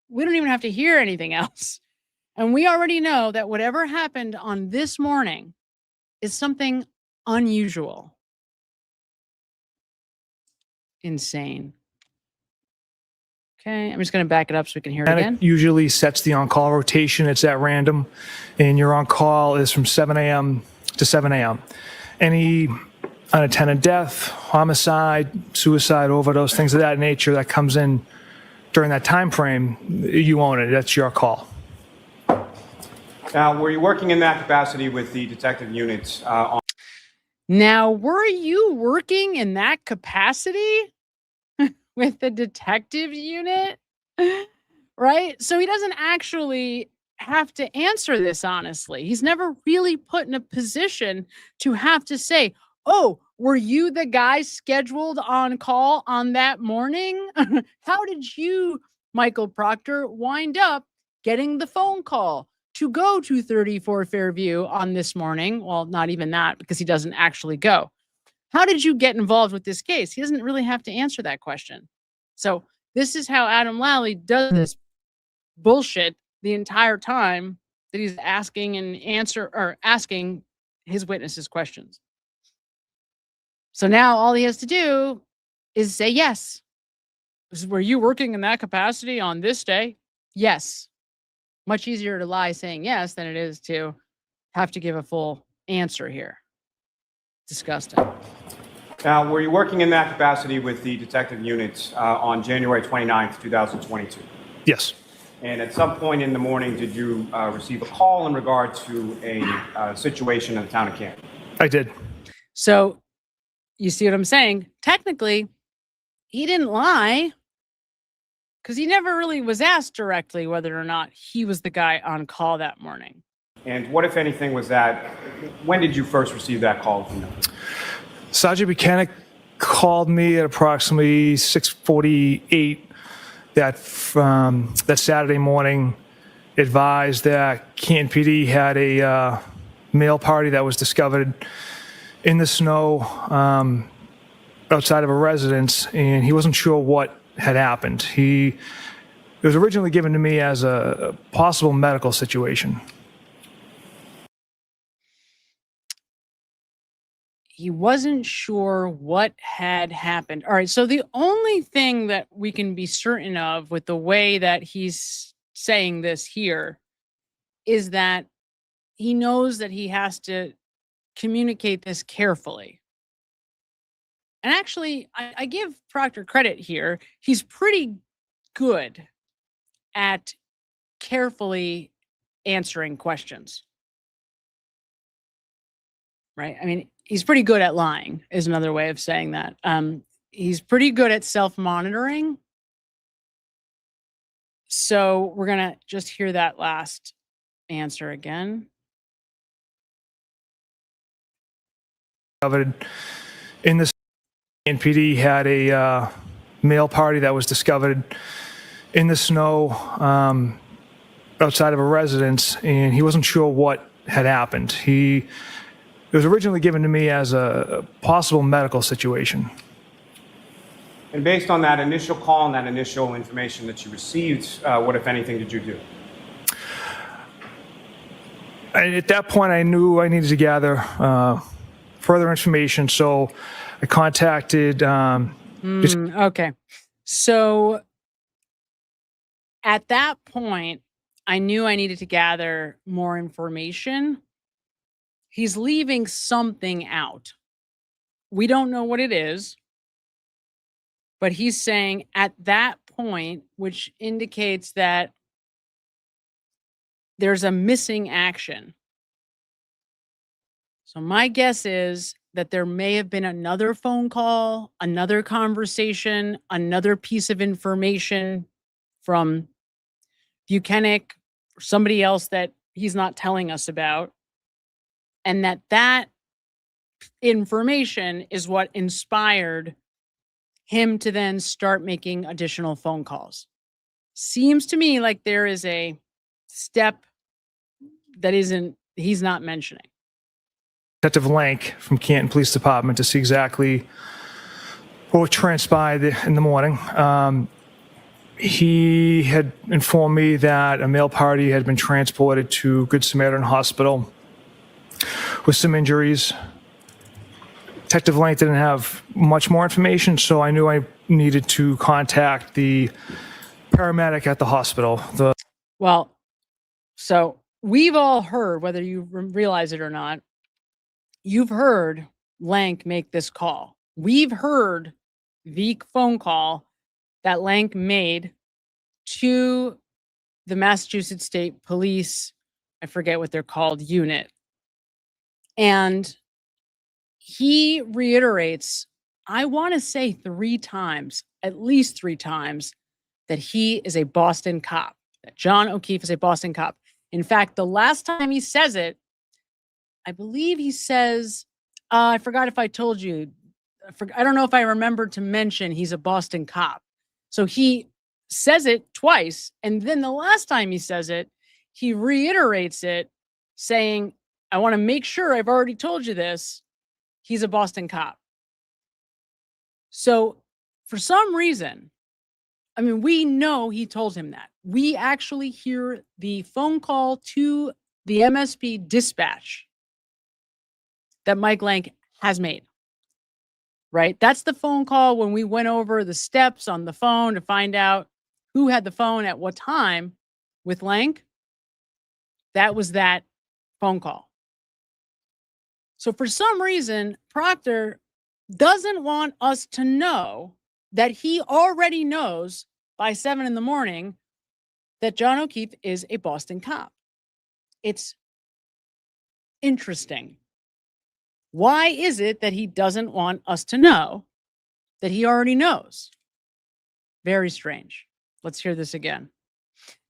we don't even have to hear anything else. And we already know that whatever happened on this morning is something unusual. Insane. Okay, I'm just going to back it up so we can hear it again. Usually sets the on-call rotation. It's at random, and your on-call is from 7 a.m. to 7 a.m. Any unattended death, homicide, suicide, overdose, things of that nature that comes in during that time frame, you own it. That's your call. Now, were you working in that capacity with the detective units? Now, were you working in that capacity with the detective unit? Right? So he doesn't actually have to answer this honestly. He's never really put in a position to have to say, oh, were you the guy scheduled on call on that morning? How did you, Michael Proctor, wind up getting the phone call to go to 34 Fairview on this morning? Well, not even that, because he doesn't actually go. How did you get involved with this case? He doesn't really have to answer that question. So this is how Adam Lally does this bullshit the entire time that he's asking asking his witnesses questions. So now all he has to do is say yes. Were you working in that capacity on this day? Yes. Much easier to lie saying yes than it is to have to give a full answer here. Disgusting. Now, were you working in that capacity with the detective units on January 29th, 2022? Yes. And at some point in the morning, did you receive a call in regard to a situation in the town of Canton? I did. So you see what I'm saying? Technically, he didn't lie because he never really was asked directly whether or not he was the guy on call that morning. And what, if anything, was that? When did you first receive that call from them? Sergeant Buchanan called me at approximately 6:48 that Saturday morning, advised that Canton PD had a male party that was discovered in the snow outside of a residence, and he wasn't sure what had happened. It was originally given to me as a possible medical situation. He wasn't sure what had happened. All right, so the only thing that we can be certain of with the way that he's saying this here is that he knows that he has to communicate this carefully. And actually, I give Proctor credit here. He's pretty good at carefully answering questions. Right? I mean, he's pretty good at lying, is another way of saying that. He's pretty good at self-monitoring. So we're going to just hear that last answer again. Covered in this, NPD had a male party that was discovered in the snow outside of a residence, and he wasn't sure what had happened. It was originally given to me as a possible medical situation. And based on that initial call and that initial information that you received, what, if anything, did you do? At that point, I knew I needed to gather further information, so I contacted. Okay. So at that point, I knew I needed to gather more information. He's leaving something out. We don't know what it is, but he's saying at that point, which indicates that there's a missing action. So my guess is that there may have been another phone call, another conversation, another piece of information from Buchanan or somebody else that he's not telling us about. And that information is what inspired him to then start making additional phone calls. Seems to me like there is a step that he's not mentioning. Detective Lank from Canton Police Department to see exactly what transpired in the morning. He had informed me that a male party had been transported to Good Samaritan Hospital with some injuries. Detective Lank didn't have much more information, so I knew I needed to contact the paramedic at the hospital. Well, so we've all heard, whether you realize it or not, you've heard Lank make this call. We've heard the phone call that Lank made to the Massachusetts State Police, I forget what they're called, unit. And he reiterates, I want to say 3 times, at least 3 times, that he is a Boston cop, that John O'Keefe is a Boston cop. In fact, the last time he says it, I believe he says, I forgot if I told you, I don't know if I remembered to mention he's a Boston cop. So he says it twice. And then the last time he says it, he reiterates it saying, I want to make sure I've already told you this. He's a Boston cop. So for some reason, I mean, we know he told him that. We actually hear the phone call to the MSP dispatch that Mike Lank has made, right? That's the phone call when we went over the steps on the phone to find out who had the phone at what time with Lank. That was that phone call. So for some reason, Proctor doesn't want us to know that he already knows by 7 a.m. that John O'Keefe is a Boston cop. It's interesting. Why is it that he doesn't want us to know that he already knows? Very strange. Let's hear this again.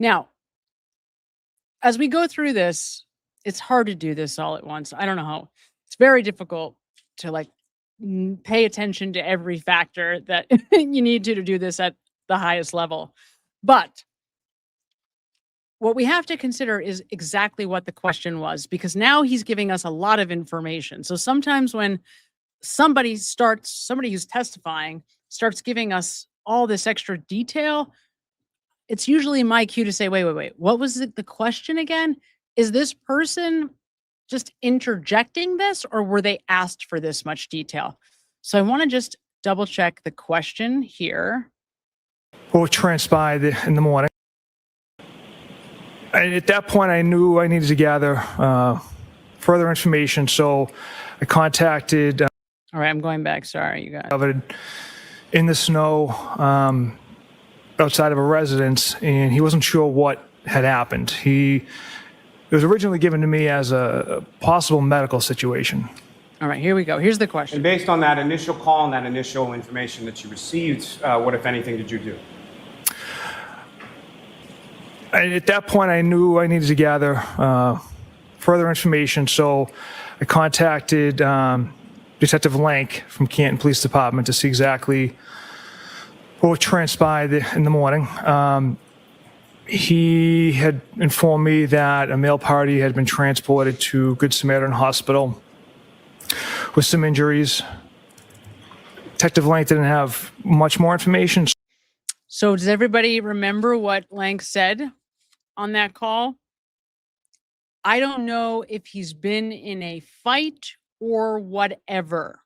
Now, as we go through this, it's hard to do this all at once. I don't know how. It's very difficult to pay attention to every factor that you need to do this at the highest level. But what we have to consider is exactly what the question was, because now he's giving us a lot of information. So sometimes when somebody who's testifying starts giving us all this extra detail, it's usually my cue to say, wait, what was the question again? Is this person just interjecting this, or were they asked for this much detail? So I want to just double check the question here. What transpired in the morning. At that point, I knew I needed to gather further information, so I contacted. All right, I'm going back. Sorry, you guys. Covered in the snow outside of a residence, and he wasn't sure what had happened. It was originally given to me as a possible medical situation. All right, here we go. Here's the question. And based on that initial call and that initial information that you received, what, if anything, did you do? At that point, I knew I needed to gather further information, so I contacted Detective Lank from Canton Police Department to see exactly what transpired in the morning. He had informed me that a male party had been transported to Good Samaritan Hospital with some injuries. Detective Lang didn't have much more information. So does everybody remember what Lang said on that call? I don't know if he's been in a fight or whatever.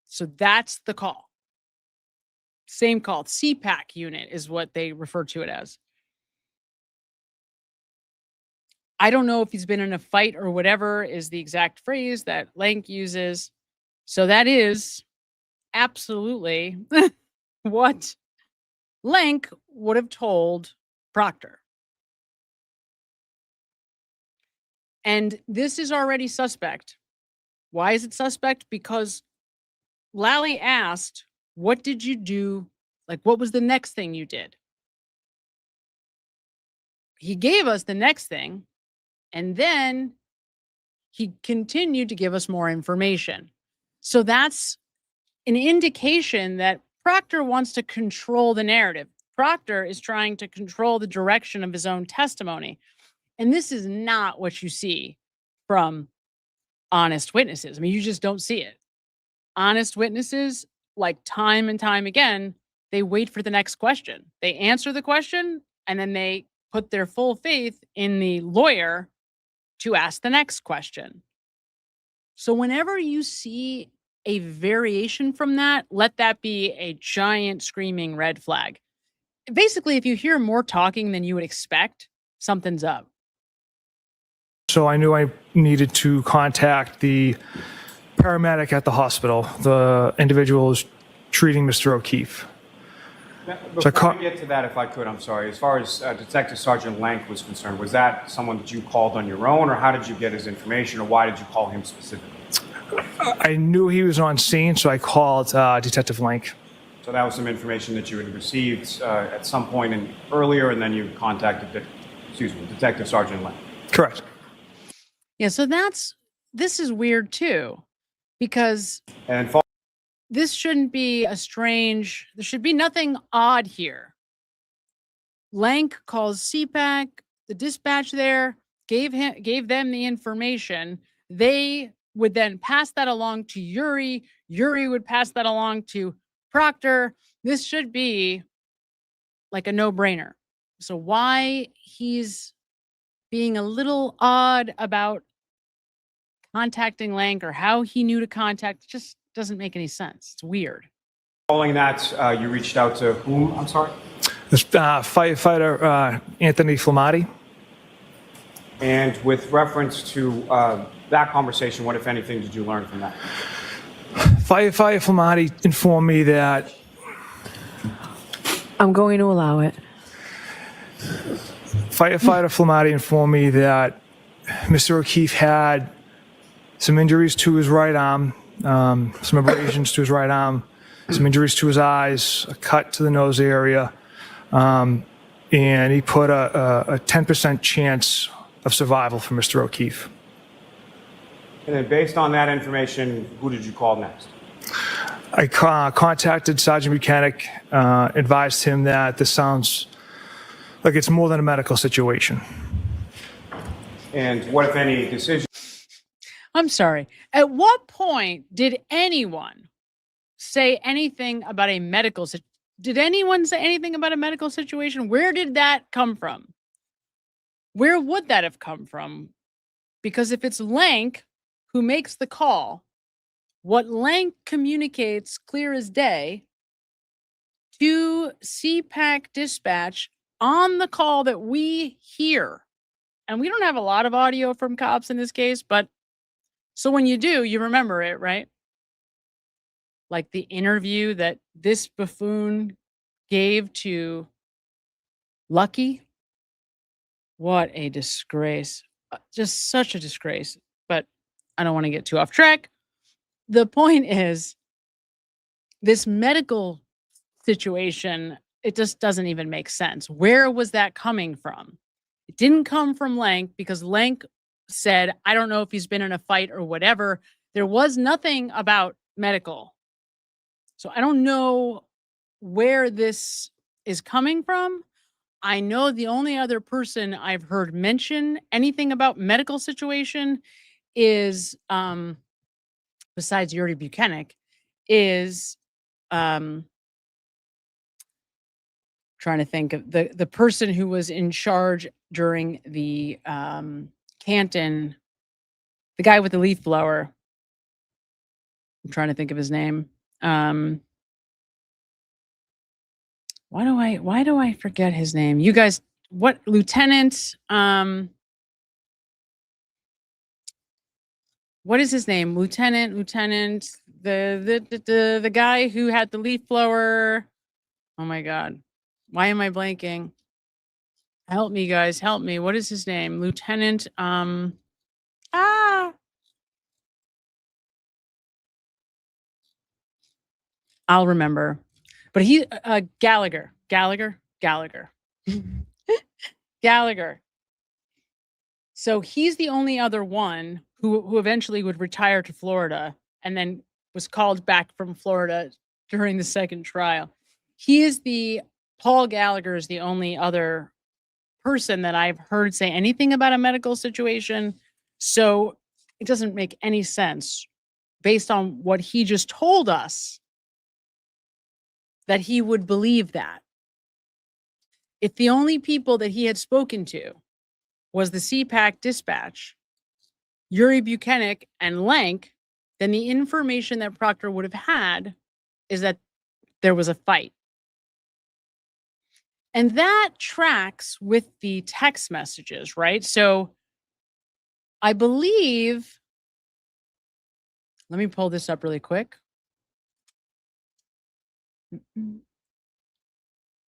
So that's the call. Same call. CPAC unit is what they refer to it as. I don't know if he's been in a fight or whatever is the exact phrase that Lank uses. So that is absolutely what Lank would have told Proctor. And this is already suspect. Why is it suspect? Because Lally asked, what did you do? Like, what was the next thing you did? He gave us the next thing, and then he continued to give us more information. So that's an indication that Proctor wants to control the narrative. Proctor is trying to control the direction of his own testimony. And this is not what you see from honest witnesses. I mean, you just don't see it. Honest witnesses, like time and time again, they wait for the next question. They answer the question, and then they put their full faith in the lawyer to ask the next question. So whenever you see a variation from that, let that be a giant screaming red flag. Basically, if you hear more talking than you would expect, something's up. So I knew I needed to contact the paramedic at the hospital, the individual who's treating Mr. O'Keefe. Before we get to that, if I could, I'm sorry. As far as Detective Sergeant Lank was concerned, was that someone that you called on your own, or how did you get his information, or why did you call him specifically? I knew he was on scene, so I called Detective Lank. So that was some information that you had received at some point earlier, and then you contacted, Detective Sergeant Lank. Correct. Yeah, so this is weird too, because this shouldn't be there should be nothing odd here. Lank calls CPAC, the dispatch there, gave them the information. They would then pass that along to Yuri. Yuri would pass that along to Proctor. This should be like a no-brainer. So why he's being a little odd about contacting Lank or how he knew to contact just doesn't make any sense. It's weird. Following that, you reached out to whom? I'm sorry? This firefighter Anthony Flamati. And with reference to that conversation, what, if anything, did you learn from that? Firefighter Flamati informed me that... I'm going to allow it. Firefighter Flamati informed me that Mr. O'Keefe had some injuries to his right arm, some abrasions to his right arm, some injuries to his eyes, a cut to the nose area, and he put a 10% chance of survival for Mr. O'Keefe. And then based on that information, who did you call next? I contacted Sergeant Buchanan, advised him that this sounds like it's more than a medical situation. And what, if any, decision? I'm sorry. At what point did anyone say anything about a medical situation? Did anyone say anything about a medical situation? Where did that come from? Where would that have come from? Because if it's Lank who makes the call, what Lank communicates clear as day to CPAC dispatch on the call that we hear, and we don't have a lot of audio from cops in this case, but so when you do, you remember it, right? Like the interview that this buffoon gave to Lucky. What a disgrace. Just such a disgrace. But I don't want to get too off track. The point is, this medical situation, it just doesn't even make sense. Where was that coming from? It didn't come from Lank because Lank said, I don't know if he's been in a fight or whatever. There was nothing about medical. So I don't know where this is coming from. I know the only other person I've heard mention anything about medical situation is, besides Yuri Buchanan, is trying to think of the person who was in charge during the Canton, the guy with the leaf blower. I'm trying to think of his name. Why do I forget his name? You guys, what lieutenant? What is his name? Lieutenant, the guy who had the leaf blower. Oh my God. Why am I blanking? Help me, guys. Help me. What is his name? Lieutenant, I'll remember. But he, Gallagher. Gallagher. So he's the only other one who eventually would retire to Florida and then was called back from Florida during the second trial. Paul Gallagher is the only other person that I've heard say anything about a medical situation. So it doesn't make any sense based on what he just told us that he would believe that. If the only people that he had spoken to was the CPAC dispatch, Yuri Buchanan, and Lank, then the information that Proctor would have had is that there was a fight. And that tracks with the text messages, right? So I believe, let me pull this up really quick.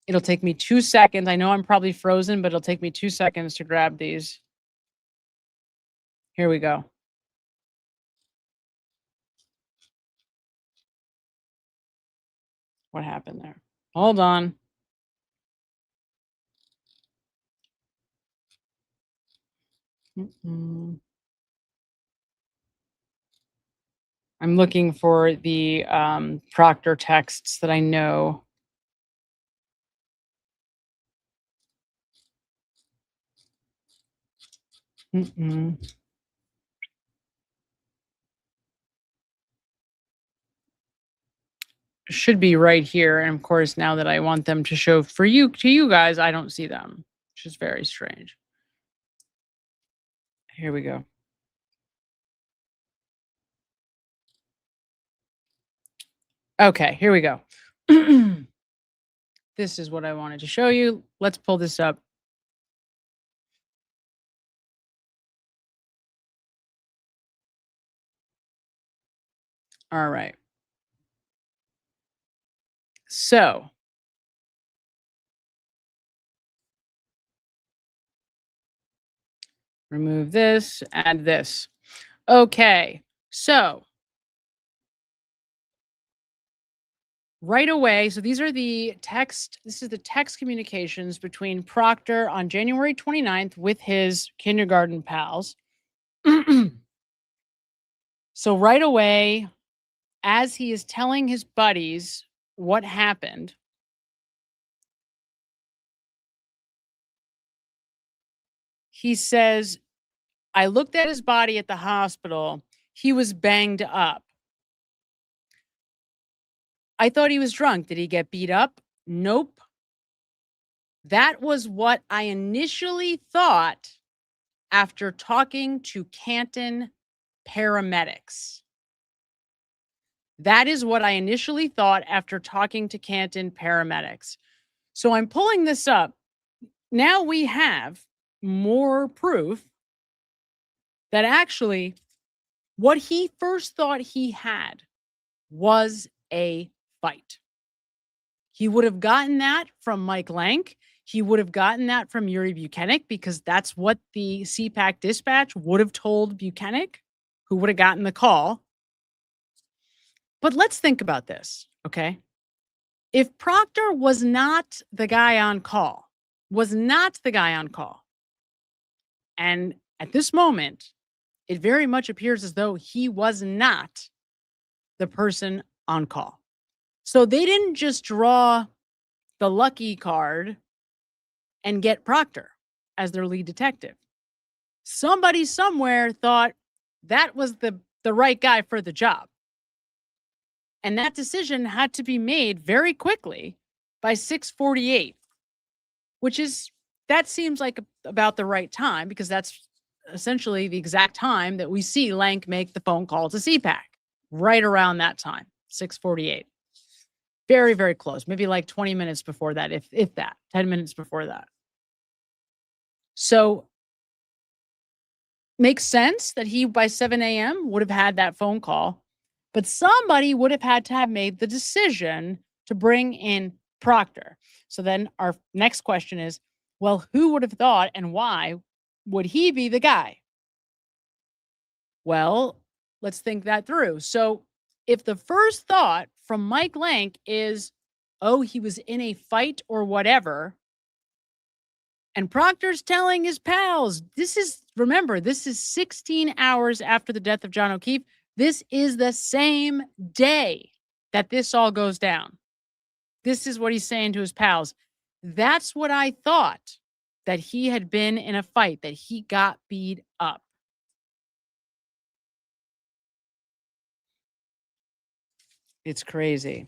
It'll take me 2 seconds. I know I'm probably frozen, but it'll take me 2 seconds to grab these. Here we go. What happened there? Hold on. I'm looking for the Proctor texts that I know. Should be right here. And of course, now that I want them to show to you guys, I don't see them, which is very strange. Here we go. Okay, here we go. This is what I wanted to show you. Let's pull this up. All right. So remove this, add this. Okay, so right away, so these are the text, this is the text communications between Proctor on January 29th with his kindergarten pals. So right away, as he is telling his buddies what happened, he says, I looked at his body at the hospital. He was banged up. I thought he was drunk. Did he get beat up? Nope. That was what I initially thought after talking to Canton paramedics. That is what I initially thought after talking to Canton paramedics. So I'm pulling this up. Now we have more proof that actually what he first thought he had was a fight. He would have gotten that from Mike Lank. He would have gotten that from Yuri Buchanan because that's what the CPAC dispatch would have told Buchanan, who would have gotten the call. But let's think about this, okay? If Proctor was not the guy on call, and at this moment, it very much appears as though he was not the person on call. So they didn't just draw the lucky card and get Proctor as their lead detective. Somebody somewhere thought that was the right guy for the job. And that decision had to be made very quickly by 6:48, that seems like about the right time, because that's essentially the exact time that we see Lank make the phone call to CPAC, right around that time, 6:48. Very, very close, maybe like 20 minutes before that, if that, 10 minutes before that. So makes sense that he, by 7 a.m., would have had that phone call, but somebody would have had to have made the decision to bring in Proctor. So then our next question is, well, who would have thought and why would he be the guy? Well, let's think that through. So if the first thought from Mike Lank is, oh, he was in a fight or whatever, and Proctor's telling his pals, remember, this is 16 hours after the death of John O'Keefe. This is the same day that this all goes down. This is what he's saying to his pals. That's what I thought, that he had been in a fight, that he got beat up. It's crazy.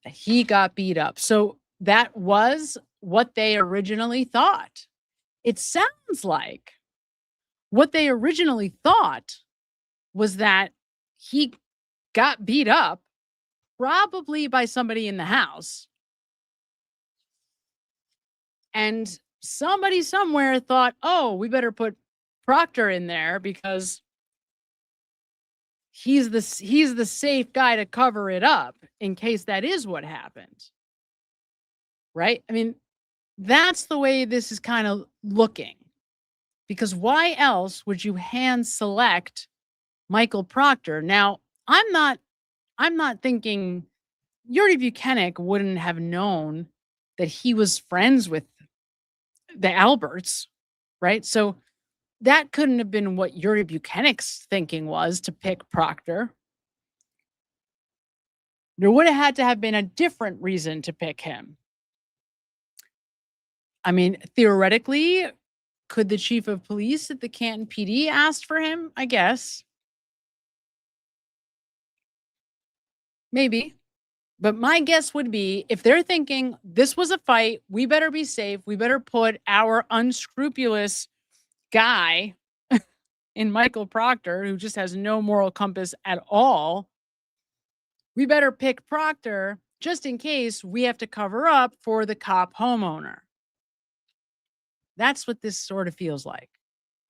He got beat up. So that was what they originally thought. It sounds like what they originally thought was that he got beat up, probably by somebody in the house. And somebody somewhere thought, oh, we better put Proctor in there because he's the safe guy to cover it up in case that is what happened. Right? I mean, that's the way this is kind of looking. Because why else would you hand select Michael Proctor? Now, I'm not thinking Yuri Buchanan wouldn't have known that he was friends with the Alberts, right? So that couldn't have been what Yuri Buchanan's thinking was to pick Proctor. There would have had to have been a different reason to pick him. I mean, theoretically, could the chief of police at the Canton PD asked for him? I guess. Maybe. But my guess would be, if they're thinking this was a fight, we better be safe, we better put our unscrupulous guy in Michael Proctor, who just has no moral compass at all, we better pick Proctor just in case we have to cover up for the cop homeowner. That's what this sort of feels like.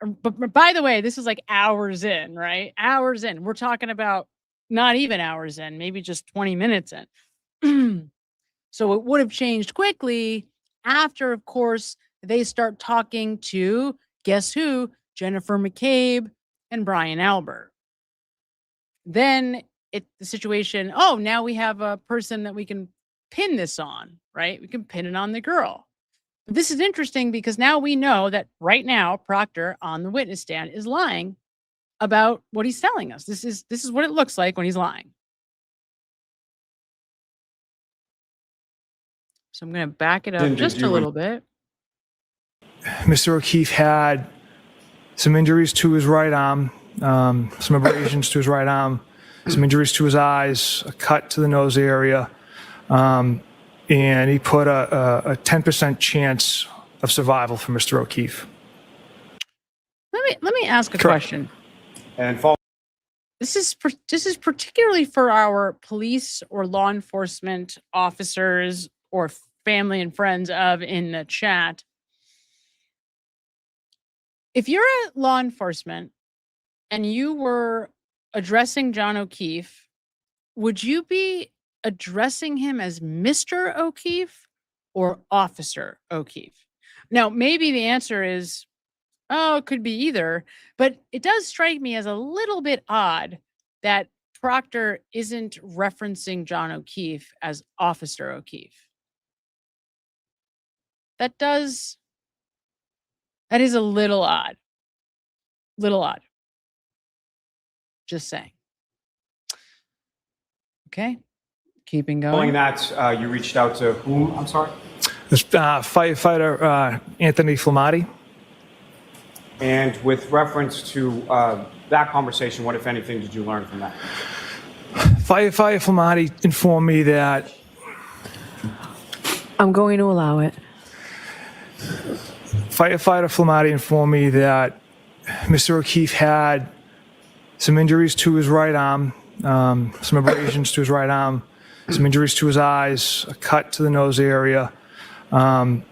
But by the way, this is like hours in, right? Hours in. We're talking about not even hours in, maybe just 20 minutes in. So it would have changed quickly after, of course, they start talking to, guess who? Jennifer McCabe and Brian Albert. Then the situation, oh, now we have a person that we can pin this on, right? We can pin it on the girl. But this is interesting because now we know that right now Proctor on the witness stand is lying about what he's telling us. This is what it looks like when he's lying. So I'm going to back it up just a little bit. Mr. O'Keefe had some injuries to his right arm, some abrasions to his right arm, some injuries to his eyes, a cut to the nose area, and he put a 10% chance of survival for Mr. O'Keefe. Let me ask a question. And this is particularly for our police or law enforcement officers or family and friends of in the chat. If you're at law enforcement and you were addressing John O'Keefe, would you be addressing him as Mr. O'Keefe or Officer O'Keefe? Now, maybe the answer is, oh, it could be either, but it does strike me as a little bit odd that Proctor isn't referencing John O'Keefe as Officer O'Keefe. That is a little odd. Little odd. Just saying. Okay. keeping Following going. that, you reached out to whom? I'm sorry. This firefighter Anthony Flamati. And with reference to that conversation, what, if anything, did you learn from that? Firefighter Flamati informed me that I'm going to allow it. Firefighter Flamati informed me that Mr. O'Keefe had some injuries to his right arm, some abrasions to his right arm, some injuries to his eyes, a cut to the nose area, and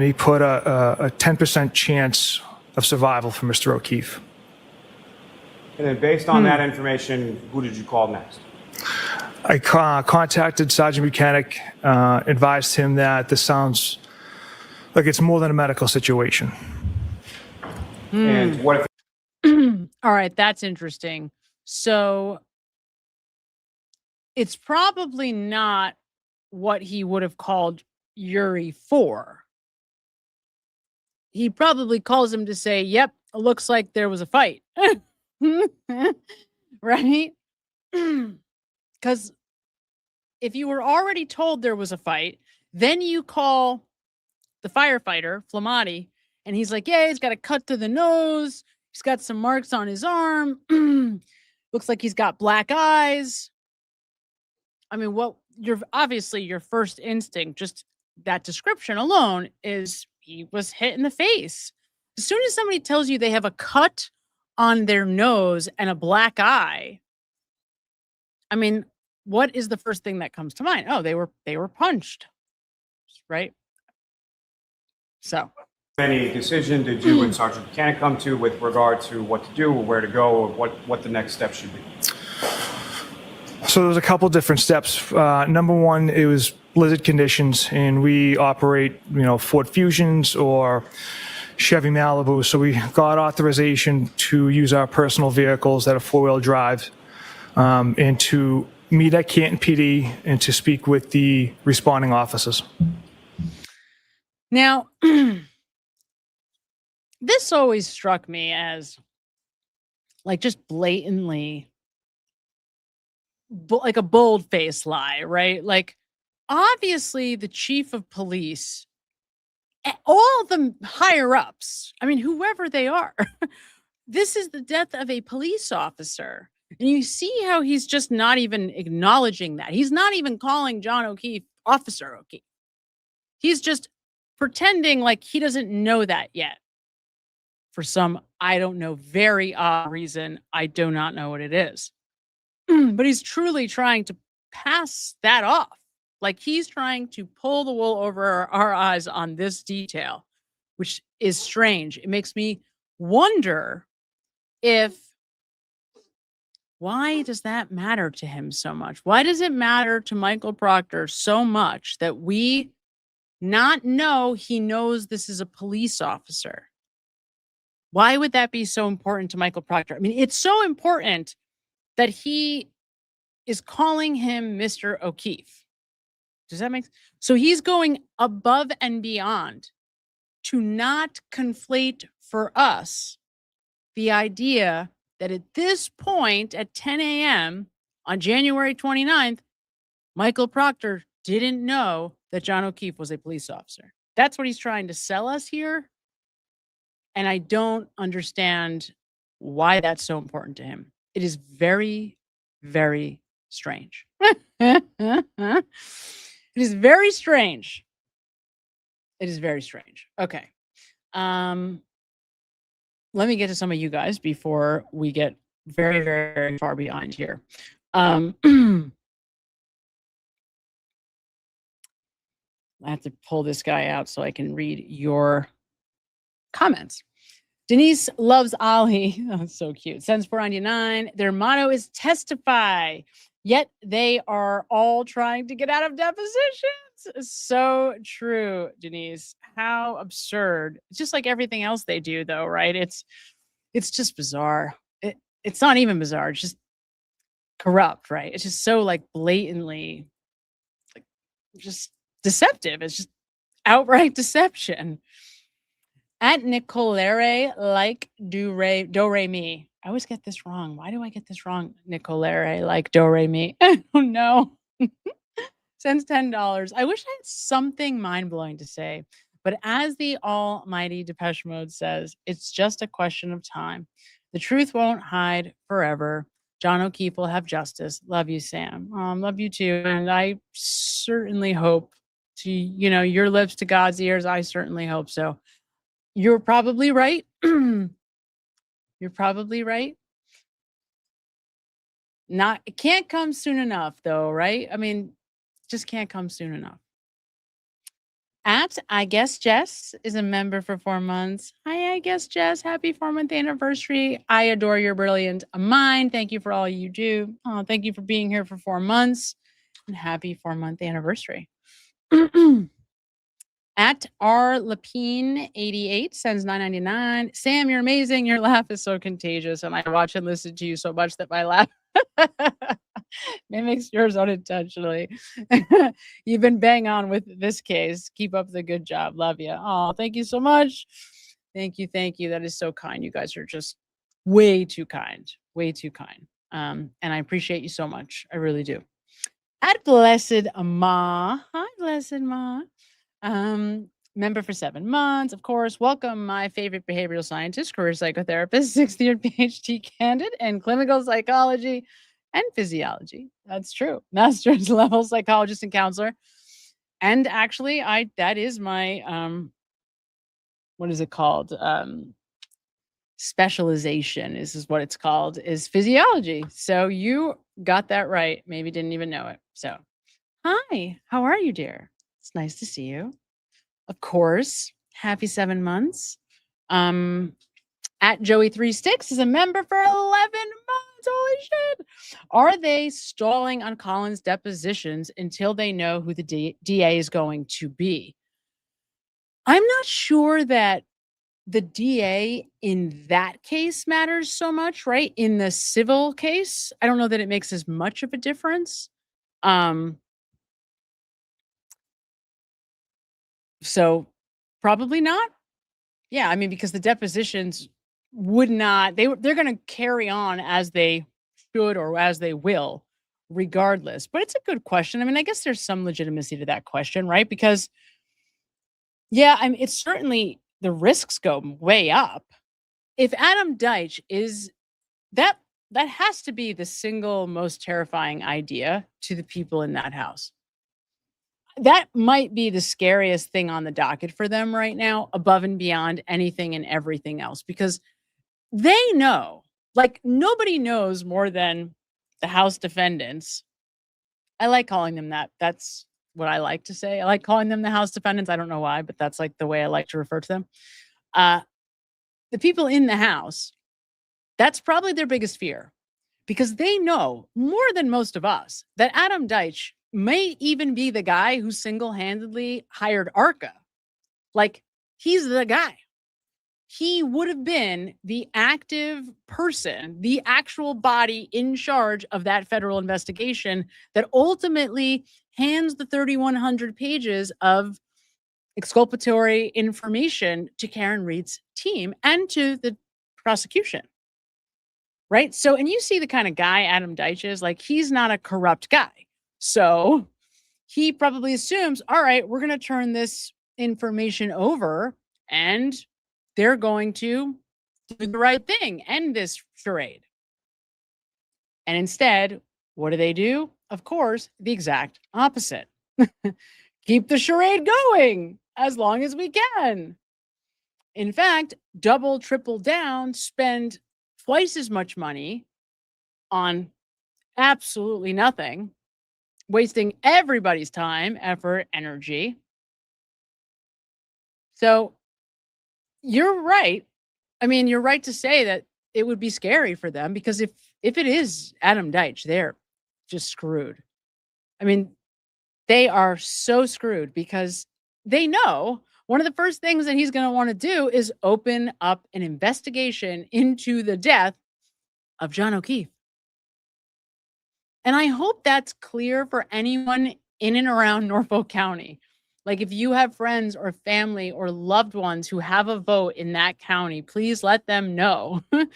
he put a 10% chance of survival for Mr. O'Keefe. And then based on that information, who did you call next? I contacted Sergeant Buchanan, advised him that this sounds like it's more than a medical situation. And what if All right, that's interesting. So it's probably not what he would have called Yuri for. He probably calls him to say, yep, it looks like there was a fight. Right? Because if you were already told there was a fight, then you call the firefighter, Flamati, and he's like, yeah, he's got a cut to the nose. He's got some marks on his arm. Looks like he's got black eyes. I mean, obviously your first instinct, just that description alone, is he was hit in the face. As soon as somebody tells you they have a cut on their nose and a black eye, I mean, what is the first thing that comes to mind? Oh, they were punched, right? So, any decision did you and Sergeant Buchanan come to with regard to what to do or where to go or what the next step should be? So there's a couple different steps. Number one, it was blizzard conditions, and we operate, Ford Fusions or Chevy Malibu. So we got authorization to use our personal vehicles that are four-wheel drive, and to meet at Canton PD and to speak with the responding officers. now, this always struck me as like just blatantly like a bold-faced lie, right? Like, obviously the chief of police, all the higher ups, I mean, whoever they are, this is the death of a police officer. And you see how he's just not even acknowledging that. He's not even calling John O'Keefe Officer O'Keefe. He's just pretending like he doesn't know that yet. For some, I don't know, very odd reason. I do not know what it is. But he's truly trying to pass that off. Like he's trying to pull the wool over our eyes on this detail, which is strange. It makes me wonder why does that matter to him so much? Why does it matter to Michael Proctor so much that we not know he knows this is a police officer? Why would that be so important to Michael Proctor? I mean, it's so important that he is calling him Mr. O'Keefe. Does that make sense? So he's going above and beyond to not conflate for us the idea that at this point at 10 a.m. on January 29th, Michael Proctor didn't know that John O'Keefe was a police officer. That's what he's trying to sell us here. And I don't understand why that's so important to him. It is very, very strange. It is very strange. It is very strange. Okay. Let me get to some of you guys before we get very, very, very far behind here. I have to pull this guy out so I can read your comments. Denise loves Ollie. Oh, so cute. Sends 499. Their motto is testify, yet they are all trying to get out of depositions. So true, Denise. How absurd. It's just like everything else they do, though, right? It's just bizarre. It's not even bizarre. It's just corrupt, right? It's just so like blatantly, like just deceptive. It's just outright deception. At Nicolere, like do re mi. I always get this wrong. Why do I get this wrong? Nicolere, like do re mi. I don't know. Sends $10. I wish I had something mind-blowing to say, but as the almighty Depeche Mode says, it's just a question of time. The truth won't hide forever. John O'Keefe will have justice. Love you, Sam. Love you too. And I certainly hope to, your lips to God's ears. I certainly hope so. You're probably right. You're probably right. It can't come soon enough though, right? I mean, just can't come soon enough. I guess Jess is a member for 4 months. Hi, I guess Jess. Happy 4-month anniversary. I adore your brilliant mind. Thank you for all you do. Oh, thank you for being here for 4 months. And happy 4-month anniversary. At R Lapine 88 sends $9.99. Sam, you're amazing. Your laugh is so contagious, and I watch and listen to you so much that my laugh mimics yours unintentionally. You've been bang on with this case. Keep up the good job. Love you. Oh, thank you so much. Thank you. Thank you. That is so kind. You guys are just way too kind. Way too kind. And I appreciate you so much. I really do. At Blessed Ma. Hi, Blessed Ma. Member for 7 months, of course. Welcome, my favorite behavioral scientist, career psychotherapist, 6th year PhD candidate in clinical psychology and physiology. That's true. Master's level psychologist and counselor. And actually, that is my what is it called? Specialization is what it's called, is physiology. So you got that right. Maybe didn't even know it. So, hi, how are you, dear? It's nice to see you. Of course, happy 7 months. At Joey36 is a member for 11 months. Holy shit. Are they stalling on Collins' depositions until they know who the DA is going to be? I'm not sure that the DA in that case matters so much, right? In the civil case, I don't know that it makes as much of a difference. So probably not. Yeah, I mean, because the depositions would not, they're going to carry on as they should or as they will, regardless. But it's a good question. I mean, I guess there's some legitimacy to that question, right? Because, yeah, I mean, it's certainly, the risks go way up. If Adam Deitch is, that has to be the single most terrifying idea to the people in that house. That might be the scariest thing on the docket for them right now, above and beyond anything and everything else, because they know, like, nobody knows more than the House defendants. I like calling them that. That's what I like to say. I like calling them the House defendants. I don't know why, but that's like the way I like to refer to them. The people in the House, that's probably their biggest fear, because they know more than most of us that Adam Deitch may even be the guy who single-handedly hired ARCA. Like, he's the guy. He would have been the active person, the actual body in charge of that federal investigation that ultimately hands the 3,100 pages of exculpatory information to Karen Reed's team and to the prosecution. Right? So, and you see the kind of guy Adam Deitch is, like, he's not a corrupt guy. So he probably assumes, all right, we're going to turn this information over and they're going to do the right thing, end this charade. And instead, what do? Of course, the exact opposite. Keep the charade going as long as we can. In fact, double, triple down, spend twice as much money on absolutely nothing, wasting everybody's time, effort, energy. So you're right. I mean, you're right to say that it would be scary for them, because if it is Adam Deitch, they're just screwed. I mean, they are so screwed, because they know one of the first things that he's going to want to do is open up an investigation into the death of John O'Keefe. And I hope that's clear for anyone in and around Norfolk County. Like, if you have friends or family or loved ones who have a vote in that county, please let them know that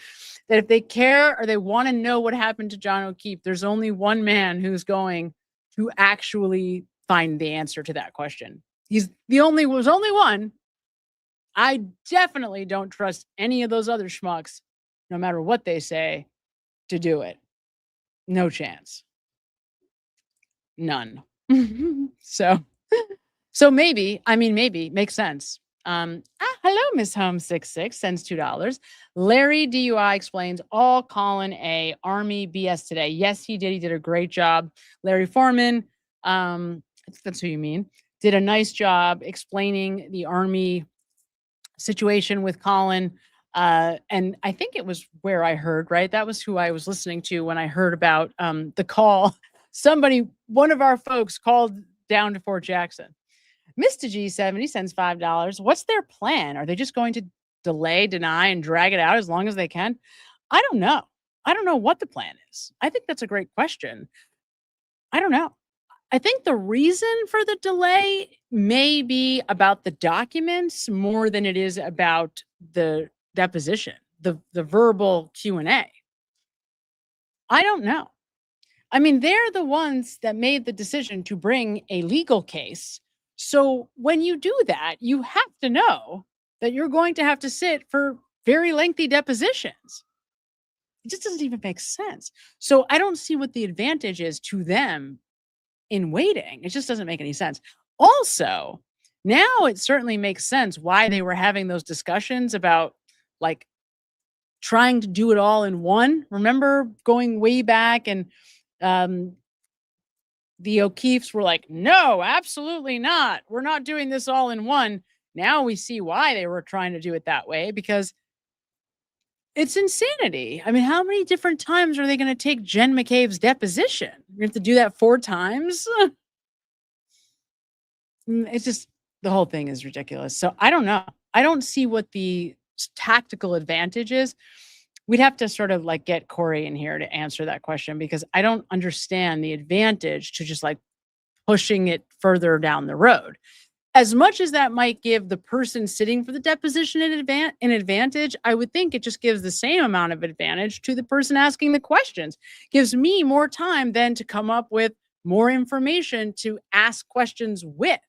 if they care or they want to know what happened to John O'Keefe, there's only one man who's going to actually find the answer to that question. He's the only one. I definitely don't trust any of those other schmucks, no matter what they say, to do it. No chance. None. So maybe, makes sense. Hello, Miss Home 66 sends $2. Larry DUI explains all Colin A Army BS today. Yes, he did. He did a great job. Larry Foreman, I think that's who you mean, did a nice job explaining the Army situation with Colin. And I think it was where I heard, right? That was who I was listening to when I heard about the call. One of our folks called down to Fort Jackson. Mr. G70 sends $5. What's their plan? Are they just going to delay, deny, and drag it out as long as they can? I don't know. I don't know what the plan is. I think that's a great question. I don't know. I think the reason for the delay may be about the documents more than it is about the deposition, the verbal Q&A. I don't know. I mean, they're the ones that made the decision to bring a legal case. So when you do that, you have to know that you're going to have to sit for very lengthy depositions. It just doesn't even make sense. So I don't see what the advantage is to them in waiting. It just doesn't make any sense. Also, now it certainly makes sense why they were having those discussions about like trying to do it all in one. Remember going way back and the O'Keefes were like, no, absolutely not. We're not doing this all in one. Now we see why they were trying to do it that way, because it's insanity. I mean, how many different times are they going to take Jen McCabe's deposition? We have to do that 4 times. It's just, the whole thing is ridiculous. So I don't know. I don't see what the tactical advantage is. We'd have to sort of like get Corey in here to answer that question, because I don't understand the advantage to just like pushing it further down the road. As much as that might give the person sitting for the deposition an advantage, I would think it just gives the same amount of advantage to the person asking the questions. Gives me more time then to come up with more information to ask questions with.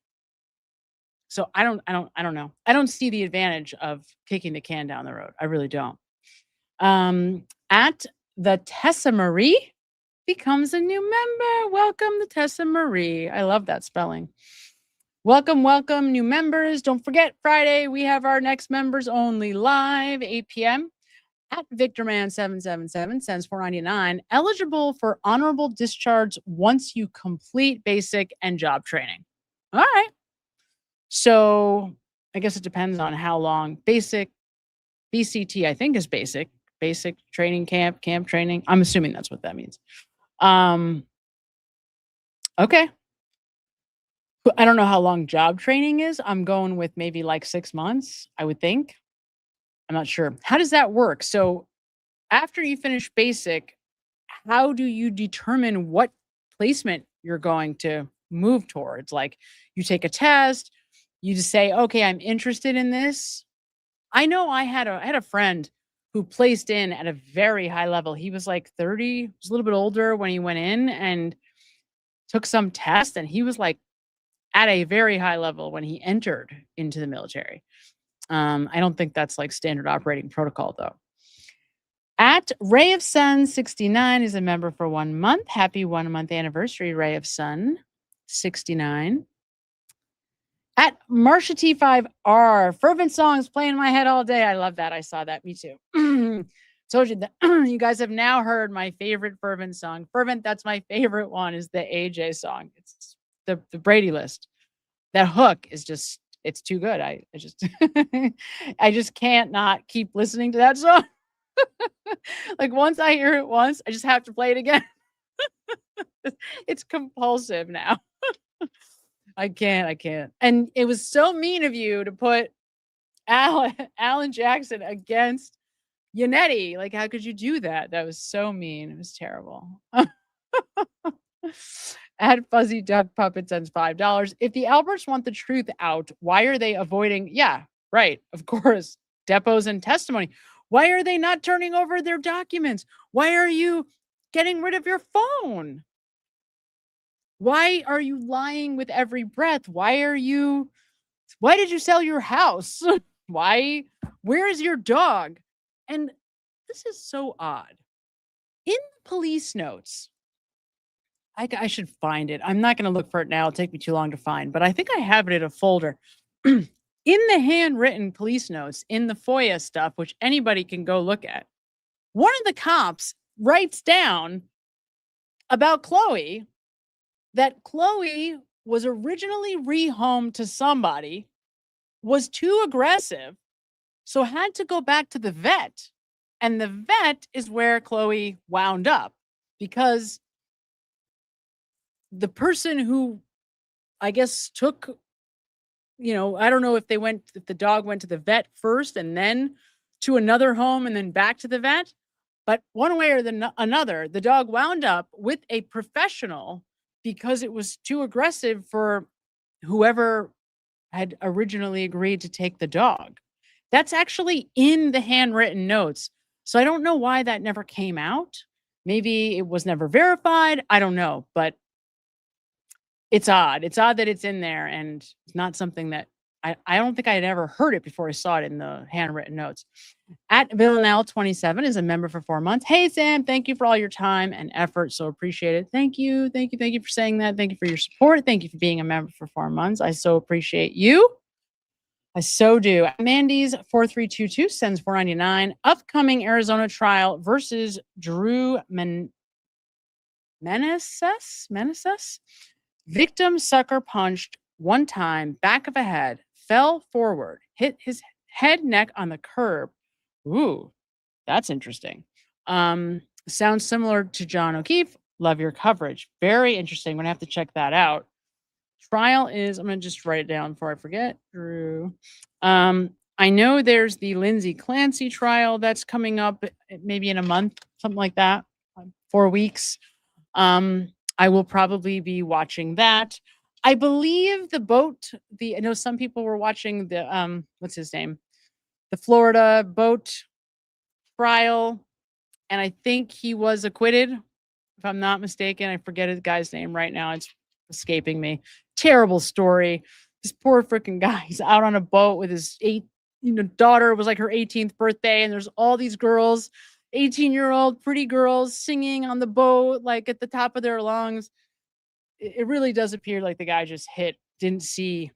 So I don't know. I don't see the advantage of kicking the can down the road. I really don't. At the Tessa Marie becomes a new member. Welcome to Tessa Marie. I love that spelling. Welcome, new members. Don't forget, Friday, we have our next members only live, 8 p.m. At VictorMan777 sends $4.99. Eligible for honorable discharge once you complete basic and job training. All right. So I guess it depends on how long. Basic, BCT, I think is basic training camp training. I'm assuming that's what that means. Okay. I don't know how long job training is. I'm going with maybe like 6 months, I would think. I'm not sure. How does that work? So after you finish basic, how do you determine what placement you're going to move towards? Like you take a test, you just say, okay, I'm interested in this. I know I had a friend who placed in at a very high level. He was like 30, was a little bit older when he went in and took some test, and he was like at a very high level when he entered into the military. I don't think that's like standard operating protocol though. At Ray of Sun 69 is a member for 1 month. Happy 1 month anniversary, Ray of Sun 69. At Marsha T5R, fervent songs playing in my head all day. I love that. I saw that. Me too. Told you that you guys have now heard my favorite fervent song. Fervent, that's my favorite one, is the AJ song. It's the Brady List. That hook is just, it's too good. I just can't not keep listening to that song. Like once I hear it once, I just have to play it again. It's compulsive now. I can't. And it was so mean of you to put Alan Jackson against Yannetti. Like, how could you do that? That was so mean. It was terrible. At Fuzzy Duck Puppet sends $5. If the Alberts want the truth out, why are they avoiding? Yeah, right. Of course. Depots and testimony. Why are they not turning over their documents? Why are you getting rid of your phone? Why are you lying with every breath? Why did you sell your house? Where is your dog? And this is so odd. In the police notes, I should find it. I'm not going to look for it now. It'll take me too long to find, but I think I have it in a folder. In the handwritten police notes, in the FOIA stuff, which anybody can go look at, one of the cops writes down about Chloe that Chloe was originally rehomed to somebody, was too aggressive, so had to go back to the vet. And the vet is where Chloe wound up because the person who, I guess, took, I don't know if the dog went to the vet first and then to another home and then back to the vet. But one way or another, the dog wound up with a professional because it was too aggressive for whoever had originally agreed to take the dog. That's actually in the handwritten notes. So I don't know why that never came out. Maybe it was never verified. I don't know, but it's odd. It's odd that it's in there, and it's not something that I don't think I had ever heard it before I saw it in the handwritten notes. At Villanelle27 is a member for 4 months. Hey, Sam, thank you for all your time and effort. So appreciate it. Thank you. Thank you. Thank you for saying that. Thank you for your support. Thank you for being a member for 4 months. I so appreciate you. I so do. Mandy's 4322 sends $4.99. Upcoming Arizona trial versus Drew Meneses. Victim sucker punched one time, back of a head, fell forward, hit his head neck on the curb. Ooh, that's interesting. Sounds similar to John O'Keefe. Love your coverage. Very interesting. I'm going to have to check that out. Trial is, I'm going to just write it down before I forget. Drew. I know there's the Lindsay Clancy trial that's coming up maybe in a month, something like that, 4 weeks. I will probably be watching that. I believe I know some people were watching the, what's his name? The Florida boat trial. And I think he was acquitted, if I'm not mistaken. I forget his guy's name right now. It's escaping me. Terrible story. This poor freaking guy. He's out on a boat with his daughter. It was like her 18th birthday. And there's all these girls, 18-year-old pretty girls singing on the boat, like at the top of their lungs. It really does appear like the guy just didn't see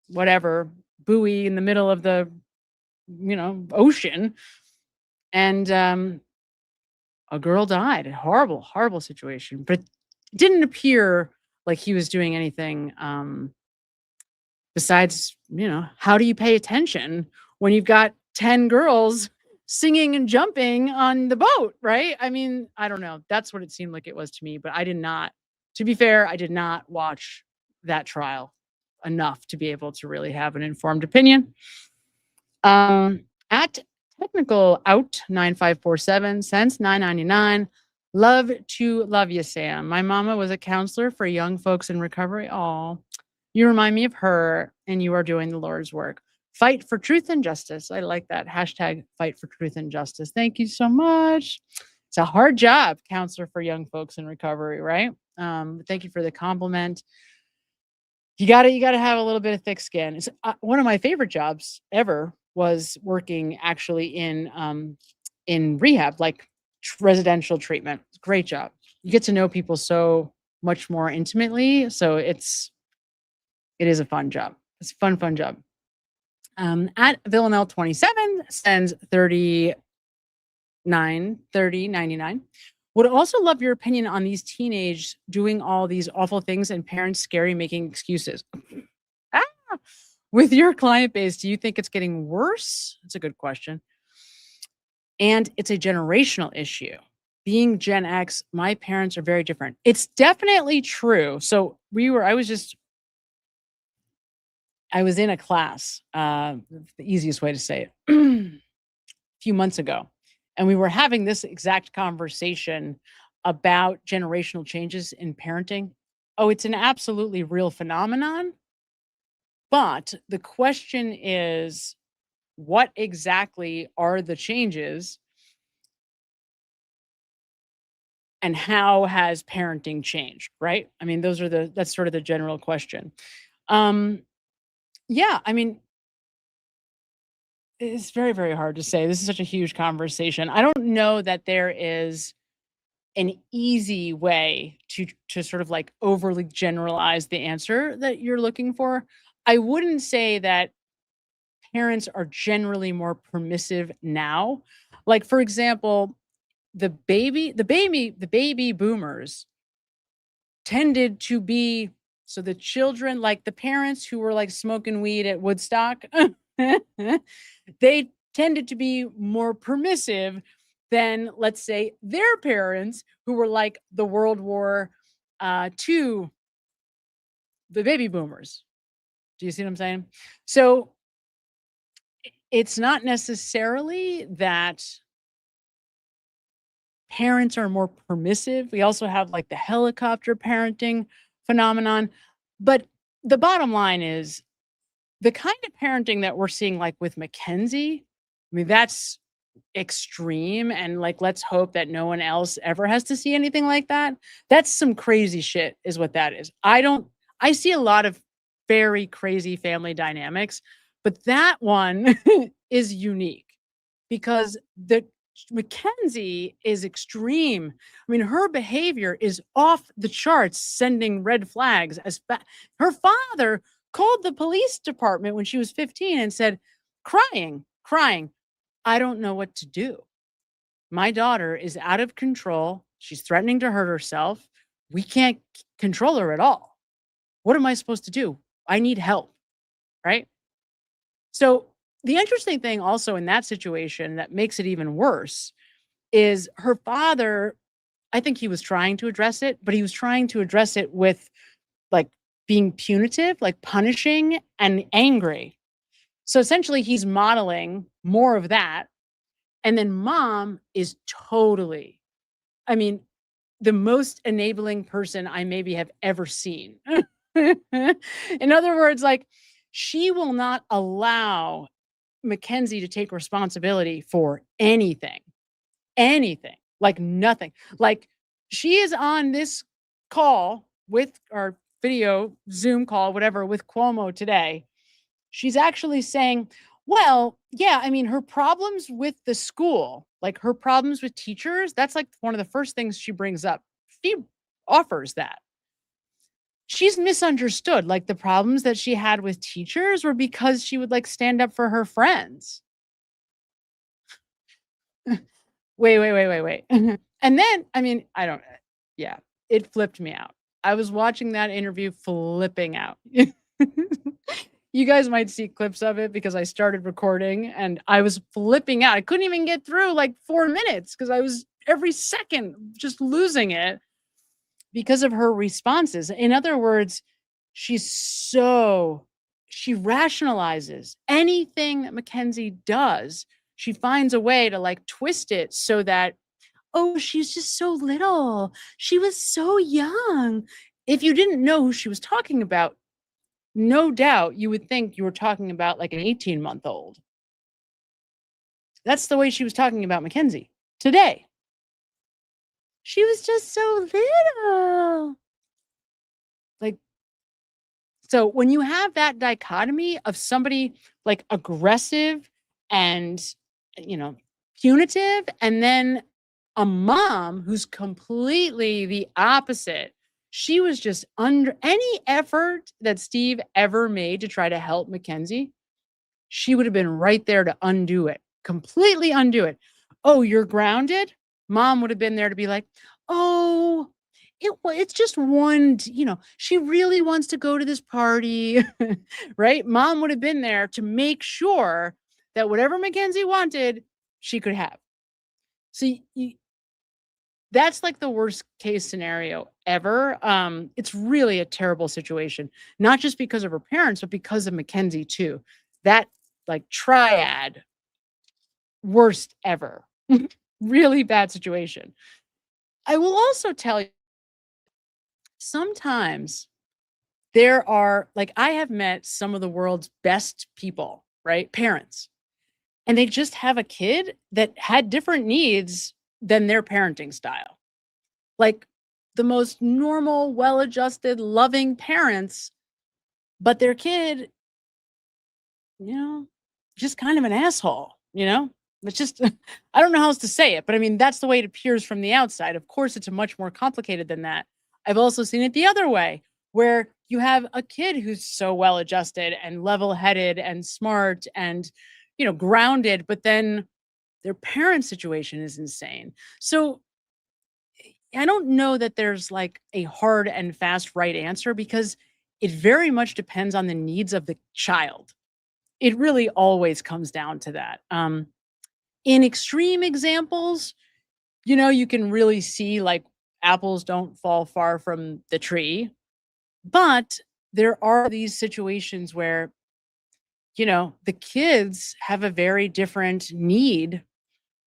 whatever buoy in the middle of the, ocean. And a girl died. A horrible, horrible situation. But it didn't appear like he was doing anything besides, how do you pay attention when you've got 10 girls singing and jumping on the boat, right? I mean, I don't know. That's what it seemed like it was to me. But to be fair, I did not watch that trial enough to be able to really have an informed opinion. At Technical Out 9547 cents, $9.99. Love to love you, Sam. My mama was a counselor for young folks in recovery. Oh, you remind me of her, and you are doing the Lord's work. Fight for truth and justice. I like that. Hashtag fight for truth and justice. Thank you so much. It's a hard job, counselor for young folks in recovery, right? Thank you for the compliment. You got to have a little bit of thick skin. It's one of my favorite jobs ever was working actually in rehab, like residential treatment. Great job. You get to know people so much more intimately. So it is a fun job. It's a fun job. At Villanelle 27 sends $39.99. Would also love your opinion on these teenagers doing all these awful things and parents scary making excuses. With your client base, do you think it's getting worse? That's a good question. And it's a generational issue. Being Gen X, my parents are very different. It's definitely true. So I was in a class, the easiest way to say it, a few months ago. And we were having this exact conversation about generational changes in parenting. Oh, it's an absolutely real phenomenon. But the question is, what exactly are the changes? And how has parenting changed, right? I mean, that's sort of the general question. Yeah, I mean, it's very, very hard to say. This is such a huge conversation. I don't know that there is an easy way to sort of like overly generalize the answer that you're looking for. I wouldn't say that parents are generally more permissive now. Like, for example, the baby boomers tended to be, so the children, like the parents who were like smoking weed at Woodstock, they tended to be more permissive than, let's say, their parents who were like the World War II, the baby boomers. Do you see what I'm saying? So it's not necessarily that parents are more permissive. We also have like the helicopter parenting phenomenon. But the bottom line is the kind of parenting that we're seeing, like with Mackenzie, I mean, that's extreme. And like, let's hope that no one else ever has to see anything like that. That's some crazy shit, is what that is. I see a lot of very crazy family dynamics, but that one is unique because the Mackenzie is extreme. I mean, her behavior is off the charts, sending red flags her father called the police department when she was 15 and said, crying, I don't know what to do. My daughter is out of control. She's threatening to hurt herself. We can't control her at all. What am I supposed to do? I need help, right? So the interesting thing also in that situation that makes it even worse is her father, I think he was trying to address it, but he was trying to address it with like being punitive, like punishing and angry. So essentially he's modeling more of that. And then mom is totally, I mean, the most enabling person I maybe have ever seen. In other words, like she will not allow Mackenzie to take responsibility for anything, like nothing. Like she is on this call with our video Zoom call, whatever, with Cuomo today. She's actually saying, well, yeah, I mean, her problems with the school, like her problems with teachers, that's like one of the first things she brings up. She offers that. She's misunderstood. Like the problems that she had with teachers were because she would like stand up for her friends. Wait. And then, I mean, yeah, it flipped me out. I was watching that interview flipping out. You guys might see clips of it because I started recording and I was flipping out. I couldn't even get through like 4 minutes because I was every second just losing it because of her responses. In other words, she rationalizes anything that Mackenzie does. She finds a way to like twist it so that, oh, she's just so little. She was so young. If you didn't know who she was talking about, no doubt you would think you were talking about like an 18-month-old. That's the way she was talking about Mackenzie today. She was just so little. Like, so when you have that dichotomy of somebody like aggressive and, you know, punitive, and then a mom who's completely the opposite. She was just under any effort that Steve ever made to try to help Mackenzie. She would have been right there to undo it, completely undo it. Oh, you're grounded? Mom would have been there to be like, oh, it's just one, you know, she really wants to go to this party, right? Mom would have been there to make sure that whatever Mackenzie wanted, she could have. So that's like the worst case scenario ever. It's really a terrible situation, not just because of her parents, but because of Mackenzie too. That like triad, worst ever. Really bad situation. I will also tell you, sometimes there are, like, I have met some of the world's best people, right? Parents. And they just have a kid that had different needs than their parenting style. like the most normal, well-adjusted, loving parents, but their kid, just kind of an asshole, It's just, I don't know how else to say it, but I mean, that's the way it appears from the outside. Of course, it's much more complicated than that. I've also seen it the other way, where you have a kid who's so well-adjusted and level-headed and smart and, grounded, but then their parent situation is insane. So I don't know that there's like a hard and fast right answer because it very much depends on the needs of the child. It really always comes down to that. In extreme examples, you can really see like apples don't fall far from the tree, but there are these situations where, the kids have a very different need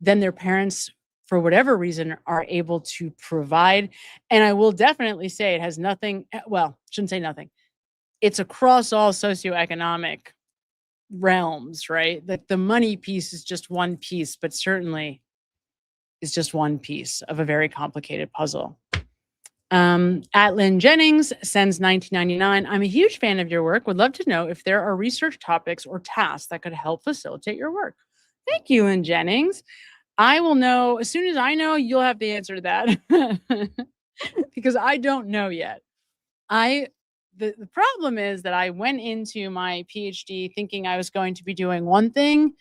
than their parents, for whatever reason, are able to provide. And I will definitely say it has nothing, well, shouldn't say nothing. It's across all socioeconomic realms, right? That the money piece is just one piece, but certainly is just one piece of a very complicated puzzle. Atlin Jennings sends $19.99. I'm a huge fan of your work. Would love to know if there are research topics or tasks that could help facilitate your work. Thank you, Lynn Jennings. I will know as soon as I know, you'll have the answer to that because I don't know yet. The problem is that I went into my PhD thinking I was going to be doing one thing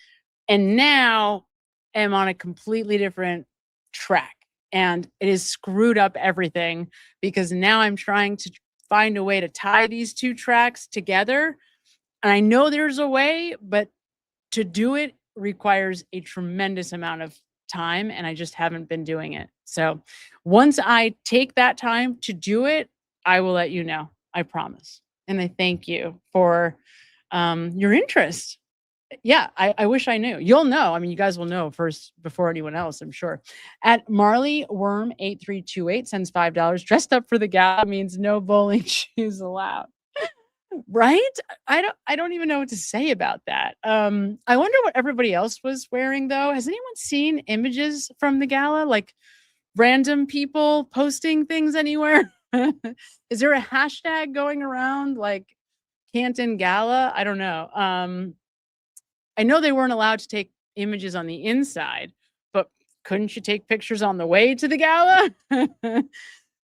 and now am on a completely different track. And it has screwed up everything because now I'm trying to find a way to tie these two tracks together. And I know there's a way, but to do it requires a tremendous amount of time, and I just haven't been doing it. So once I take that time to do it, I will let you know. I promise. And I thank you for your interest. Yeah, I wish I knew. You'll know. I mean, you guys will know first before anyone else, I'm sure. At Marley Worm 8328 sends $5. Dressed up for the gala means no bowling shoes allowed. Right? I don't even know what to say about that. I wonder what everybody else was wearing though. Has anyone seen images from the gala? Like random people posting things anywhere? Is there a hashtag going around like Canton Gala? I don't know. I know they weren't allowed to take images on the inside, but couldn't you take pictures on the way to the gala?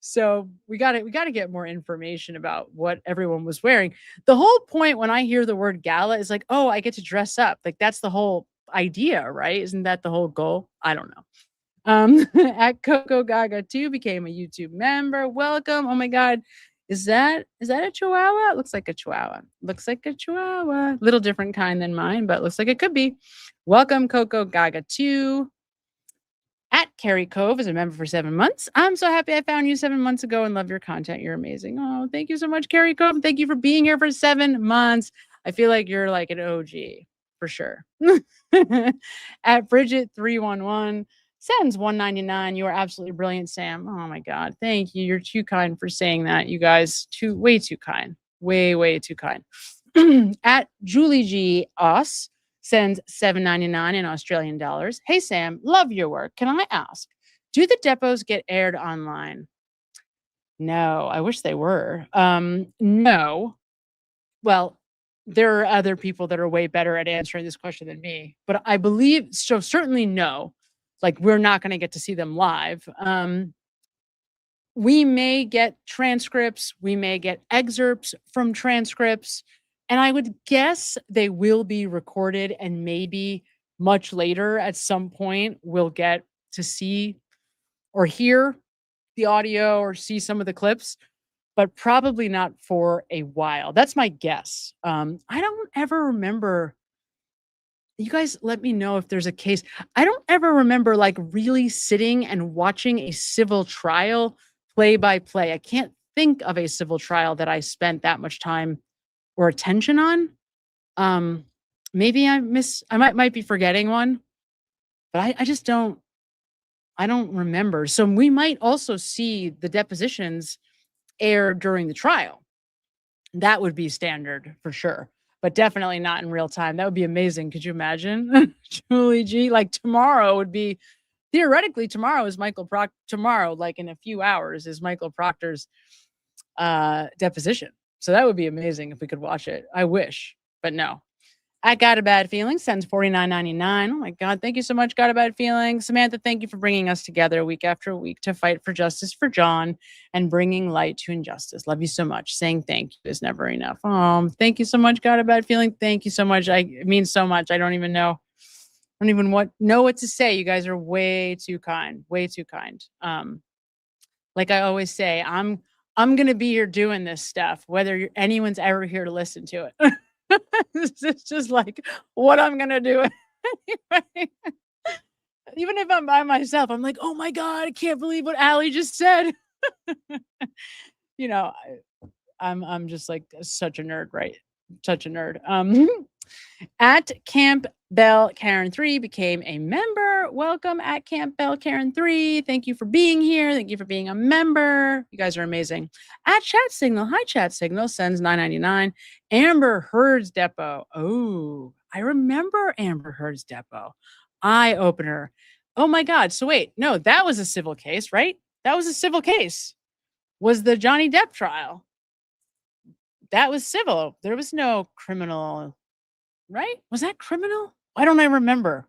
So we got to get more information about what everyone was wearing. The whole point when I hear the word gala is like, oh, I get to dress up. Like that's the whole idea, right? Isn't that the whole goal? I don't know. At Coco Gaga 2 became a YouTube member. Welcome. Oh my God. Is that a Chihuahua? It looks like a Chihuahua. Looks like a Chihuahua. Little different kind than mine, but looks like it could be. Welcome, Coco Gaga 2. At Carrie Cove is a member for 7 months. I'm so happy I found you 7 months ago and love your content. You're amazing. Oh, thank you so much, Carrie Cove. Thank you for being here for 7 months. I feel like you're like an OG for sure. At Bridget 311 sends $1.99. You are absolutely brilliant, Sam. Oh my God. Thank you. You're too kind for saying that. You guys, way too kind. Way too kind. At Julie G. Oss sends $7.99 in Australian dollars. Hey, Sam, love your work. Can I ask, do the depots get aired online? No, I wish they were. No. Well, there are other people that are way better at answering this question than me, but I believe, so certainly no. Like, we're not going to get to see them live. We may get transcripts. We may get excerpts from transcripts. And I would guess they will be recorded and maybe much later at some point we'll get to see or hear the audio or see some of the clips, but probably not for a while. That's my guess. I don't ever remember. You guys let me know if there's a case. I don't ever remember like really sitting and watching a civil trial play by play. I can't think of a civil trial that I spent that much time or attention on. Maybe I might be forgetting one, but I just don't remember. So we might also see the depositions air during the trial. That would be standard for sure, but definitely not in real time. That would be amazing. Could you imagine? Julie G, like tomorrow would be theoretically tomorrow is tomorrow, like in a few hours, is Michael Proctor's deposition. So that would be amazing if we could watch it. I wish, but no. I Got a Bad Feeling sends $49.99. Oh my God. Thank you so much, Got a Bad Feeling. Samantha, thank you for bringing us together week after week to fight for justice for John and bringing light to injustice. Love you so much. Saying thank you is never enough. Thank you so much, Got a Bad Feeling. Thank you so much. It means so much. I don't even know. I don't even know what to say. You guys are way too kind. Way too kind. Like I always say, I'm gonna be here doing this stuff, whether anyone's ever here to listen to it. It's just like what I'm gonna do anyway. Even if I'm by myself, I'm like, oh my God, I can't believe what Allie just said. You know, I'm just like such a nerd, right? Such a nerd. At Camp Bell Karen 3 became a member. Welcome at Camp Bell Karen 3. Thank you for being here. Thank you for being a member. You guys are amazing. At Chat Signal, hi Chat Signal, sends $9.99. Amber Heard's Depot. Oh, I remember Amber Heard's Depot. Eye opener. Oh my God. So wait, no, that was a civil case, right? That was a civil case. Was the Johnny Depp trial. That was civil. There was no criminal, right? Was that criminal? Why don't I remember?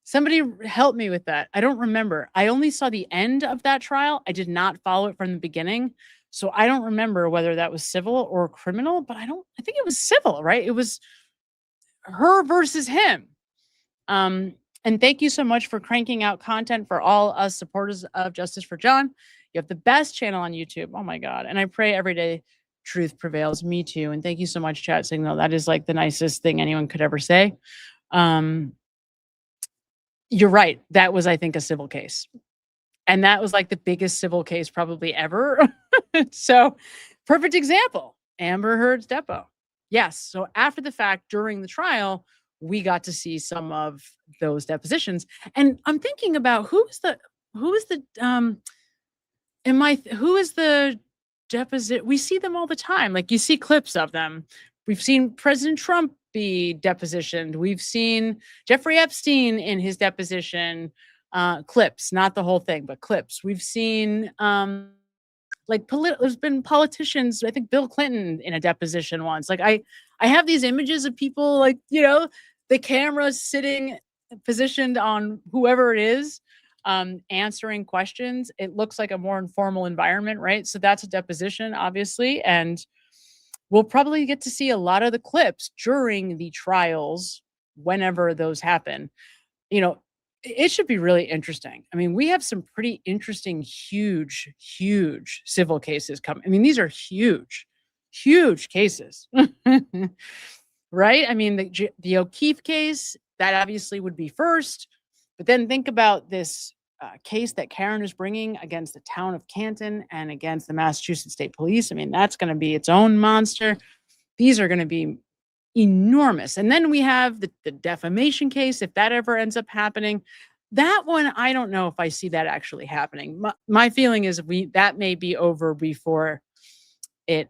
Somebody help me with that. I don't remember. I only saw the end of that trial. I did not follow it from the beginning. So I don't remember whether that was civil or criminal, but I think it was civil, right? It was her versus him. And thank you so much for cranking out content for all us supporters of Justice for John. You have the best channel on YouTube. Oh my God. And I pray every day truth prevails. Me too. And thank you so much, Chat Signal. That is like the nicest thing anyone could ever say. You're right. That was, I think, a civil case. And that was like the biggest civil case probably ever. So perfect example. Amber Heard's Depot. Yes. So after the fact, during the trial, we got to see some of those depositions. And I'm thinking about who is the deposit? We see them all the time. Like you see clips of them. We've seen President Trump be depositioned. We've seen Jeffrey Epstein in his deposition, clips, not the whole thing, but clips. We've seen there's been politicians, I think Bill Clinton in a deposition once. Like I have these images of people like, the camera sitting positioned on whoever it is, answering questions. It looks like a more informal environment, right? So that's a deposition, obviously. And we'll probably get to see a lot of the clips during the trials, whenever those happen. It should be really interesting. I mean, we have some pretty interesting, huge civil cases coming. I mean, these are huge cases, right? I mean, the O'Keefe case, that obviously would be first. But then think about this case that Karen is bringing against the town of Canton and against the Massachusetts State Police. I mean, that's going to be its own monster. These are going to be enormous. And then we have the defamation case, if that ever ends up happening. That one, I don't know if I see that actually happening. My feeling is that may be over before it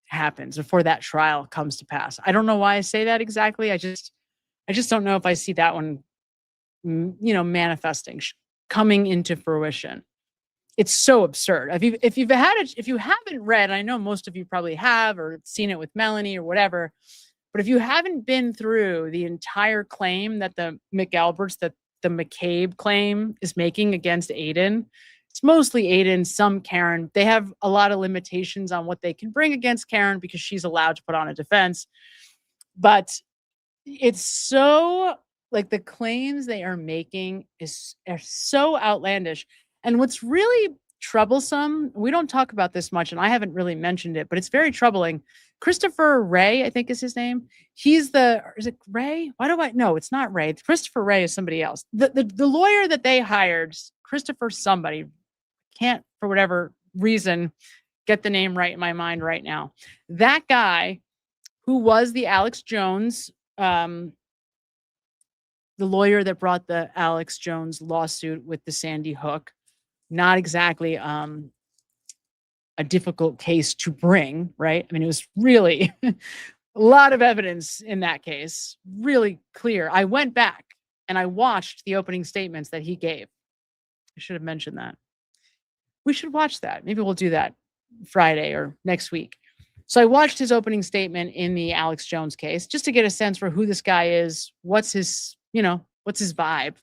happens, before that trial comes to pass. I don't know why I say that exactly. I just don't know if I see that one, manifesting, coming into fruition. It's so absurd. If you haven't read, I know most of you probably have or seen it with Melanie or whatever, but if you haven't been through the entire claim that the McAlberts, that the McCabe claim is making against Aiden, it's mostly Aiden, some Karen. They have a lot of limitations on what they can bring against Karen because she's allowed to put on a defense. But it's so, like, the claims they are making are so outlandish. And what's really troublesome, we don't talk about this much, and I haven't really mentioned it, but it's very troubling. Christopher Wray, I think is his name. Is it Ray? No, it's not Ray. Christopher Wray is somebody else. The lawyer that they hired, Christopher somebody, can't for whatever reason get the name right in my mind right now. That guy who was the Alex Jones, the lawyer that brought the Alex Jones lawsuit with the Sandy Hook, not exactly a difficult case to bring, right? I mean, it was really a lot of evidence in that case, really clear. I went back and I watched the opening statements that he gave I should have mentioned that. We should watch that. Maybe we'll do that Friday or next week. So I watched his opening statement in the Alex Jones case just to get a sense for who this guy is, what's his vibe.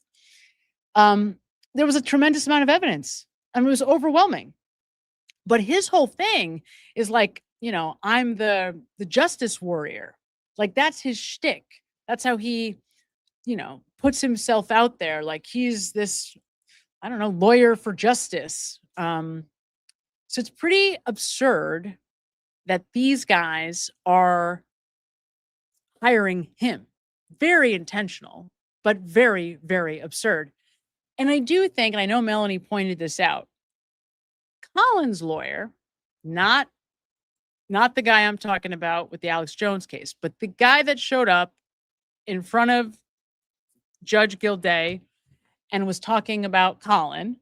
There was a tremendous amount of evidence. I mean, it was overwhelming. But his whole thing is like, I'm the justice warrior. Like, that's his shtick. That's how he, puts himself out there. Like he's this, I don't know, lawyer for justice. So it's pretty absurd that these guys are hiring him. Very intentional, but very, very absurd. And I do think, and I know Melanie pointed this out, Colin's lawyer, not the guy I'm talking about with the Alex Jones case, but the guy that showed up in front of Judge Gilday and was talking about Colin.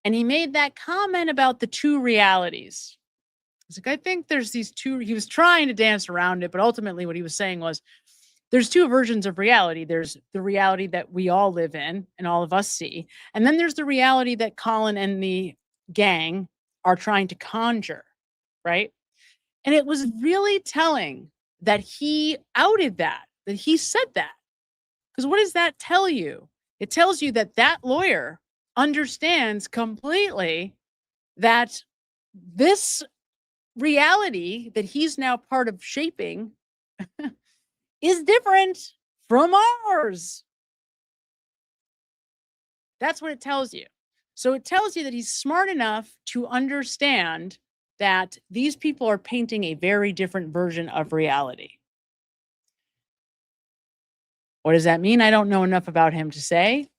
And he made that comment about the two realities. He's like, I think there's these two. He was trying to dance around it, but ultimately what he was saying was there's two versions of reality. There's the reality that we all live in and all of us see. And then there's the reality that Colin and the gang are trying to conjure, right? And it was really telling that he outed that he said that. Because what does that tell you? It tells you that that lawyer understands completely that this reality that he's now part of shaping is different from ours. That's what it tells you. So it tells you that he's smart enough to understand that these people are painting a very different version of reality. What does that mean? I don't know enough about him to say,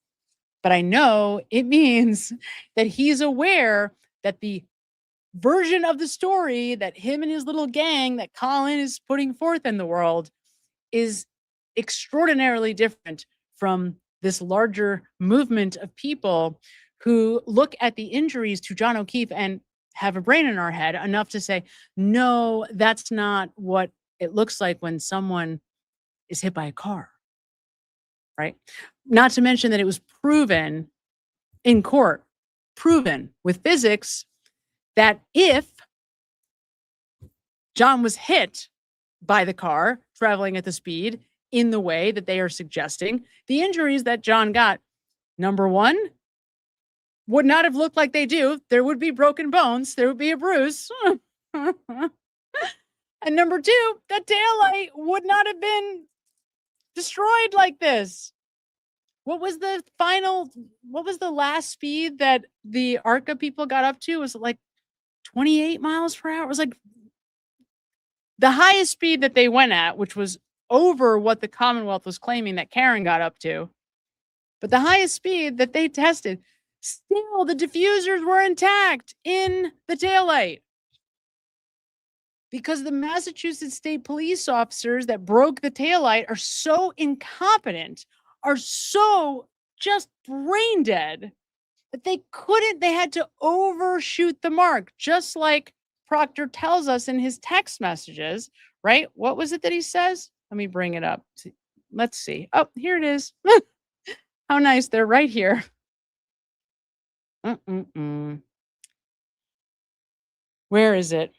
but I know it means that he's aware that the version of the story that him and his little gang that Colin is putting forth in the world is extraordinarily different from this larger movement of people who look at the injuries to John O'Keefe and have a brain in our head enough to say, no, that's not what it looks like when someone is hit by a car, right? Not to mention that it was proven in court, proven with physics, that if John was hit by the car traveling at the speed in the way that they are suggesting, the injuries that John got, number one, would not have looked like they do. There would be broken bones. There would be a bruise. And number two, that taillight would not have been destroyed like this. What was the last speed that the ARCA people got up to? Was it like 28 miles per hour? It was like the highest speed that they went at, which was over what the Commonwealth was claiming that Karen got up to. But the highest speed that they tested, still the diffusers were intact in the taillight. Because the Massachusetts State Police officers that broke the taillight are so incompetent, are so just brain dead, that they had to overshoot the mark, just like Proctor tells us in his text messages, right? What was it that he says? Let me bring it up. Let's see. Oh, here it is. How nice. They're right here. Where is it?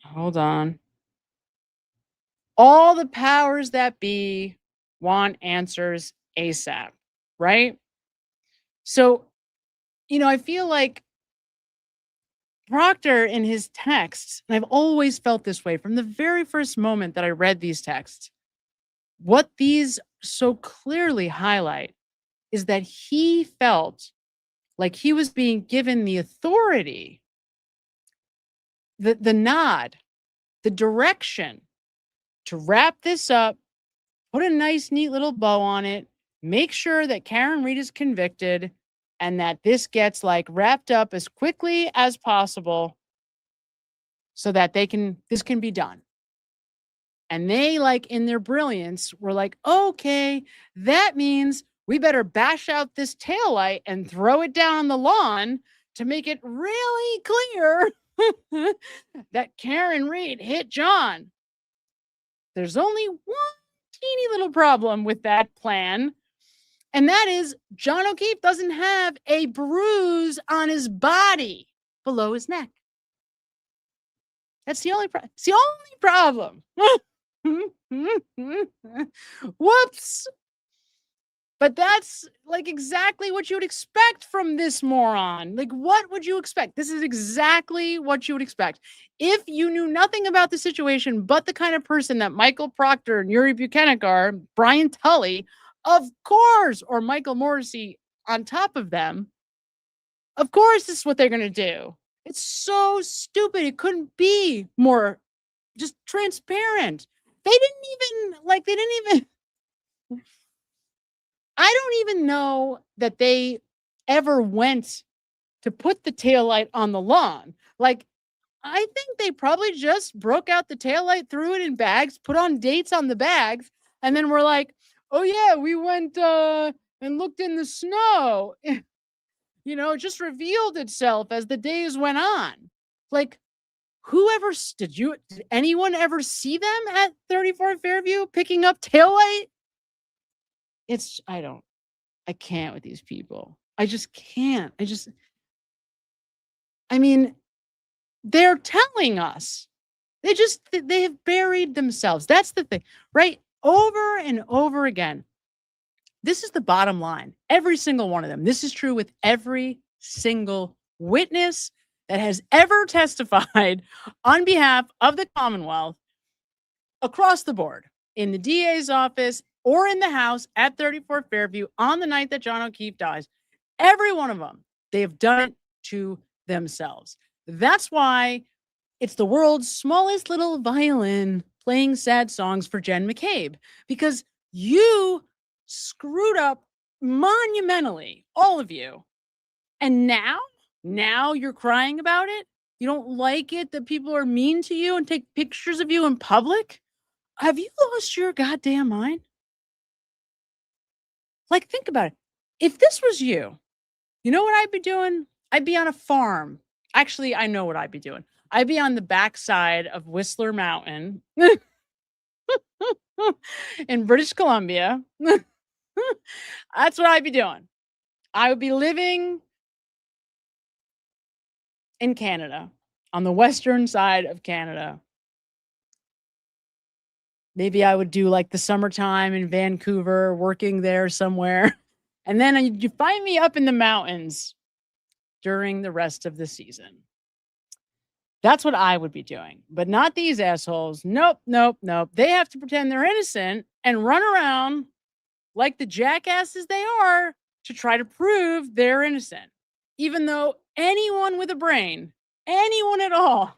Hold on. All the powers that be want answers ASAP, right? So, I feel like Proctor in his texts, and I've always felt this way from the very first moment that I read these texts, what these so clearly highlight is that he felt like he was being given the authority, the nod, the direction to wrap this up, put a nice, neat little bow on it, make sure that Karen Reed is convicted, and that this gets wrapped up as quickly as possible so that this can be done. And they, in their brilliance, were like, okay, that means we better bash out this taillight and throw it down on the lawn to make it really clear that Karen Reed hit John. There's only one teeny little problem with that plan. And that is John O'Keefe doesn't have a bruise on his body below his neck. That's the only problem. Whoops. But that's like exactly what you would expect from this moron. Like, what would you expect? This is exactly what you would expect. If you knew nothing about the situation, but the kind of person that Michael Proctor and Yuri Buchanan are, Brian Tully, of course, or Michael Morrissey on top of them, of course, this is what they're going to do. It's so stupid. It couldn't be more just transparent. They didn't even I don't even know that they ever went to put the taillight on the lawn. Like, I think they probably just broke out the taillight, threw it in bags, put on dates on the bags, and then we're like, oh yeah, we went and looked in the snow. You know, it just revealed itself as the days went on. Like, did anyone ever see them at 34 Fairview picking up taillight? I can't with these people. I just can't. I mean, they're telling us. They have buried themselves. That's the thing, right? Over and over again. This is the bottom line. Every single one of them. This is true with every single witness that has ever testified on behalf of the Commonwealth across the board in the DA's office or in the house at 34 Fairview on the night that John O'Keefe dies. Every one of them, they have done it to themselves. That's why it's the world's smallest little violin playing sad songs for Jen McCabe, because you screwed up monumentally, all of you. And now you're crying about it? You don't like it that people are mean to you and take pictures of you in public? Have you lost your goddamn mind? Like, think about it. If this was you, you know what I'd be doing? I'd be on a farm. Actually, I know what I'd be doing. I'd be on the backside of Whistler Mountain in British Columbia. That's what I'd be doing. I would be living in Canada, on the western side of Canada. Maybe I would do like the summertime in Vancouver, working there somewhere. And then you find me up in the mountains during the rest of the season. That's what I would be doing, but not these assholes. Nope. They have to pretend they're innocent and run around like the jackasses they are to try to prove they're innocent. Even though anyone with a brain, anyone at all,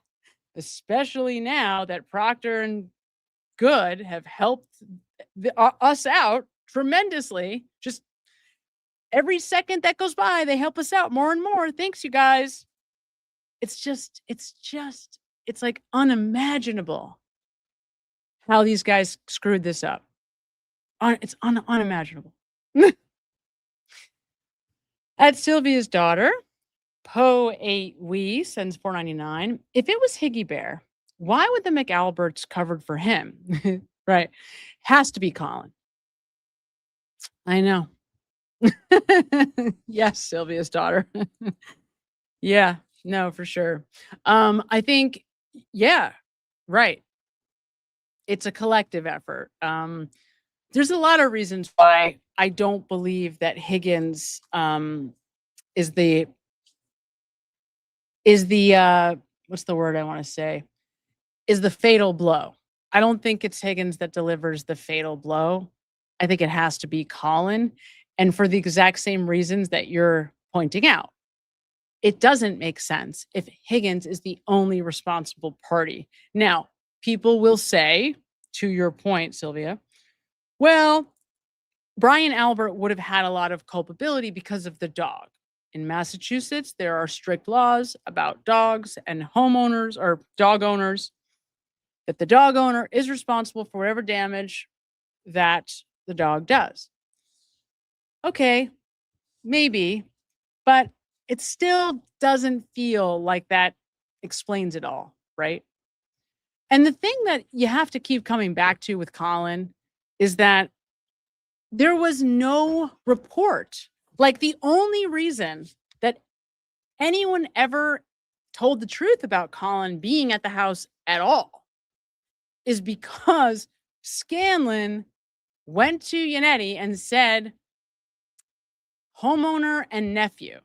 especially now that Proctor and Good have helped us out tremendously. Just every second that goes by, they help us out more and more. Thanks, you guys. It's like unimaginable how these guys screwed this up. It's unimaginable. At Sylvia's daughter, Po8 sends $4.99. If it was Higgy Bear, why would the McAlberts covered for him? Right. Has to be Colin. I know. Yes, Sylvia's daughter. Yeah, no, for sure. I think, yeah, right. It's a collective effort. There's a lot of reasons why I don't believe that Higgins is the what's the word I want to say? Is the fatal blow. I don't think it's Higgins that delivers the fatal blow. I think it has to be Colin. And for the exact same reasons that you're pointing out. It doesn't make sense if Higgins is the only responsible party. Now, people will say, to your point, Sylvia, well, Brian Albert would have had a lot of culpability because of the dog. In Massachusetts, there are strict laws about dogs and homeowners or dog owners, that the dog owner is responsible for whatever damage that the dog does. Okay, maybe, but it still doesn't feel like that explains it all, right? And the thing that you have to keep coming back to with Colin is that there was no report. Like, the only reason that anyone ever told the truth about Colin being at the house at all is because Scanlon went to Yannetti and said, homeowner and nephew,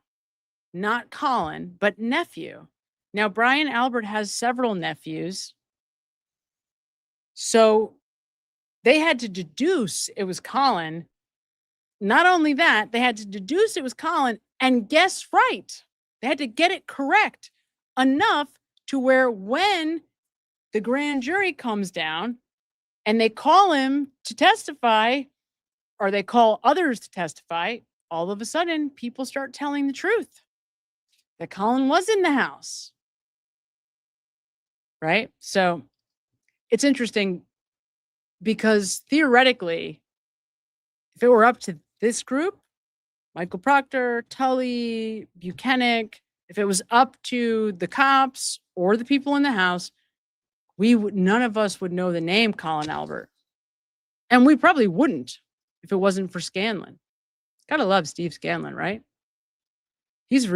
not Colin, but nephew. Now, Brian Albert has several nephews. So they had to deduce it was Colin. Not only that, they had to deduce it was Colin and guess right. They had to get it correct enough to where when the grand jury comes down and they call him to testify, or they call others to testify, all of a sudden people start telling the truth that Colin was in the house. Right? So it's interesting because theoretically, if it were up to this group, Michael Proctor, Tully, Buchanan, if it was up to the cops or the people in the house, none of us would know the name Colin Albert. And we probably wouldn't if it wasn't for Scanlon. Gotta love Steve Scanlon, right? He's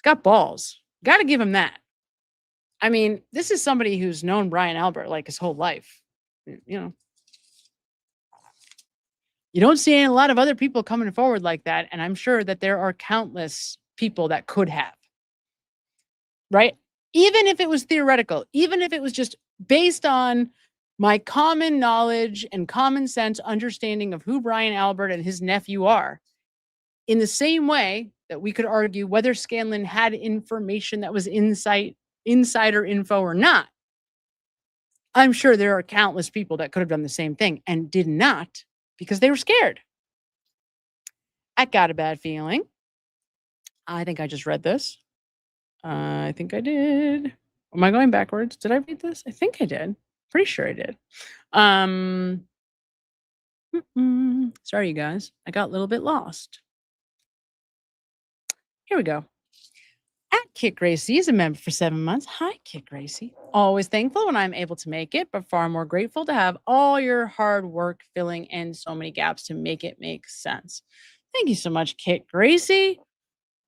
got balls. Gotta give him that. I mean, this is somebody who's known Brian Albert like his whole life. You know, you don't see a lot of other people coming forward like that. And I'm sure that there are countless people that could have. Right? Even if it was theoretical, even if it was just based on my common knowledge and common sense understanding of who Brian Albert and his nephew are, in the same way that we could argue whether Scanlon had information that was insider info or not, I'm sure there are countless people that could have done the same thing and did not because they were scared. I got a bad feeling. I think I just read this. I think I did. Am I going backwards? Did I read this? I think I did. Pretty sure I did. Sorry, you guys. I got a little bit lost. Here we go. At Kit Gracie is a member for 7 months. Hi, Kit Gracie. Always thankful when I'm able to make it, but far more grateful to have all your hard work filling in so many gaps to make it make sense. Thank you so much, Kit Gracie.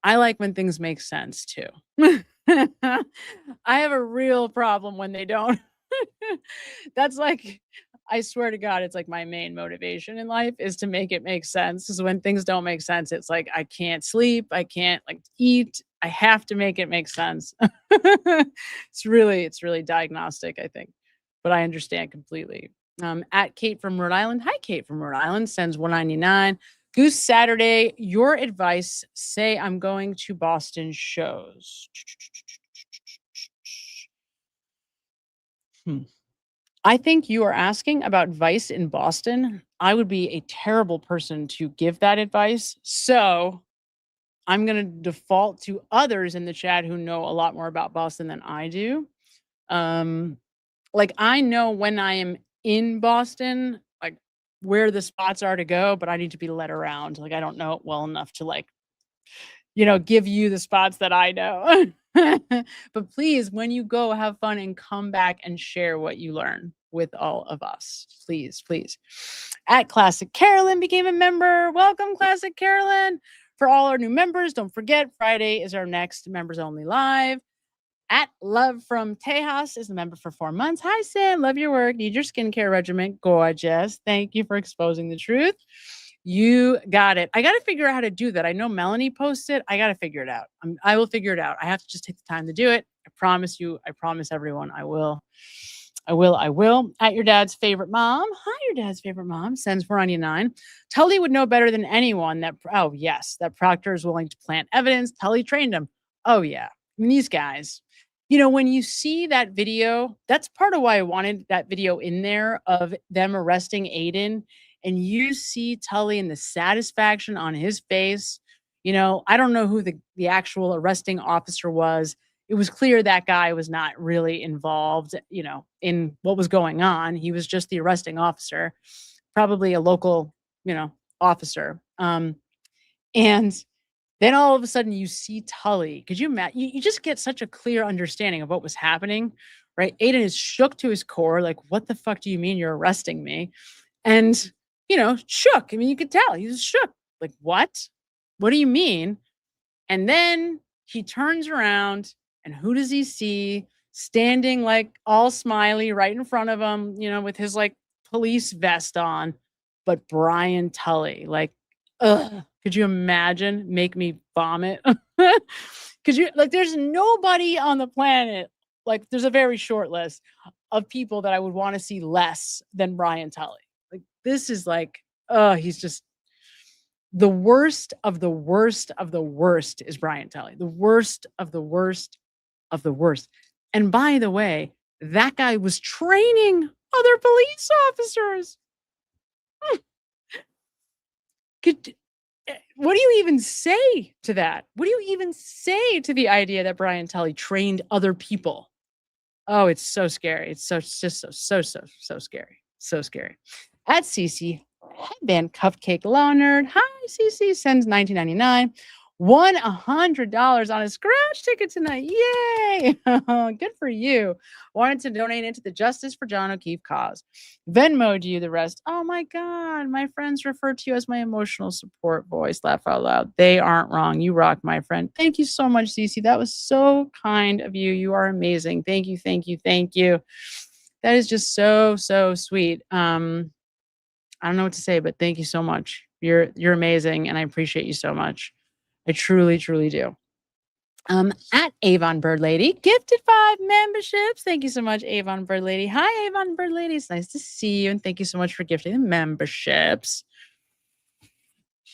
I like when things make sense too. I have a real problem when they don't. That's like, I swear to God, it's like my main motivation in life is to make it make sense. Because when things don't make sense, it's like I can't sleep, I can't like eat. I have to make it make sense. It's really diagnostic, I think, but I understand completely. At Kate from Rhode Island. Hi, Kate from Rhode Island sends 199. Goose Saturday, your advice. Say I'm going to Boston shows. I think you are asking about advice in Boston. I would be a terrible person to give that advice. So I'm going to default to others in the chat who know a lot more about Boston than I do. Like, I know when I am in Boston, like where the spots are to go, but I need to be led around. Like, I don't know it well enough to like, give you the spots that I know. But please, when you go, have fun and come back and share what you learn with all of us. Please, please. At Classic Carolyn became a member. Welcome, Classic Carolyn. For all our new members, don't forget, Friday is our next members only live. At Love from Tejas is a member for 4 months. Hi, Sam. Love your work. Need your skincare regimen. Gorgeous. Thank you for exposing the truth. You got it. I got to figure out how to do that. I know Melanie posted. I got to figure it out. I will figure it out. I have to just take the time to do it. I promise you. I promise everyone I will. I will. At your dad's favorite mom. Hi, your dad's favorite mom. Sends 499. Tully would know better than anyone that, that Proctor is willing to plant evidence. Tully trained him. Oh, yeah. I mean, these guys, when you see that video, that's part of why I wanted that video in there of them arresting Aiden. And you see Tully and the satisfaction on his face. I don't know who the actual arresting officer was. It was clear that guy was not really involved, in what was going on. He was just the arresting officer, probably a local, officer. And then all of a sudden you see Tully. Could you imagine? You just get such a clear understanding of what was happening, right? Aiden is shook to his core. Like, what the fuck do you mean you're arresting me? And, shook. I mean, you could tell he was shook. Like, what? What do you mean? And then he turns around and who does he see standing like all smiley right in front of him, with his like police vest on, but Brian Tully. Like, ugh, could you imagine? Make me vomit. Could you, like, there's nobody on the planet, like, there's a very short list of people that I would want to see less than Brian Tully. Like, this is like, he's just the worst of the worst of the worst is Brian Tully. The worst of the worst of the worst. And by the way, that guy was training other police officers. What do you even say to that? What do you even say to the idea that Brian Tully trained other people? Oh, it's so scary. It's just so scary. So scary. At CC Headband Cupcake Law Nerd. Hi, CC sends $19.99. Won $100 on a scratch ticket tonight. Yay! Good for you. Wanted to donate it to the Justice for John O'Keefe cause. Venmo'd you the rest. Oh my God. My friends refer to you as my emotional support voice. Laugh out loud. They aren't wrong. You rock, my friend. Thank you so much, Cece. That was so kind of you. You are amazing. Thank you. Thank you. Thank you. That is just so sweet. I don't know what to say, but thank you so much. You're amazing, and I appreciate you so much. I truly do. At Avon Bird Lady, gifted 5 memberships. Thank you so much, Avon Bird Lady. Hi, Avon Bird Lady. It's nice to see you, and thank you so much for gifting the memberships.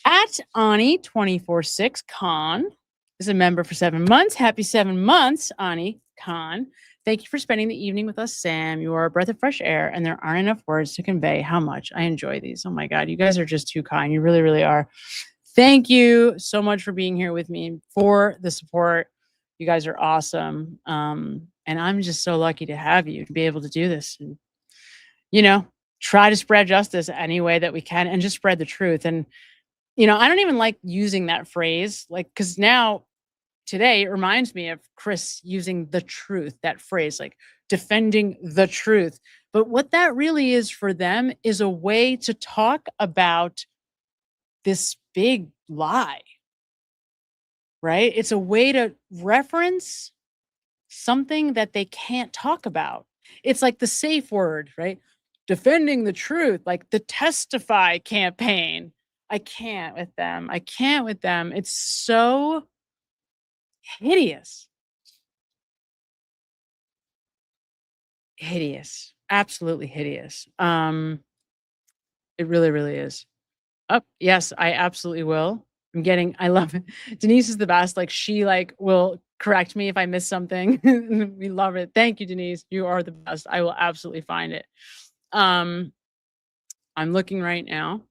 At Ani246 Khan is a member for 7 months. Happy 7 months, Ani Khan. Thank you for spending the evening with us, Sam. You are a breath of fresh air, and there aren't enough words to convey how much I enjoy these. Oh my God, you guys are just too kind. You really are. Thank you so much for being here with me, for the support. You guys are awesome. And I'm just so lucky to have you, to be able to do this. And, try to spread justice any way that we can and just spread the truth. And, I don't even like using that phrase, like, because now today it reminds me of Chris using the truth, that phrase, like defending the truth. But what that really is for them is a way to talk about this big lie, right? It's a way to reference something that they can't talk about. It's like the safe word, right? Defending the truth, like the Testify campaign. I can't with them. It's so hideous. Hideous. Absolutely hideous. It really is. Oh, yes, I absolutely will. I love it. Denise is the best. Like, she will correct me if I miss something. We love it. Thank you, Denise. You are the best. I will absolutely find it. I'm looking right now.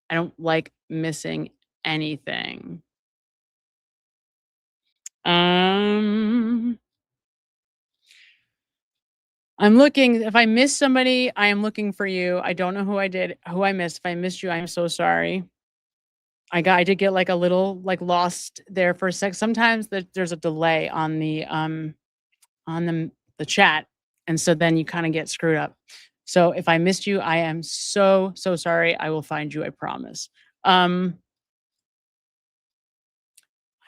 I don't like missing anything. I'm looking. If I miss somebody, I am looking for you. I don't know who I missed. If I missed you, I'm so sorry. I did get like a little lost there for a sec. Sometimes there's a delay on the chat, and so then you kind of get screwed up. So if I missed you, I am so sorry. I will find you, I promise. I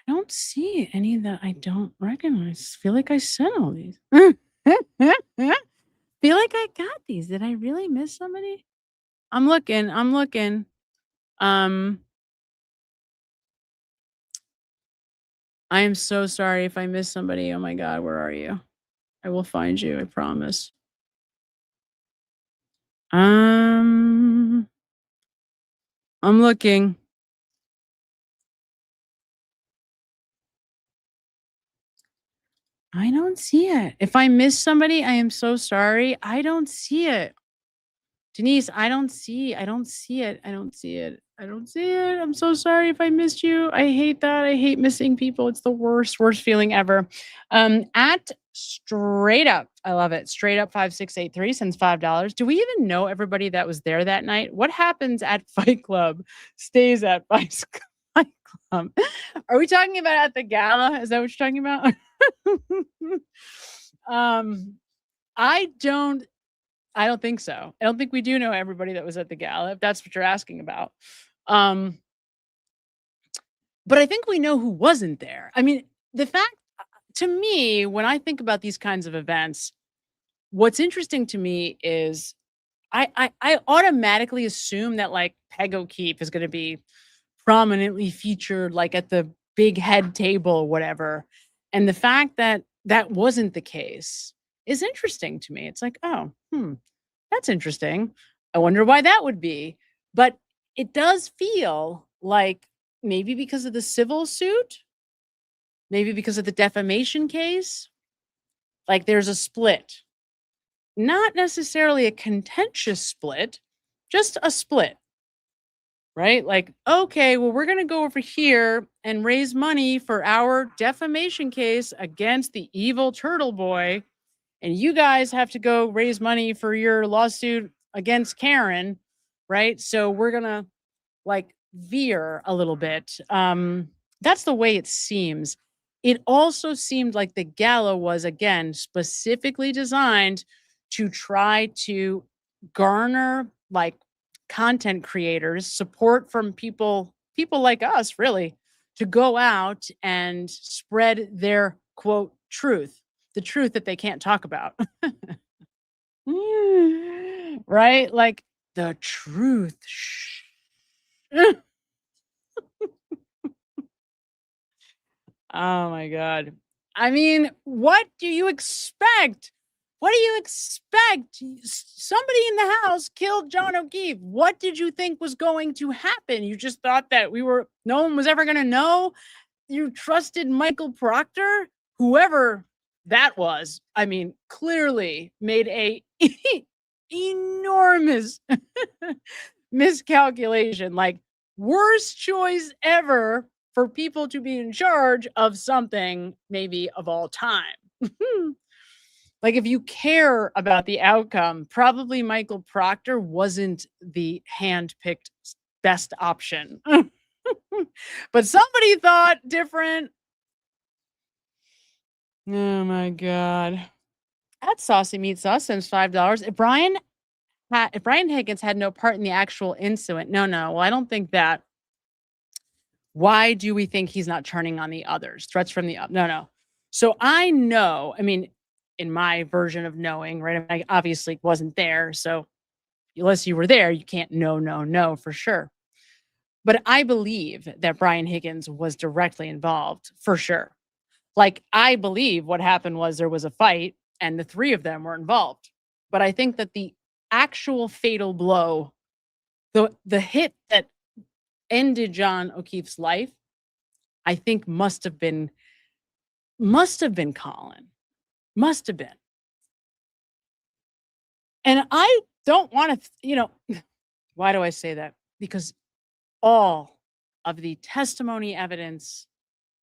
don't see any that I don't recognize. Feel like I sent all these. Feel like I got these. Did I really miss somebody? I'm looking. I am so sorry if I missed somebody. Oh my God, where are you? I will find you, I promise. I'm looking. I don't see it. If I missed somebody, I am so sorry. I don't see it. Denise, I don't see it. I'm so sorry if I missed you. I hate that. I hate missing people. It's the worst feeling ever. At Straight Up, I love it. Straight Up 5683 sends $5. Do we even know everybody that was there that night? What happens at Fight Club stays at Fight Club. Are we talking about at the gala? Is that what you're talking about? I don't think so. I don't think we do know everybody that was at the gala, if that's what you're asking about. But I think we know who wasn't there. I mean, the fact, to me, when I think about these kinds of events, what's interesting to me is I automatically assume that like Peg O'Keefe is going to be prominently featured like at the big head table or whatever. And the fact that that wasn't the case is interesting to me. It's like, oh, that's interesting. I wonder why that would be. But it does feel like maybe because of the civil suit, maybe because of the defamation case, like there's a split. Not necessarily a contentious split, just a split. Right? Like, okay, well, we're going to go over here and raise money for our defamation case against the evil turtle boy. And you guys have to go raise money for your lawsuit against Karen. Right? So we're going to like veer a little bit. That's the way it seems. It also seemed like the gala was, again, specifically designed to try to garner like content creators, support from people like us, really, to go out and spread their quote truth, the truth that they can't talk about. Right? Like the truth. Oh my God. I mean, what do you expect? What do you expect? Somebody in the house killed John O'Keefe. What did you think was going to happen? You just thought that no one was ever going to know? You trusted Michael Proctor? Whoever that was, I mean, clearly made a enormous miscalculation. Like, worst choice ever for people to be in charge of something, maybe of all time. Like, if you care about the outcome, probably Michael Proctor wasn't the hand-picked best option. But somebody thought different. Oh my God. At Saucy Meat Sauce sends $5. If Brian Higgins had no part in the actual incident, no. Well, I don't think that. Why do we think he's not turning on the others? Threats from the no. So I know, I mean, in my version of knowing, right? I obviously wasn't there. So unless you were there, you can't know for sure. But I believe that Brian Higgins was directly involved for sure. Like, I believe what happened was there was a fight and the three of them were involved. But I think that the actual fatal blow, the hit that ended John O'Keefe's life, I think must have been Colin. Must have been. And I don't want to, why do I say that? Because all of the testimony evidence,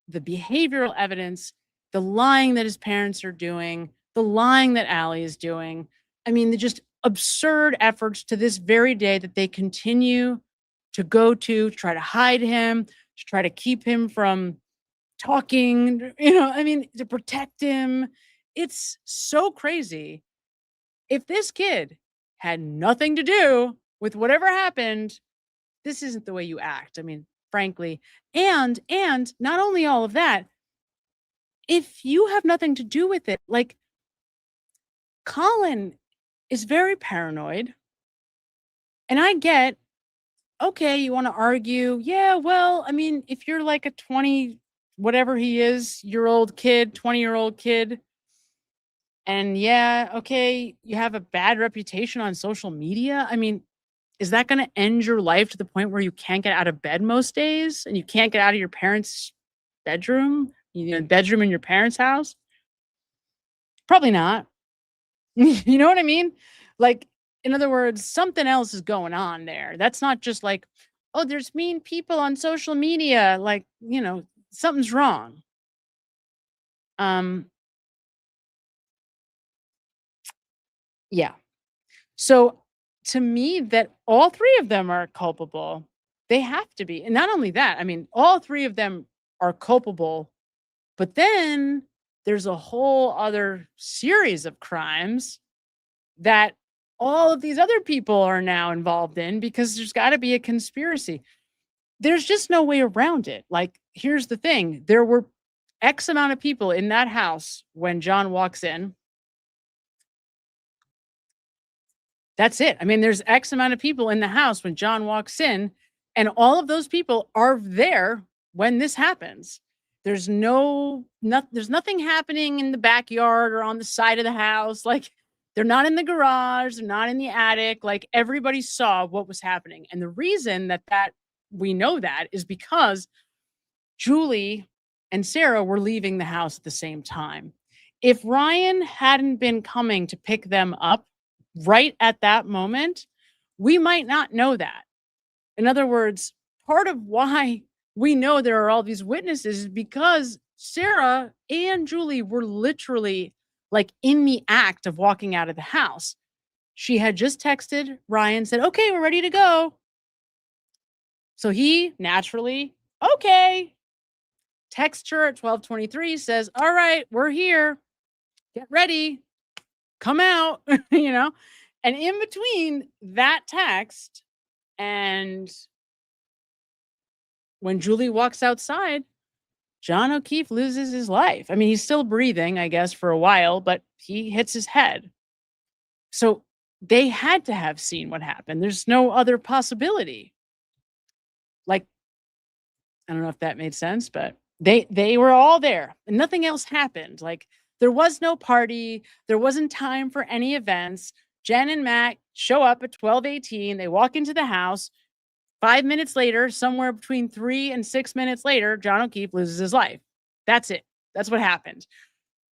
the behavioral evidence, the lying that his parents are doing, the lying that Allie is doing, I mean, the just absurd efforts to this very day that they continue to go to try to hide him, to try to keep him from talking, I mean, to protect him. It's so crazy. If this kid had nothing to do with whatever happened, this isn't the way you act. I mean, frankly, and not only all of that, if you have nothing to do with it, like, Colin is very paranoid. And I get, okay, you want to argue. Yeah, well, I mean, if you're like a 20, whatever he is, 20-year-old kid, and yeah, okay, you have a bad reputation on social media. I mean, is that going to end your life to the point where you can't get out of bed most days and you can't get out of your parents' bedroom, bedroom in your parents' house? Probably not. You know what I mean? Like, in other words, something else is going on there. That's not just like, oh, there's mean people on social media. Like, something's wrong. Yeah. So to me, that all three of them are culpable. They have to be. And not only that, I mean, all three of them are culpable, but then there's a whole other series of crimes that all of these other people are now involved in, because there's got to be a conspiracy. There's just no way around it. Like, here's the thing. There were X amount of people in that house when John walks in. That's it. I mean, there's X amount of people in the house when John walks in, and all of those people are there when this happens. There's there's nothing happening in the backyard or on the side of the house. Like, they're not in the garage, they're not in the attic. Like, everybody saw what was happening. And the reason that we know that is because Julie and Sarah were leaving the house at the same time. If Ryan hadn't been coming to pick them up right at that moment, we might not know that. In other words, part of why we know there are all these witnesses is because Sarah and Julie were literally like in the act of walking out of the house. She had just texted Ryan, said, okay, we're ready to go. So he naturally, okay, texts her at 12:23, says, all right, we're here. Get ready. Come out, you know? And in between that text and when Julie walks outside, John O'Keefe loses his life. I mean, he's still breathing, I guess, for a while, but he hits his head. So they had to have seen what happened. There's no other possibility. Like, I don't know if that made sense, but they were all there and nothing else happened. Like, there was no party. There wasn't time for any events. Jen and Matt show up at 12:18. They walk into the house. 5 minutes later, somewhere between 3 and 6 minutes later, John O'Keefe loses his life. That's it. That's what happened.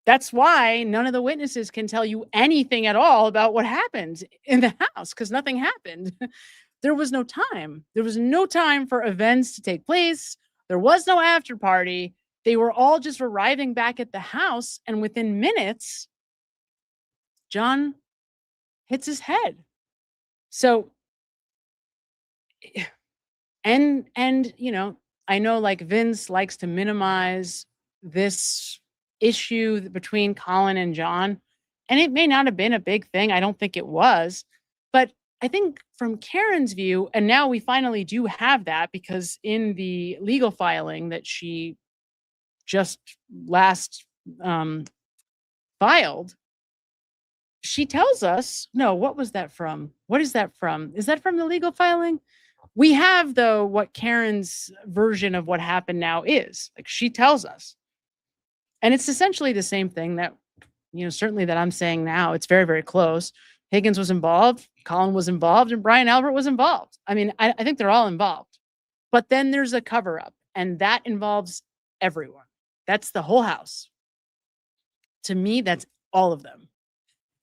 That's why none of the witnesses can tell you anything at all about what happened in the house, because nothing happened. There was no time. There was no time for events to take place. There was no after party. They were all just arriving back at the house, and within minutes, John hits his head. So, and you know, I know like Vince likes to minimize this issue between Colin and John, and it may not have been a big thing. I don't think it was, but I think from Karen's view, and now we finally do have that, because in the legal filing that she just last filed, she tells us, no, what was that from? What is that from? Is that from the legal filing? We have, though, what Karen's version of what happened now is. Like, she tells us. And it's essentially the same thing that, you know, certainly that I'm saying now. It's very, very close. Higgins was involved, Colin was involved, and Brian Albert was involved. I mean, I think they're all involved. But then there's a cover-up, and that involves everyone. That's the whole house. To me, that's all of them.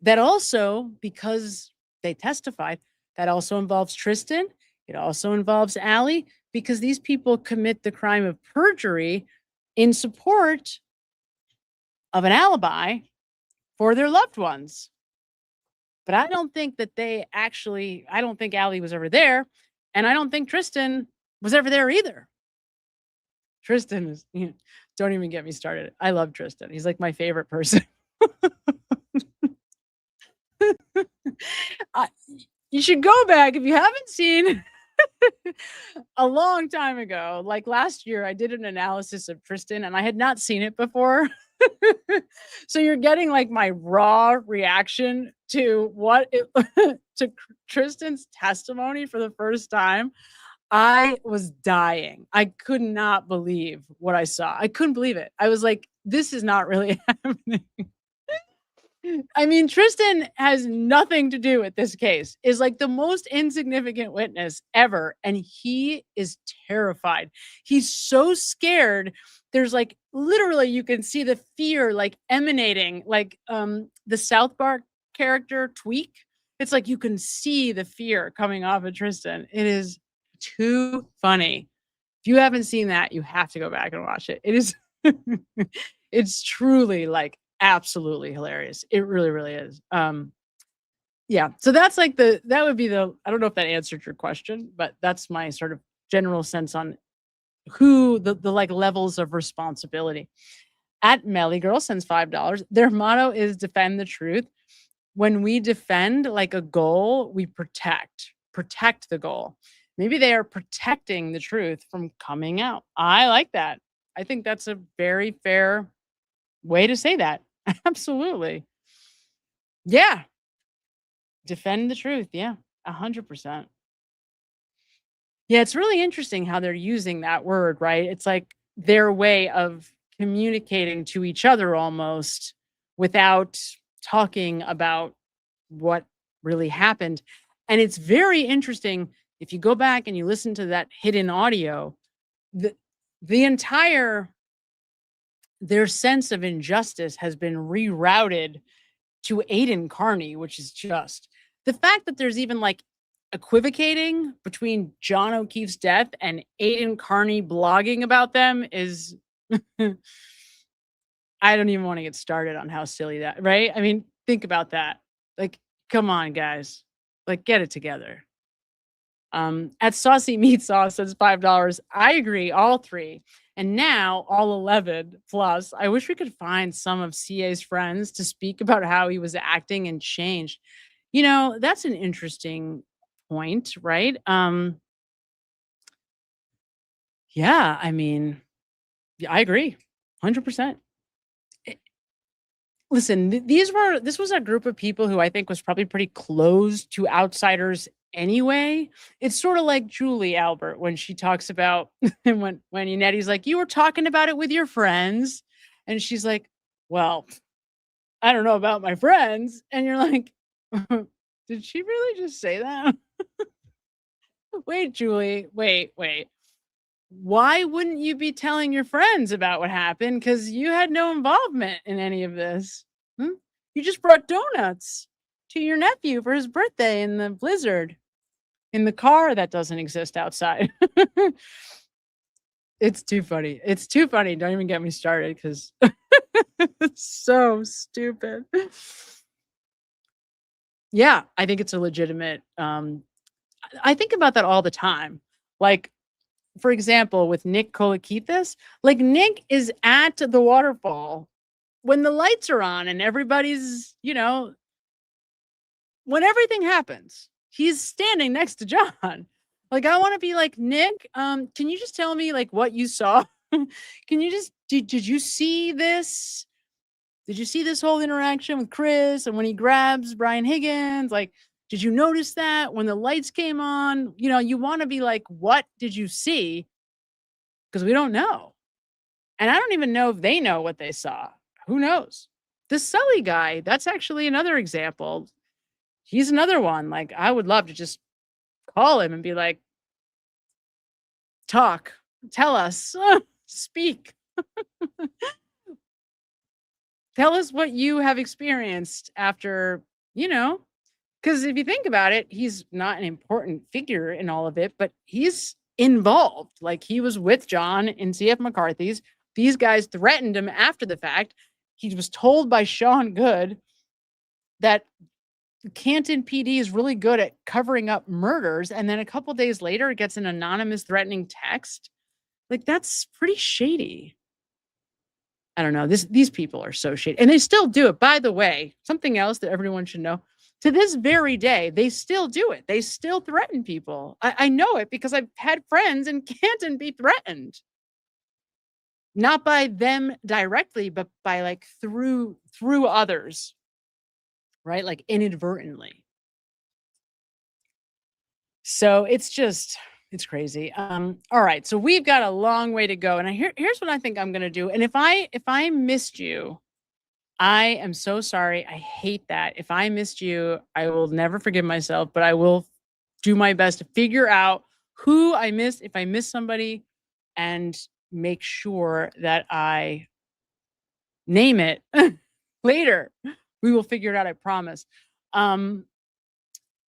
That also, because they testified, that also involves Tristan. It also involves Allie, because these people commit the crime of perjury in support of an alibi for their loved ones. But I don't think that I don't think Allie was ever there. And I don't think Tristan was ever there either. Tristan is, you know, don't even get me started. I love Tristan. He's like my favorite person. You should go back if you haven't seen. A long time ago, like last year, I did an analysis of Tristan and I had not seen it before. So you're getting like my raw reaction to to Tristan's testimony for the first time. I was dying. I could not believe what I saw. I couldn't believe it. I was like, this is not really happening. I mean, Tristan has nothing to do with this case, is like the most insignificant witness ever. And he is terrified. He's so scared. There's like, literally, you can see the fear like emanating, like the South Park character Tweak. It's like you can see the fear coming off of Tristan. It is too funny. If you haven't seen that, you have to go back and watch it. It is, it's truly like absolutely hilarious. It really, really is. Yeah. So that's like that would be I don't know if that answered your question, but that's my sort of general sense on who the like levels of responsibility. At Melly Girl sends $5. Their motto is defend the truth. when we defend like a goal, we protect the goal. Maybe they are protecting the truth from coming out. I like that. I think that's a very fair way to say that. Absolutely. Yeah. Defend the truth. Yeah. 100%. Yeah. It's really interesting how they're using that word, right? It's like their way of communicating to each other almost without talking about what really happened. And it's very interesting if you go back and you listen to that hidden audio, the entire their sense of injustice has been rerouted to Aiden Carney, which is just the fact that there's even like equivocating between John O'Keefe's death and Aiden Carney blogging about them is I don't even want to get started on how silly that, right? I mean, think about that. Like, come on, guys. Like, get it together. At Saucy Meat Sauce says $5. I agree, all 3. And now all 11 plus. I wish we could find some of CA's friends to speak about how he was acting and changed. You know, that's an interesting point, right? Yeah, I mean, I agree. 100%. Listen, this was a group of people who I think was probably pretty close to outsiders anyway. It's sort of like Julie Albert when she talks about when Yanetti's like, you were talking about it with your friends. And she's like, well, I don't know about my friends. And you're like, did she really just say that? Wait, Julie, wait. Why wouldn't you be telling your friends about what happened? Because you had no involvement in any of this. You just brought donuts to your nephew for his birthday in the blizzard in the car that doesn't exist outside. It's too funny. It's too funny. Don't even get me started because it's so stupid. Yeah, I think it's a legitimate. I think about that all the time. Like, for example, with Nick Kolakithis, like Nick is at the waterfall when the lights are on and everybody's, when everything happens, he's standing next to John. Like, I want to be like, Nick, can you just tell me like what you saw? Can you just, did you see this? Did you see this whole interaction with Chris and when he grabs Brian Higgins? Like, did you notice that when the lights came on? You want to be like, what did you see? Because we don't know. And I don't even know if they know what they saw. Who knows? The Sully guy, that's actually another example. He's another one. Like, I would love to just call him and be like, talk, tell us, speak. Tell us what you have experienced after, because if you think about it, he's not an important figure in all of it, but he's involved. Like, he was with John in CF McCarthy's. These guys threatened him after the fact. He was told by Sean Good that Canton PD is really good at covering up murders. And then a couple days later, it gets an anonymous threatening text. Like, that's pretty shady. I don't know. These people are so shady. And they still do it. By the way, something else that everyone should know. To this very day, they still do it. They still threaten people. I know it because I've had friends in Canton be threatened. Not by them directly, but by like through others, right? Like inadvertently. So it's crazy. All right. So we've got a long way to go. And here's what I think I'm going to do. And if I missed you, I am so sorry. I hate that. If I missed you, I will never forgive myself, but I will do my best to figure out who I missed, if I missed somebody, and make sure that I name it later. We will figure it out, I promise.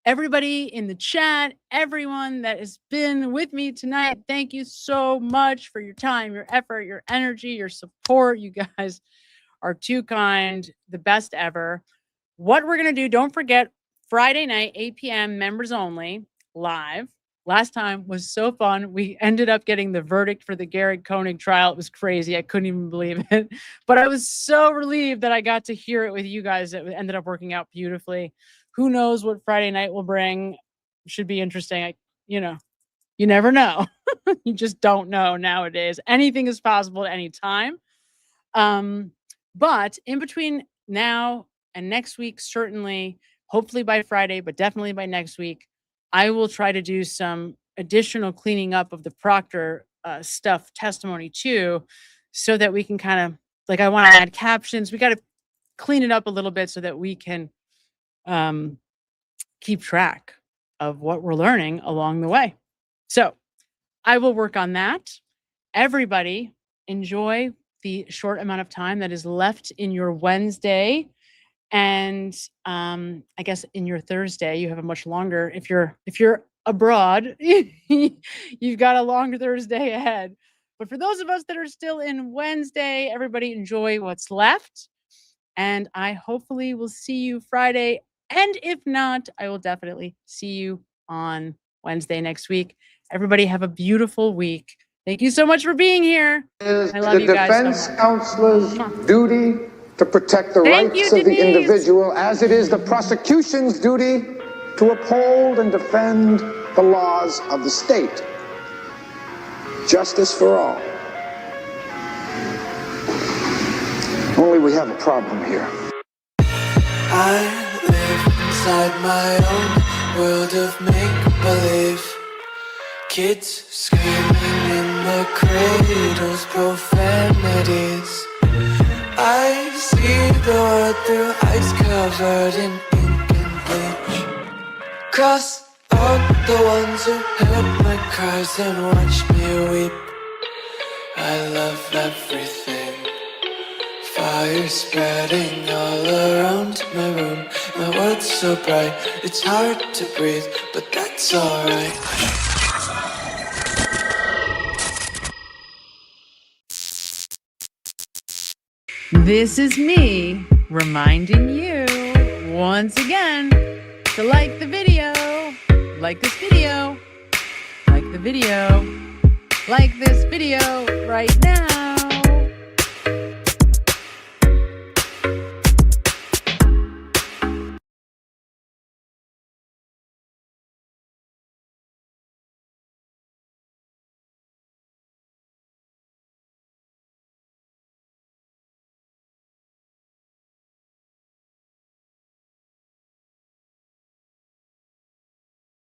Everybody in the chat, everyone that has been with me tonight, thank you so much for your time, your effort, your energy, your support. You guys are too kind, the best ever. What we're going to do, don't forget, Friday night, 8 p.m., members only, live. Last time was so fun. We ended up getting the verdict for the Garrett Koenig trial. It was crazy. I couldn't even believe it. But I was so relieved that I got to hear it with you guys. It ended up working out beautifully. Who knows what Friday night will bring? Should be interesting. You never know. You just don't know nowadays. Anything is possible at any time. But in between now and next week, certainly, hopefully by Friday, but definitely by next week, I will try to do some additional cleaning up of the Proctor stuff testimony too, so that we can kind of, I want to add captions. We got to clean it up a little bit so that we can keep track of what we're learning along the way. So I will work on that. Everybody enjoy the short amount of time that is left in your Wednesday. And I guess in your Thursday, you have a much longer, if you're abroad, you've got a longer Thursday ahead. But for those of us that are still in Wednesday, everybody enjoy what's left. And I hopefully will see you Friday. And if not, I will definitely see you on Wednesday next week. Everybody have a beautiful week. Thank you so much for being here. I love you guys. The defense counselor's duty to protect the rights of the individual, as it is the prosecution's duty to uphold and defend the laws of the state. Justice for all. Only we have a problem here. I live inside my own world of make-believe. Kids screaming in their cradles, profanities. I see the world through ice covered in ink and bleach. Cross out the ones who heard my cries and watched me weep. I love everything. Fire spreading all around my room. My world's so bright, it's hard to breathe, but that's alright. This is me reminding you once again to like the video, like this video, like the video, like this video right now.